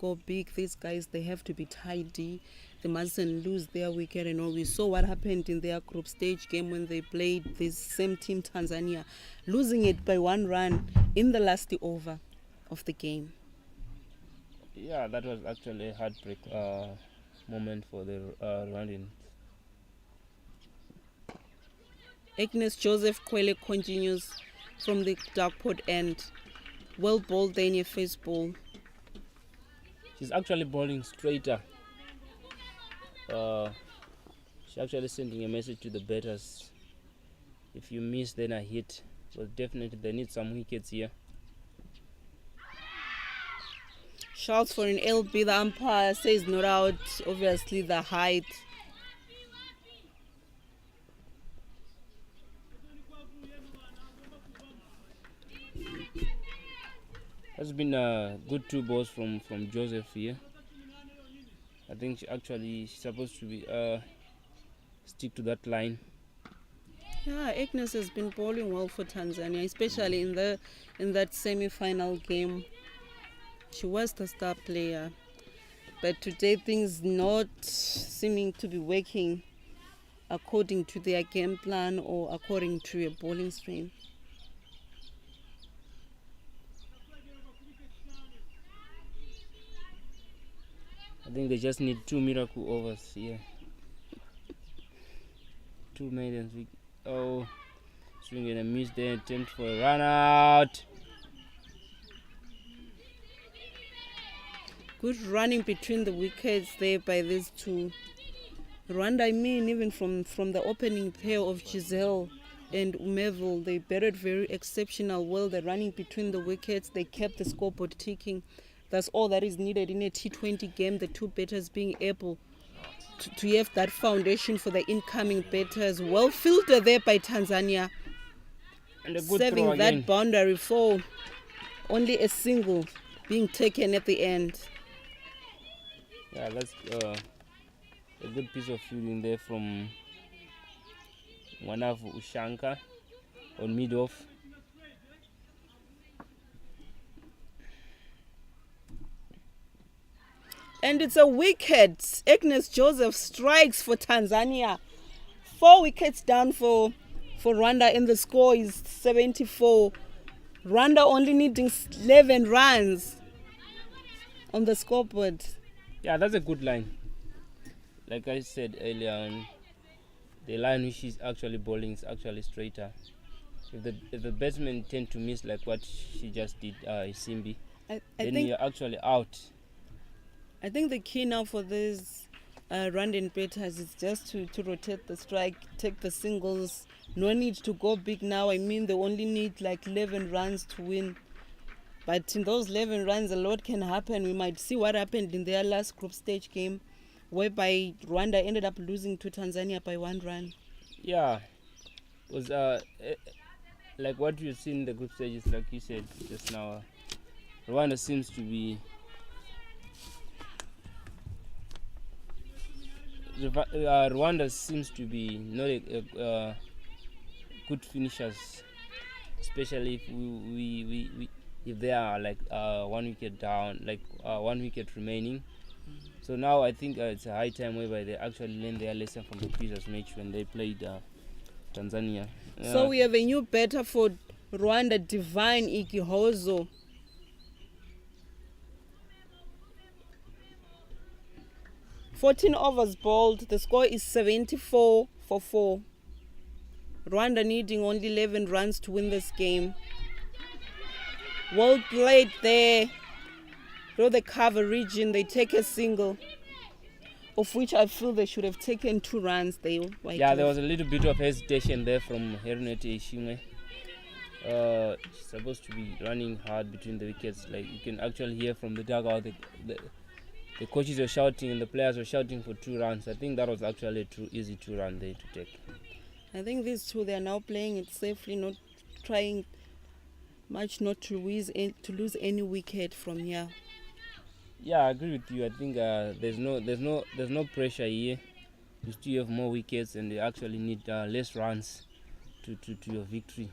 go big, these guys, they have to be tidy. They mustn't lose their wicket and all. We saw what happened in their group stage game when they played this same team, Tanzania, losing it by 1 run in the last over of the game. Yeah, that was actually a heartbreak moment for the Rwandan. Agnes Joseph Kwele continues from the dark pot end. Well bowled there in your first ball. She's actually bowling straighter. She's actually sending a message to the batters. If you miss, then I hit. Well, definitely they need some wickets here. Shouts for an LB. The umpire says not out. Obviously the height. That's been good 2 balls from Joseph here. I think she's supposed to be stick to that line. Yeah, Agnes has been bowling well for Tanzania, especially in that semi-final game. She was the star player, but today things not seeming to be working according to their game plan or according to a bowling strain. I think they just need 2 miracle overs here. 2 maidens. Oh, swing and a miss there. Attempt for a run out. Good running between the wickets there by these two. Rwanda, I mean, even from the opening pair of Giselle and Umevel, they batted very exceptional well. The running between the wickets, they kept the scoreboard ticking. That's all that is needed in a T20 game, the two batters being able to have that foundation for the incoming batters. Well filtered there by Tanzania. And a good serving throw that again. boundary for only a single being taken at the end. Yeah, that's a good piece of fielding there from Mwanavu Ushanka on mid-off. And it's a wicket. Agnes Joseph strikes for Tanzania. 4 wickets down for Rwanda, and the score is 74. Rwanda only needing 11 runs on the scoreboard. Yeah, that's a good line. Like I said earlier on, the line which she's actually bowling is actually straighter. If the batsmen tend to miss like what she just did, Simbi, I then think you're actually out. I think the key now for these Rwandan batters is just to rotate the strike, take the singles. No need to go big now. I mean, they only need like 11 runs to win. But in those 11 runs, a lot can happen. We might see what happened in their last group stage game, whereby Rwanda ended up losing to Tanzania by 1 run. Yeah, it was like what you see in the group stages, like you said just now. Rwanda seems to be Rwanda seems to be not a good finishers, especially if they are like 1 wicket down, like 1 wicket remaining. So now I think it's a high time whereby they actually learn their lesson from the previous match when they played Tanzania. So we have a new batter for Rwanda, Divine Igihozo. "14 overs bowled, the score is 74 for 4. Rwanda needing only 11 runs to win this game. Well played there. Through the cover region, they take a single, of which I feel they should have taken 2 runs there. Yeah, there was a little bit of hesitation there from Hernete Ishimwe. She's supposed to be running hard between the wickets. Like you can actually hear from the dugout, the coaches were shouting and the players were shouting for 2 runs. I think that was actually a easy 2 run there to take. I think these two, they are now playing it safely, not trying much not to lose any wicket from here. Yeah, I agree with you. I think there's no pressure here. You still have more wickets, and they actually need less runs to your victory.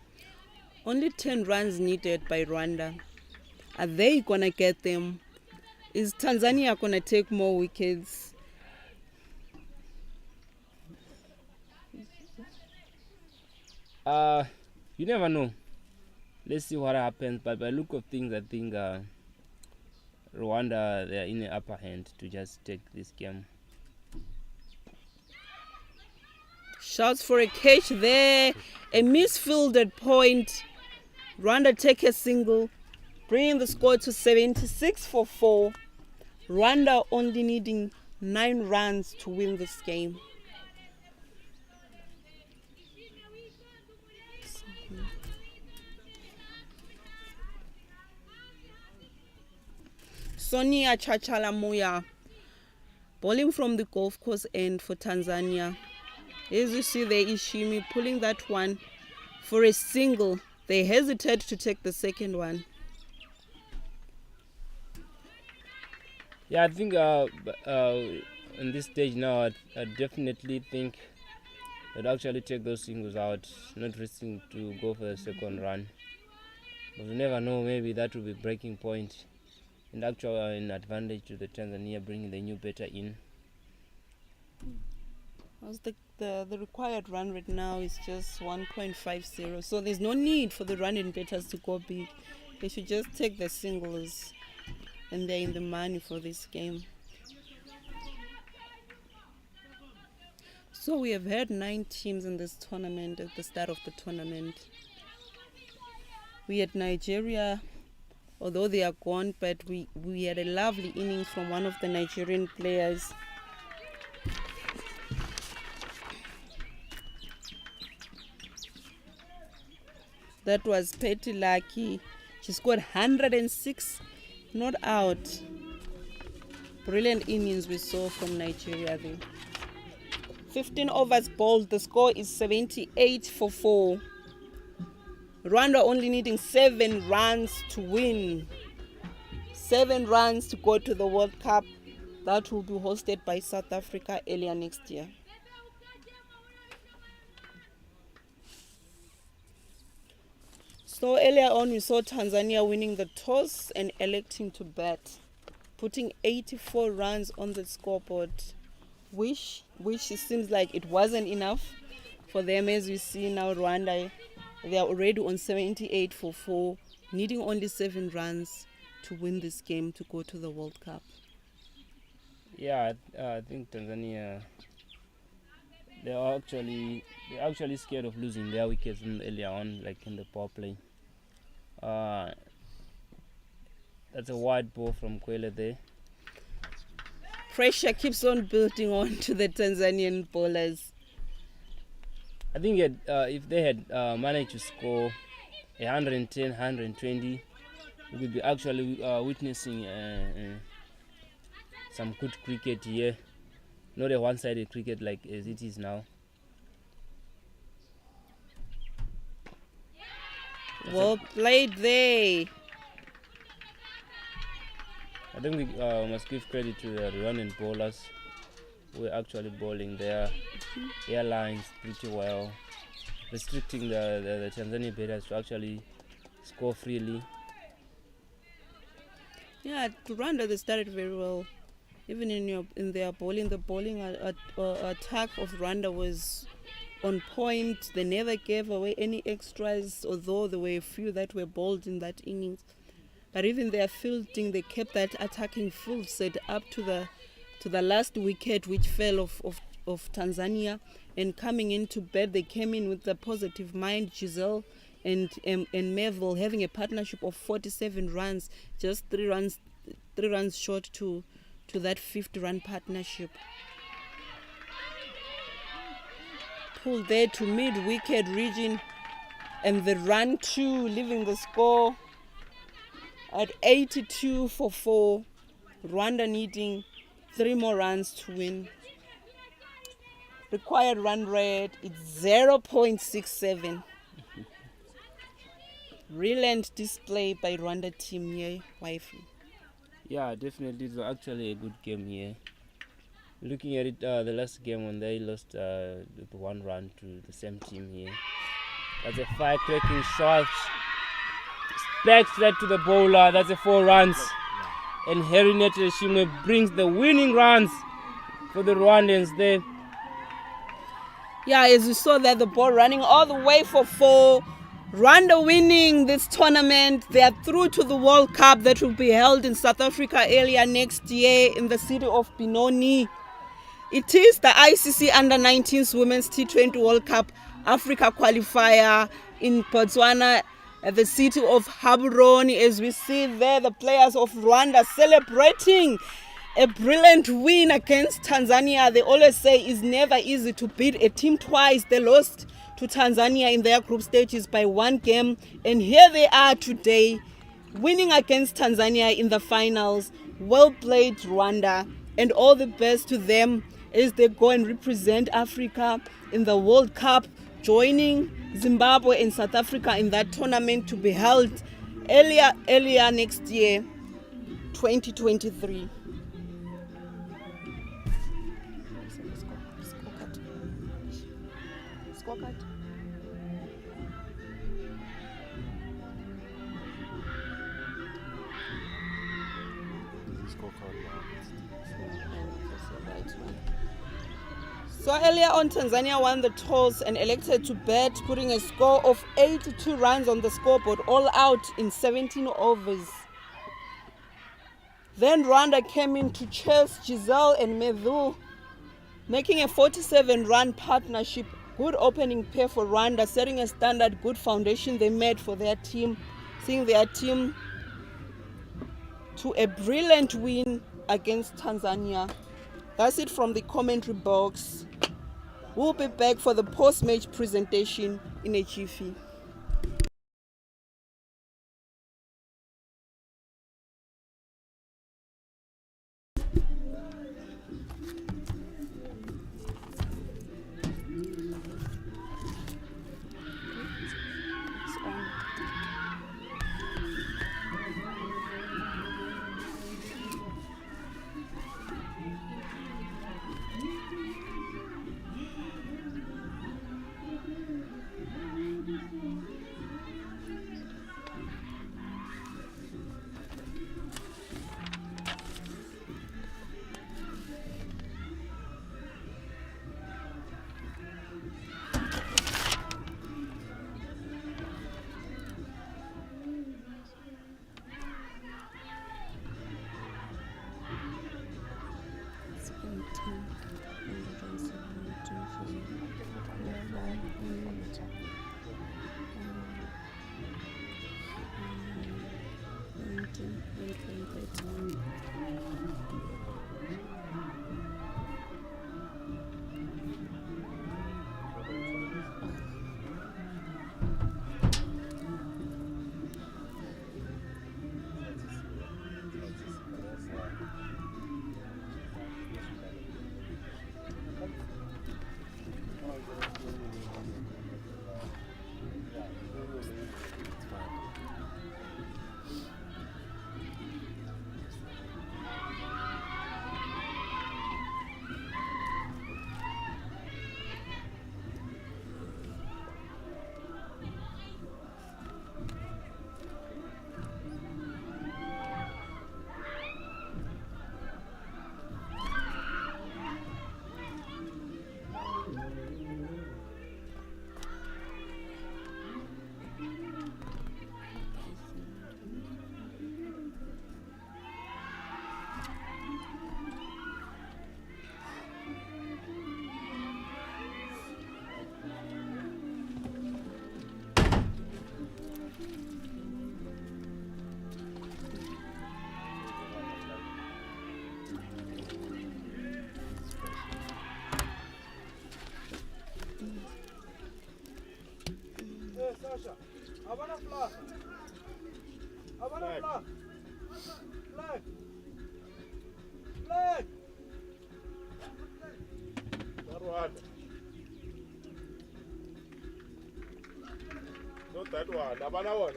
Only 10 runs needed by Rwanda. Are they gonna get them? Is Tanzania gonna take more wickets? You never know. Let's see what happens. But by look of things, I think Rwanda, they are in the upper hand to just take this game. Shouts for a catch there. A misfielded point Rwanda take a single, bringing the score to 76 for 4. Rwanda only needing 9 runs to win this game. Sonia Chachalamuya bowling from the golf course end for Tanzania. As you see there, Ishimi pulling that one for a single. They hesitate to take the second one. Yeah, I think in this stage now, I definitely think they'd actually take those singles out, not risking to go for the second run. But you never know, maybe that will be breaking point. And actually an advantage to the Tanzania bringing the new batter in. The required run rate now is just 1.50, so there's no need for the running batters to go big. They should just take the singles and they're in the money for this game. So we have had 9 teams in this tournament at the start of the tournament. We had Nigeria, although they are gone, but we had a lovely innings from one of the Nigerian players. That was Petty Lucky. She scored 106, not out. Brilliant innings we saw from Nigeria there. 15 overs bowled. The score is 78 for 4. Rwanda only needing 7 runs to win. 7 runs to go to the World Cup. That will be hosted by South Africa earlier next year. So earlier on we saw Tanzania winning the toss and electing to bat, putting 84 runs on the scoreboard, which it seems like it wasn't enough for them. As we see now, Rwanda, they are already on 78 for 4, needing only 7 runs to win this game to go to the World Cup. Yeah, I think Tanzania, they're actually scared of losing their wickets earlier on, like in the power play. That's a wide ball from Kwele there. Pressure keeps on building on to the Tanzanian bowlers. I think if they had managed to score 110, 120, we would be actually witnessing some good cricket here. Not a one-sided cricket like as it is now. Well played there. I think we must give credit to the Rwandan bowlers who are actually bowling their airlines pretty well, restricting the Tanzanian batters to actually score freely. Yeah, Rwanda, they started very well. Even in their bowling, the bowling attack of Rwanda was on point. They never gave away any extras, although there were a few that were bowled in that innings. But even their fielding, they kept that attacking field set up to the last wicket, which fell of Tanzania. And coming into bed, they came in with a positive mind. Giselle and Melville having a partnership of 47 runs, just 3 runs short to that 50-run partnership. Pulled there to mid-wicket region, and the run 2, leaving the score at 82 for 4. Rwanda needing 3 more runs to win. Required run rate is 0.67. Brilliant display by Rwanda team here, wifey. Yeah, definitely, it was actually a good game here. Looking at it, the last game when they lost with 1 run to the same team here. That's a fire-cracking shot. Back flat to the bowler. That's a 4 runs. And Herinet Shime brings the winning runs for the Rwandans there. Yeah, as you saw there, the ball running all the way for 4. Rwanda winning this tournament. They are through to the World Cup that will be held in South Africa earlier next year in the city of Benoni. It is the ICC Under-19 Women's T20 World Cup Africa Qualifier in Botswana. at the city of Gaborone. As we see there, the players of Rwanda celebrating a brilliant win against Tanzania. They always say it's never easy to beat a team twice. They lost to Tanzania in their group stages by 1 game. And here they are today, winning against Tanzania in the finals. Well played, Rwanda. And all the best to them as they go and represent Africa in the World Cup, joining Zimbabwe and South Africa in that tournament to be held earlier next year, 2023. Scorecard. So earlier on, Tanzania won the toss and elected to bat, putting a score of 82 runs on the scoreboard, all out in 17 overs. Then Rwanda came in to chase Giselle and Medhu, making a 47-run partnership. Good opening pair for Rwanda, setting a standard, good foundation they made for their team, seeing their team to a brilliant win against Tanzania. That's it from the commentary box. We'll be back for the post-match presentation in a jiffy. Sasha, Havana flag. Havana flag. Flag. Flag. Rwanda. Not that one. Havana one.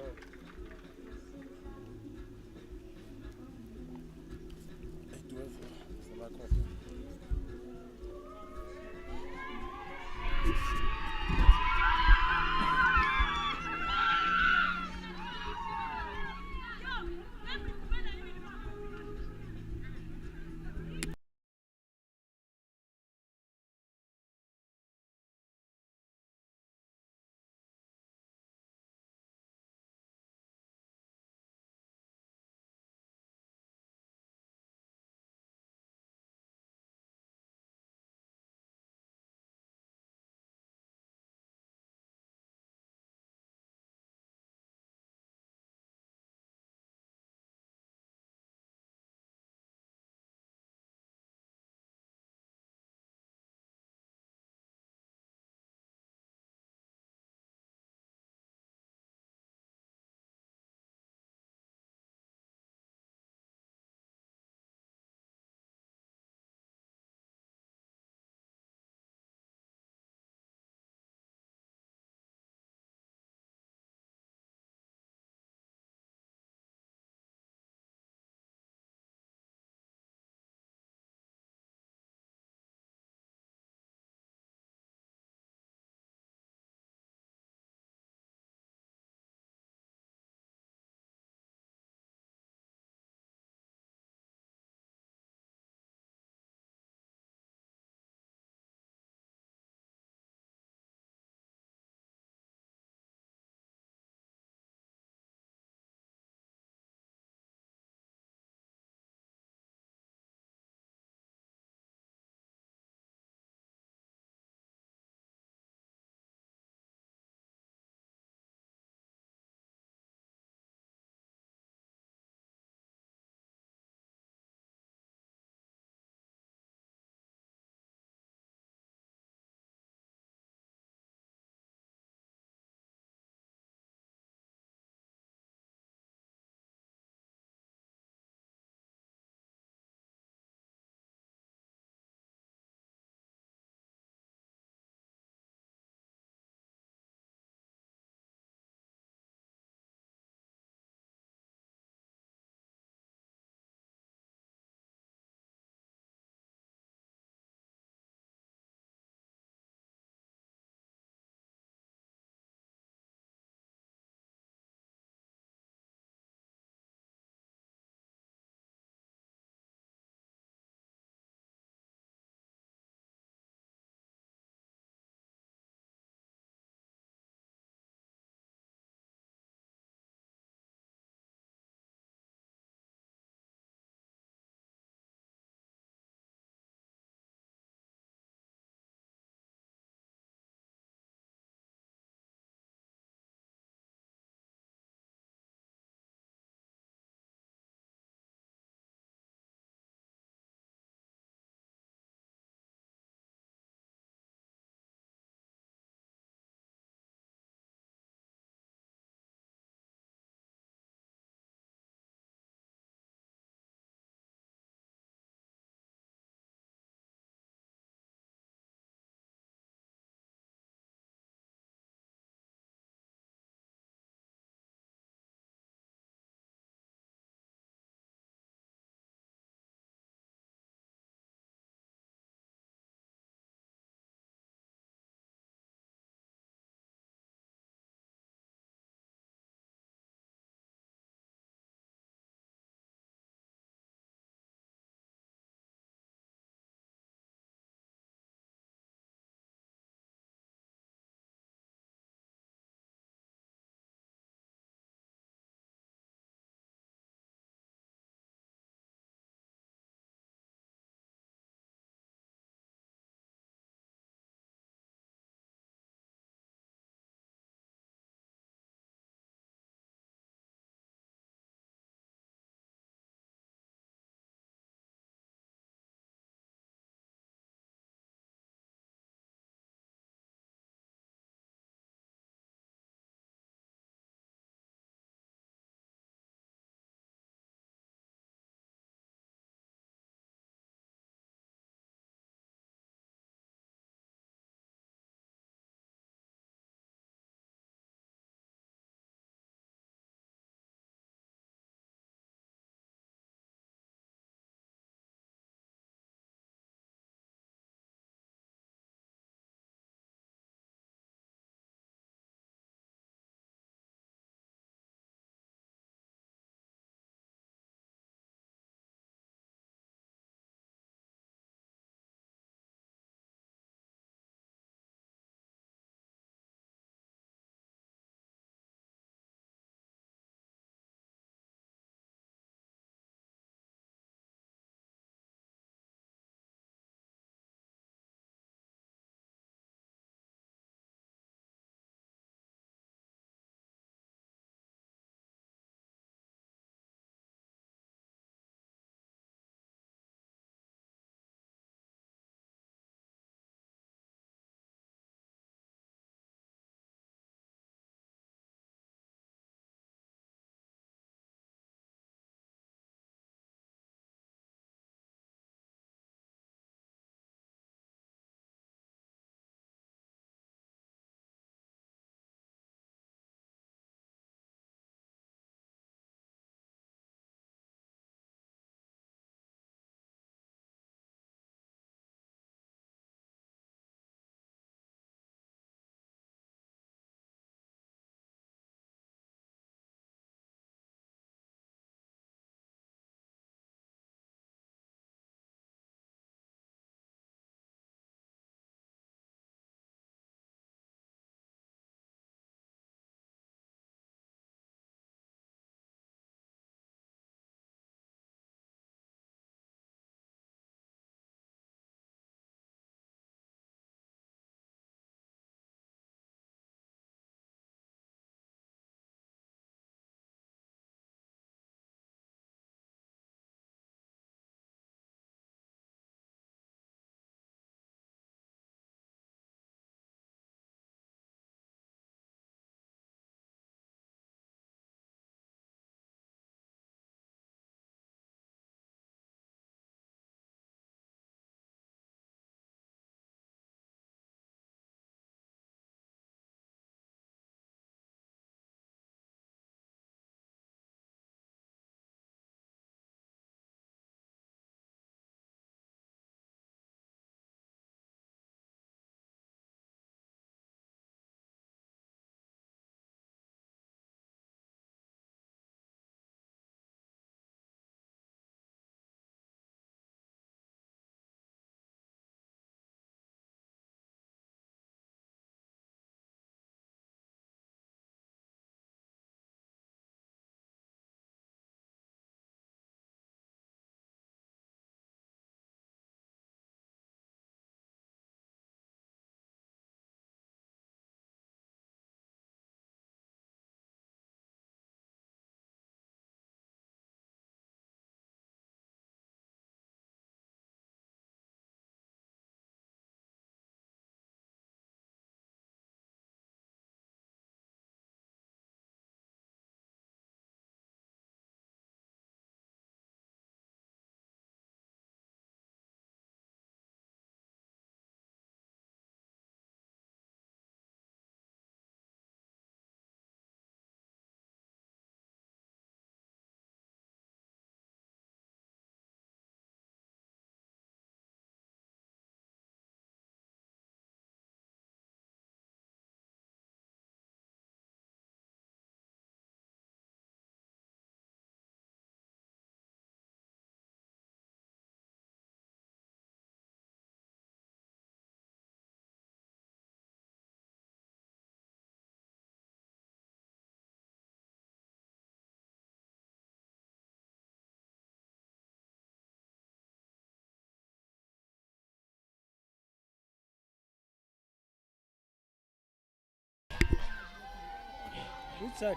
Which side?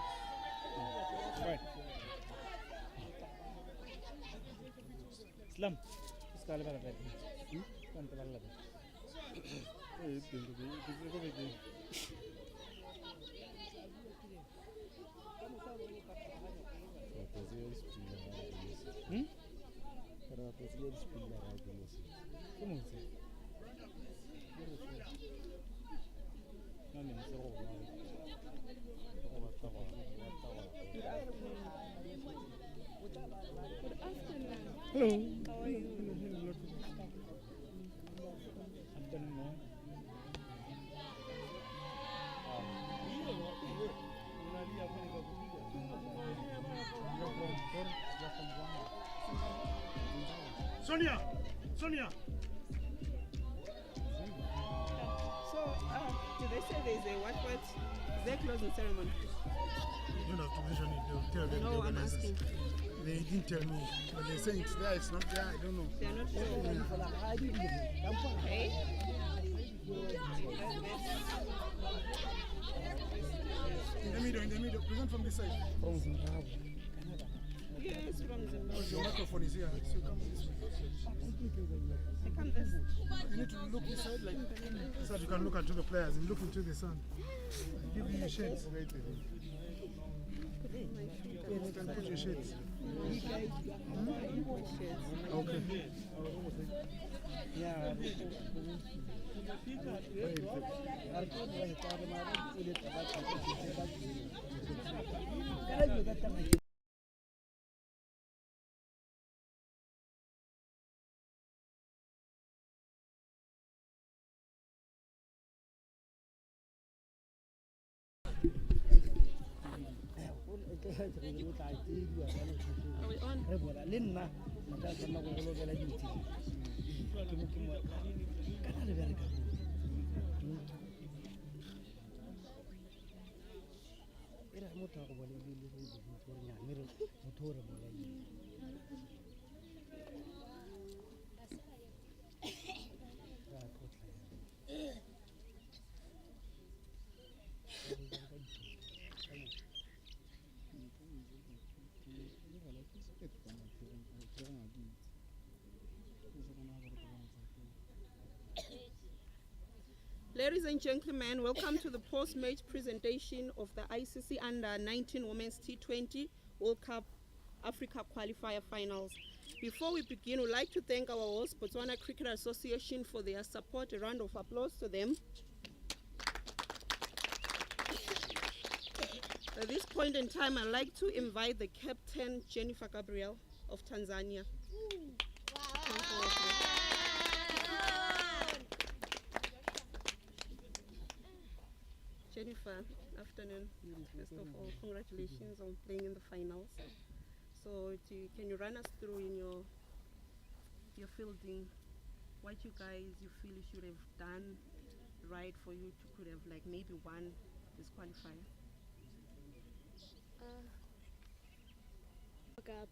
Right. Islam. Iskala bala bala. Iskala bala bala. ¿Cómo se? Hello. How are you? Sonia! Sonia! So, did they say there's a what? Is there closing ceremony? You don't have to mention it, they'll tell them. No, the I'm organizers. asking. They didn't tell me, but they're saying it's there, it's not there, I don't know. They're not sure. Okay. In the middle, present from this side. From Zimbabwe. Yes, from Zimbabwe. Because your microphone is here, so come this way. I come this. You need to look this side, like, so that you can look into the players and look into the sun. Give you your shades. You can put your shades. Okay. Are we on? Ladies and gentlemen, welcome to the post-match presentation of the ICC Under-19 Women's T20 World Cup Africa Qualifier Finals. Before we begin, we'd like to thank our host, Botswana Cricket Association, for their support. A round of applause to them. At this point in time, I'd like to invite the captain, Jennifer Gabriel of Tanzania. Jennifer, afternoon. First of all, congratulations on playing in the finals. So, can you run us through in your fielding, what you feel you should have done right for you to could have like maybe won this qualifier? Cup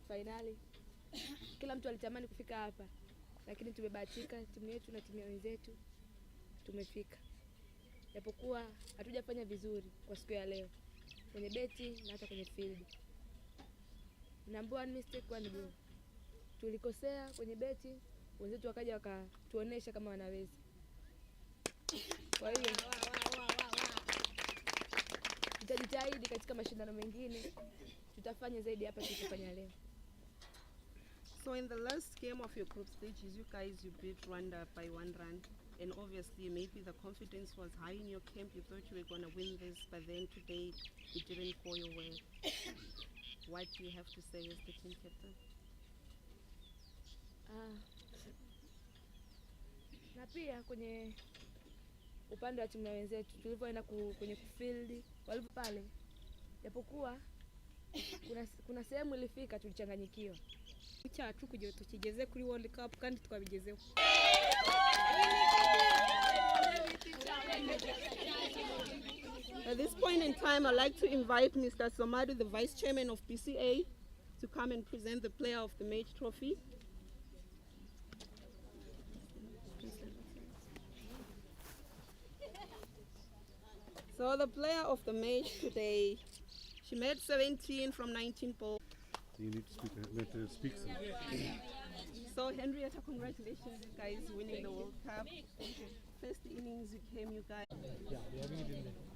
finali, kila mtu alitamani kufika hapa, lakini tumebahatika, timu yetu na timu ya wenzetu tumefika. Japokuwa hatujafanya vizuri kwa siku ya leo kwenye beti na hata kwenye field. Number one mistake, one goal. Tulikosea kwenye beti, wenzetu wakaja wakatuonesha kama wanaweza. Kwa hiyo tutajitahidi katika mashindano mengine, tutafanya zaidi hapa tulipofanya leo. So in the last game of your group stages, you beat Rwanda by 1 run. And obviously, maybe the confidence was high in your camp. You thought you were going to win this, but then today it didn't go your way. What do you have to say as the team captain? Na pia kwenye upande wa timu ya wenzetu tulipoenda kwenye field walipo pale, japokuwa kuna sehemu ilifika tulichanganyikiwa. Cyacu kugira tukigeze kuri World Cup kandi twabigezeho. At this point in time, I'd like to invite Mr. Somadu, the Vice Chairman of BCA, to come and present the Player of the Match trophy. So So the player of the match today, she made 17 from 19 balls. You need to speak some. So Henrietta, congratulations, you guys winning the World Cup. First innings you came, you guys. Yeah, we're having it in there.